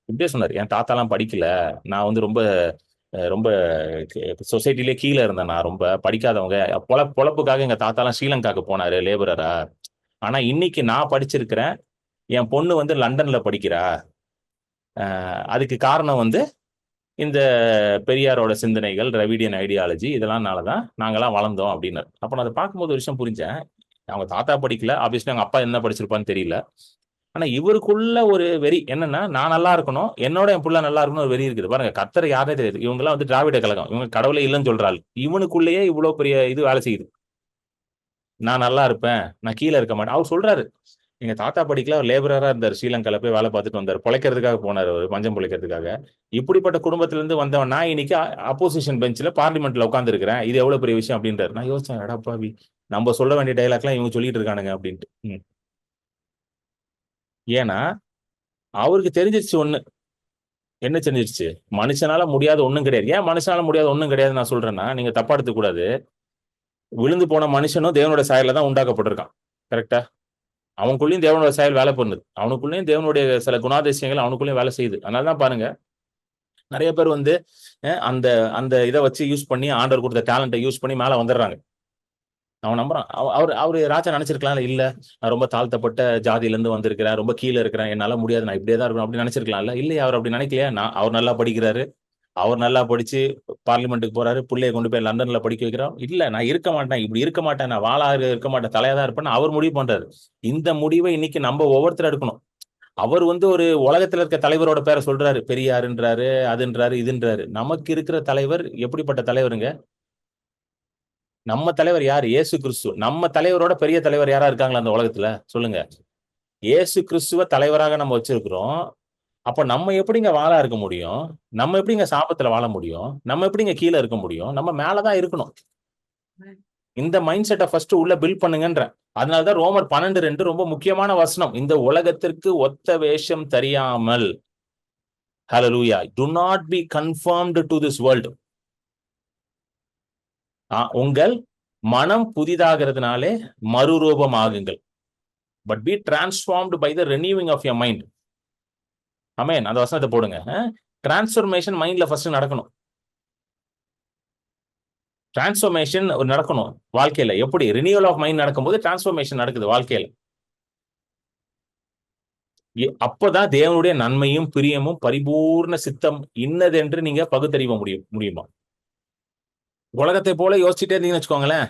இப்படியே சொன்னார். என் தாத்தாலாம் படிக்கல, நான் வந்து ரொம்ப ரொம்ப சொசைட்டிலே கீழே இருந்தேன், நான் ரொம்ப படிக்காதவங்க. பொழப்புக்காக எங்க தாத்தாலாம் ஸ்ரீலங்காக்கு போனாரு லேபரரா. ஆனா இன்னைக்கு நான் படிச்சிருக்கிறேன், என் பொண்ணு வந்து லண்டன்ல படிக்கிறா. அதுக்கு காரணம் வந்து இந்த பெரியாரோட சிந்தனைகள், திராவிடியன் ஐடியாலஜி, இதெல்லாம்னாலதான் நாங்கெல்லாம் வளர்ந்தோம் அப்படின்னாரு. அப்ப நான் அதை பார்க்கும்போது ஒரு விஷயம் புரிஞ்சேன். அவங்க தாத்தா படிக்கல, ஆப்வியஸ்லி அவங்க அப்பா என்ன படிச்சிருப்பான்னு தெரியல. ஆனா இவருக்குள்ள ஒரு வெறி என்னன்னா, நான் நல்லா இருக்கணும், என்னோட என் புள்ள நல்லா இருக்கணும் ஒரு வெறி இருக்குது. பாருங்க, கர்த்தர் யாரே தெரியாது. இவங்க எல்லாம் வந்து திராவிட கழகம், இவங்க கடவுளே இல்லைன்னு சொல்றாள். இவனுக்குள்ளேயே இவ்வளவு பெரிய இது வேலை செய்யுது. நான் நல்லா இருப்பேன், நான் கீழே இருக்க மாட்டேன். அவர் சொல்றாரு, எங்க தாத்தா படிக்கல, அவர் லேபரரா இருந்தார், ஸ்ரீலங்கால போய் வேலை பார்த்துட்டு வந்தார், பிழைக்கிறதுக்காக போனார், அவர் பஞ்சம் பிழைக்கிறதுக்காக. இப்படிப்பட்ட குடும்பத்துல இருந்து வந்தவன் நான் இன்னைக்கு அப்போசிஷன் பெஞ்ச்ல பார்லிமெண்ட்ல உட்கார்ந்து இருக்கிறேன். இது எவ்வளவு பெரிய விஷயம் அப்படின்றாரு. நான் யோசிச்சேன், எடப்பாவி, நம்ம சொல்ல வேண்டிய டைலாக் எல்லாம் இவங்க சொல்லிட்டு இருக்கானுங்க அப்படின்ட்டு. ஏன்னா அவருக்கு தெரிஞ்சிருச்சு ஒண்ணு. என்ன தெரிஞ்சிருச்சு? மனுஷனால முடியாத ஒண்ணும் கிடையாது. ஏன் மனுஷனால முடியாத ஒண்ணும் கிடையாது நான் சொல்றேன்னா, நீங்க தப்பா எடுத்துக்க கூடாது. விழுந்து போன மனுஷனும் தேவனோட சாயல்ல தான் உண்டாக்கப்பட்டிருக்கான். கரெக்டா? அவனுக்குள்ளேயும் தேவனோட சாயல் வேலை பண்ணுது. அவனுக்குள்ளேயும் தேவனுடைய சில குணாதிசயங்கள் அவனுக்குள்ளேயும் வேலை செய்யுது. அதனாலதான் பாருங்க, நிறைய பேர் வந்து அந்த அந்த இதை வச்சு யூஸ் பண்ணி, ஆண்டவர் கொடுத்த டேலண்ட்டை யூஸ் பண்ணி மேல வந்துடுறாங்க. அவன் நம்புறான். அவரு ராஜா நினைச்சிருக்கலாம், இல்ல நான் ரொம்ப தாழ்த்தப்பட்ட ஜாதியில இருந்து வந்திருக்கிறேன், ரொம்ப கீழே இருக்கிறேன், என்னால முடியாது, நான் இப்படியே தான் இருக்கணும் அப்படின்னு நினைச்சிருக்கலாம்ல. இல்லையா, அவர் அப்படி நினைக்கலையா? அவர் நல்லா படிக்கிறாரு, அவர் நல்லா படிச்சு பார்லிமெண்ட்டுக்கு போறாரு, பிள்ளைய கொண்டு போய் லண்டன்ல படிக்க வைக்கிறோம். இல்ல, நான் இருக்க மாட்டேன், இப்படி இருக்க மாட்டேன், நான் வாழாக இருக்க மாட்டேன், தலையா தான் இருப்பேன்னு அவர் முடிவு பண்றாரு. இந்த முடிவை இன்னைக்கு நம்ம ஒவ்வொருத்தரும் எடுக்கணும். அவர் வந்து ஒரு உலகத்துல இருக்க தலைவரோட பேரை சொல்றாரு, பெரியாருன்றாரு, அதுன்றாரு, இதுன்றாரு. நமக்கு இருக்கிற தலைவர் எப்படிப்பட்ட தலைவருங்க? நம்ம தலைவர் யாரு? இயேசு கிறிஸ்து. நம்ம தலைவரோட பெரிய தலைவர் யாரா இருக்காங்களா அந்த உலகத்துல? சொல்லுங்க. இயேசு கிறிஸ்துவ தலைவராக நம்ம வச்சிருக்கிறோம். அப்ப நம்ம எப்படிங்க வாளா இருக்க முடியும்? நம்ம எப்படிங்க சாபத்துல வாழ முடியும்? நம்ம எப்படிங்க கீழே இருக்க முடியும்? நம்ம மேலதான் இருக்கணும். இந்த மைண்ட் செட்டை ஃபர்ஸ்ட் உள்ள பில்ட் பண்ணுங்கன்ற. அதனாலதான் ரோமர் 12:2 ரொம்ப முக்கியமான வசனம். இந்த உலகத்திற்கு ஒத்த வேஷம் தெரியாமல், ஹalleluya, do not be conformed to this world. உங்கள் மனம் புதிதாகிறதுனாலே மறுரூபம் ஆகுங்கள். But be transformed by the renewing of your mind. ஆமென். அந்த வசனத்தை போடுங்க. டிரான்ஸ்ஃபர்மேஷன் மைண்ட்ல ஃபர்ஸ்ட் நடக்கணும். டிரான்ஸ்ஃபர்மேஷன் நடக்கணும் வாழ்க்கையில. எப்படி? ரினியூவல் ஆஃப் மைண்ட் நடக்கும்போது டிரான்ஸ்ஃபர்மேஷன் நடக்குது வாழ்க்கையில. அப்பதான் தேவனுடைய நன்மையும் பிரியமும் பரிபூர்ண சித்தம் இன்னதென்று நீங்க பகுத்தறிவ முடியுமா? உலகத்தை போல யோசிச்சுட்டே இருந்தீங்கன்னு வச்சுக்கோங்களேன்.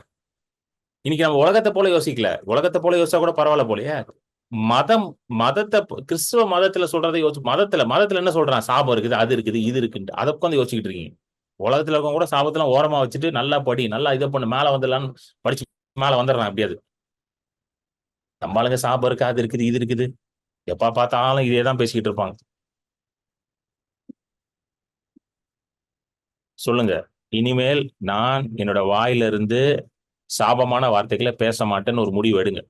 இன்னைக்கு நம்ம உலகத்தை போல யோசிக்கல. உலகத்தை போல யோசிச்சா கூட பரவாயில்ல போலயே. மதத்தை கிறிஸ்துவ மதத்துல சொல்றதை யோசிச்சு, மதத்துல என்ன சொல்றான்? சாபம் இருக்குது, அது இருக்குது, இது இருக்குன்னு அதை உட்காந்து யோசிச்சுக்கிட்டு இருக்கீங்க. உலகத்துல இருக்கவங்க கூட சாபத்தெல்லாம் ஓரமா வச்சுட்டு நல்லா படி, நல்லா இதை பண்ணு, மேல வந்துடலான்னு படிச்சு மேல வந்துடுறான். எப்படியாது நம்மளுங்க சாபம் இருக்கு, அது இருக்குது, இது இருக்குது, எப்ப பார்த்தாலும் இதேதான் பேசிக்கிட்டு இருப்பாங்க. சொல்லுங்க, இனிமேல் நான் என்னோட வாயிலிருந்து சாபமான வார்த்தைகளை பேச மாட்டேன்னு ஒரு முடிவு எடுங்க.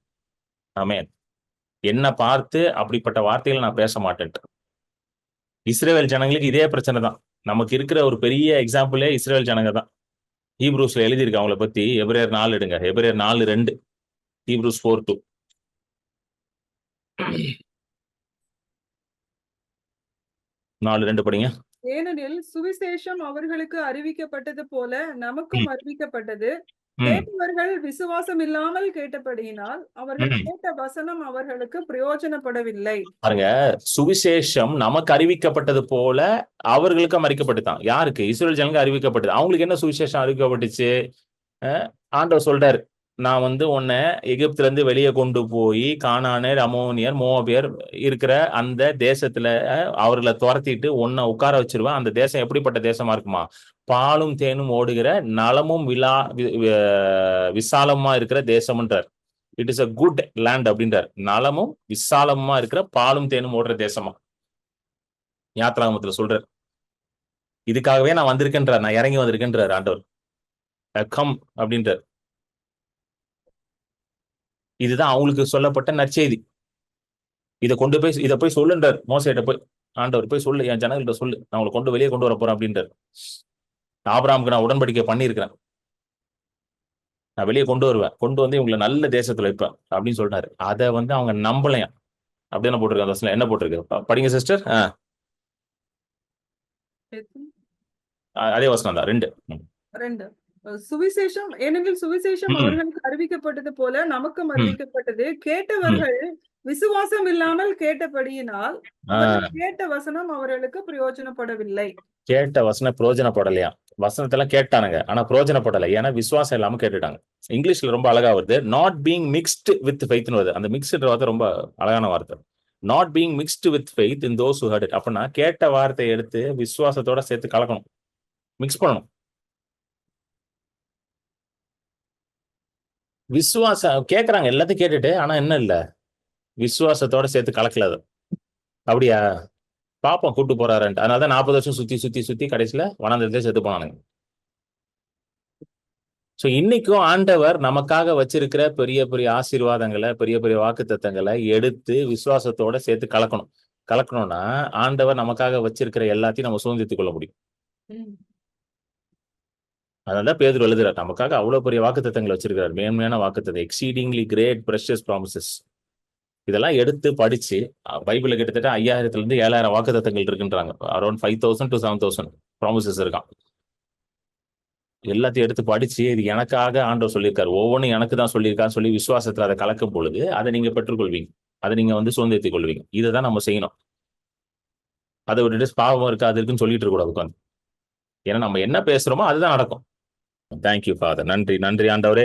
ஆமென். என்ன பார்த்து அப்படிப்பட்ட வார்த்தைகளை நான் பேச மாட்டேன்ட்டு. இஸ்ரேல் ஜனங்களுக்கு இதே பிரச்சனை தான். நமக்கு இருக்கிற ஒரு பெரிய எக்ஸாம்பிளே இஸ்ரேல் ஜனங்க தான். ஹீப்ரூஸ்ல எழுதியிருக்கு அவங்கள பத்தி. எபிரேயர் 4 எடுங்க. எபிரேயர் 4:2, ஹீப்ரூஸ் 4:2. 4:2 படிங்க. ஏனெனில் சுவிசேஷம் அவர்களுக்கு அறிவிக்கப்பட்டது போல நமக்கும் அறிவிக்கப்பட்டது. கேட்டவர்கள் விசுவாசம் இல்லாமல் கேட்டபடியினால் அவர்கள் கேட்ட வசனம் அவர்களுக்கு பிரயோஜனப்படவில்லை. பாருங்க, சுவிசேஷம் நமக்கு அறிவிக்கப்பட்டது போல அவர்களுக்கும் அறிவிக்கப்பட்டுதான். யாருக்கு? இஸ்ரேல் ஜனங்க அறிவிக்கப்பட்டது. அவங்களுக்கு என்ன சுவிசேஷம் அறிவிக்கப்பட்டுச்சு? ஆண்டவர் சொல்றாரு, நான் வந்து உன்னை எகிப்துல இருந்து வெளியே கொண்டு போய் கானானியர், அமோனியர், மோவாபியர் இருக்கிற அந்த தேசத்துல அவர்களை துரத்திட்டு உன்னை உட்கார வச்சிருவேன். அந்த தேசம் எப்படிப்பட்ட தேசமா இருக்குமா? பாலும் தேனும் ஓடுகிற நலமும் விசாலமா இருக்கிற தேசம்ன்றார். It is a good land அப்படின்றார். நலமும் விசாலமா இருக்கிற பாலும் தேனும் ஓடுற தேசமா யாத்ராகமத்துல சொல்றார். இதுக்காகவே நான் வந்திருக்கேன்றார். நான் இறங்கி வந்திருக்கேன்றார் ஆண்டவர். கம் அப்படின்றார். இதுதான் அவங்களுக்கு சொல்லப்பட்ட நற்செய்தி. இதை போய் சொல்லுன்றார் மோசேட்ட. போய் ஆண்டவர் போய் சொல்லு, என் ஜனங்கள்கிட்ட சொல்லு, நான் அவங்களை கொண்டு வெளியே கொண்டு வர போறேன் அப்படின்றார். ஆபிரகாமுக்கு நான் உடன்படிக்கை பண்ணியிருக்கிறேன், நான் வெளியே கொண்டு வருவேன், கொண்டு வந்து இவங்களை நல்ல தேசத்துல வைப்பேன் அப்படின்னு சொல்றாரு. அதை வந்து அவங்க நம்பலையா. அப்படின்னு போட்டிருக்காங்க. என்ன போட்டிருக்கு படிங்க சிஸ்டர். அதே வசனம் தான். 2. சுவிசேஷம் ஏனெனில் சுவிசேஷம் அவர்களுக்கு அறிவிக்கப்பட்டது போல நமக்கும் அறிவிக்கப்பட்டது. கேட்டவர்கள் விசுவாசம் இல்லாமல் கேட்டபடியினால் கேட்ட வசனம் அவர்களுக்கு பிரயோஜனப்படவில்லை. கேட்ட வசனம் பிரயோஜனப்படலையா? வசனத்தெல்லாம் கேட்டானுங்க, ஆனா பிரயோஜனப்படலை. ஏன்னா விசுவாசம் இல்லாம கேட்டுட்டாங்க. இங்கிலீஷ்ல ரொம்ப அழகா வருது, நாட் பீங் மிக்ஸ்ட் வித் ஃபெய்த்னு வருது. அந்த மிக்ஸ்ட் வார்த்தை ரொம்ப அழகான வார்த்தை. Not being mixed with faith in those who hurt it. அப்படின்னா கேட்ட வார்த்தையை எடுத்து விசுவாசத்தோட சேர்த்து கலக்கணும், மிக்ஸ் பண்ணணும். விசுவாசம் கேட்கறாங்க, எல்லாத்தையும் கேட்டுட்டு, ஆனா என்ன இல்ல, விசுவாசத்தோட சேர்த்து கலக்கல. அது அப்படியா? பாப்போம் கூட்டு போறாருன்ட்டு. அதனாலதான் 40 வருஷம் சுத்தி சுத்தி சுத்தி கடைசியில வனாந்தரத்திலே செத்து போனானுங்க. சோ இன்னைக்கும் ஆண்டவர் நமக்காக வச்சிருக்கிற பெரிய பெரிய ஆசீர்வாதங்களை, பெரிய பெரிய வாக்குத்தத்தங்களை எடுத்து விசுவாசத்தோட சேர்த்து கலக்கணும்னா ஆண்டவர் நமக்காக வச்சிருக்கிற எல்லாத்தையும் நம்ம சுதந்திரத்துக் கொள்ள முடியும். அதனாலதான் பேதுரு எழுதுறார், நமக்காக அவ்வளவு பெரிய வாக்குத்தத்தங்களை வச்சிருக்கிறார், மேன்மையான வாக்குத்தத்தம், எக்ஸீடிங்லி கிரேட் பிரஷியஸ் ப்ராமிசஸ். இதெல்லாம் எடுத்து படிச்சு, பைபிள்ல கிட்டத்தட்ட 5000 இருந்து 7000 வாக்குத்தத்தங்கள் இருக்குன்றாங்க. அரௌண்ட் 5000 to 7000 ப்ராமிசஸ் இருக்கான். எல்லாத்தையும் எடுத்து படிச்சு, இது எனக்காக ஆண்டவர் சொல்லியிருக்காரு, ஒவ்வொன்றும் எனக்கு தான் சொல்லியிருக்கான்னு சொல்லி விசுவாசத்துல அதை கலக்கும் பொழுது அதை நீங்க பெற்றுக்கொள்வீங்க, அதை நீங்க வந்து சுதந்திரத்துக் கொள்வீங்க. இதை தான் நம்ம செய்யணும். அதை விட்டுட்டு பாவம் இருக்கு, அது இருக்குன்னு சொல்லிட்டு இருக்க கூடாது உட்காந்து. ஏன்னா நம்ம என்ன பேசுறோமோ அதுதான் நடக்கும். Thank you father. நன்றி ஆண்டவரே.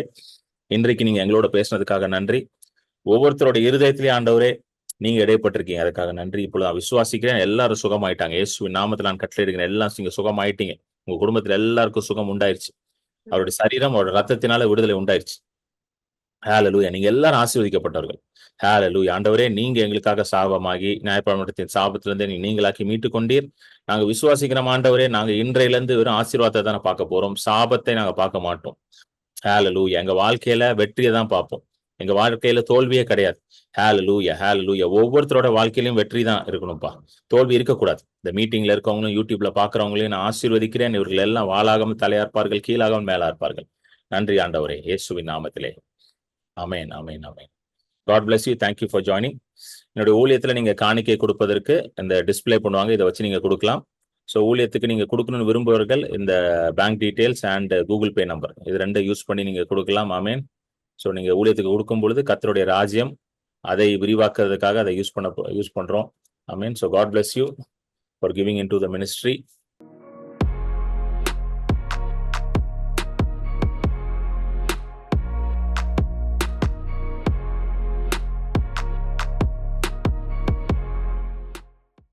இன்றைக்கு நீங்க எங்களோட பேசுனதுக்காக நன்றி. ஒவ்வொருத்தரோட இருதயத்திலேயே ஆண்டவரே நீங்க இடைப்பட்டிருக்கீங்க. அதுக்காக நன்றி. இப்பொழுது நான் விசுவாசிக்கிறேன், எல்லாரும் சுகமாயிட்டாங்க. இயேசுவின் நாமத்தில் நான் கட்டளையிடுகிறேன், எல்லாம் நீங்க சுகமாயிட்டீங்க. உங்க குடும்பத்துல எல்லாருக்கும் சுகம் உண்டாயிருச்சு. அவருடைய சரீரம் அவருடைய ரத்தத்தினால விடுதலை உண்டாயிருச்சு. ஹalleluya. நீங்க எல்லாரும் ஆசீர்வதிக்கப்பட்டவர்கள். ஹalleluya. ஆண்டவரே, நீங்க எங்களுக்காக சாபமாகி நியாயப்பிரமாணத்தின் சாபத்திலிருந்து நீங்களாக்கி மீட்டுக் கொண்டீர். நாங்க விசுவாசிக்கிறோம் ஆண்டவரே. நாங்க இன்றையிலிருந்து வெறும் ஆசீர்வாதத்தை தானே பார்க்க போறோம், சாபத்தை நாங்க பார்க்க மாட்டோம். ஹalleluya. எங்க வாழ்க்கையில வெற்றியை தான் பார்ப்போம். எங்க வாழ்க்கையில தோல்வியே கிடையாது. ஹalleluya, ஹalleluya. ஒவ்வொருத்தரோட வாழ்க்கையிலும் வெற்றி தான் இருக்கணும்ப்பா, தோல்வி இருக்கக்கூடாது. இந்த மீட்டிங்ல இருக்கவங்களும் யூடியூப்ல பாக்குறவங்களையும் நான் ஆசீர்வதிக்கிறேன். இவர்கள் எல்லாம் வாளாகாமல் தலையா இருப்பார்கள், கீழாகாமல் மேலா இருப்பார்கள். நன்றி ஆண்டவரே, இயேசுவின் நாமத்திலே. ஆமென், ஆமென், ஆமென். God bless you. Thank you for joining. என்னுடைய ஊழியத்துல நீங்க காணிக்கை கொடுப்பதற்கு இந்த டிஸ்ப்ளே பண்ணுவாங்க, இதை வச்சு நீங்க கொடுக்கலாம். ஸோ ஊழியத்துக்கு நீங்க கொடுக்கணும்னு விரும்புவர்கள் இந்த bank details and Google Pay number, இது ரெண்டும் யூஸ் பண்ணி நீங்க கொடுக்கலாம். ஆமென். ஸோ நீங்க ஊழியத்துக்கு கொடுக்கும் பொழுது கர்த்தருடைய ராஜ்யம் அதை விரிவாக்குறதுக்காக அதை யூஸ் பண்றோம். ஆமென். So God bless you for giving into the ministry.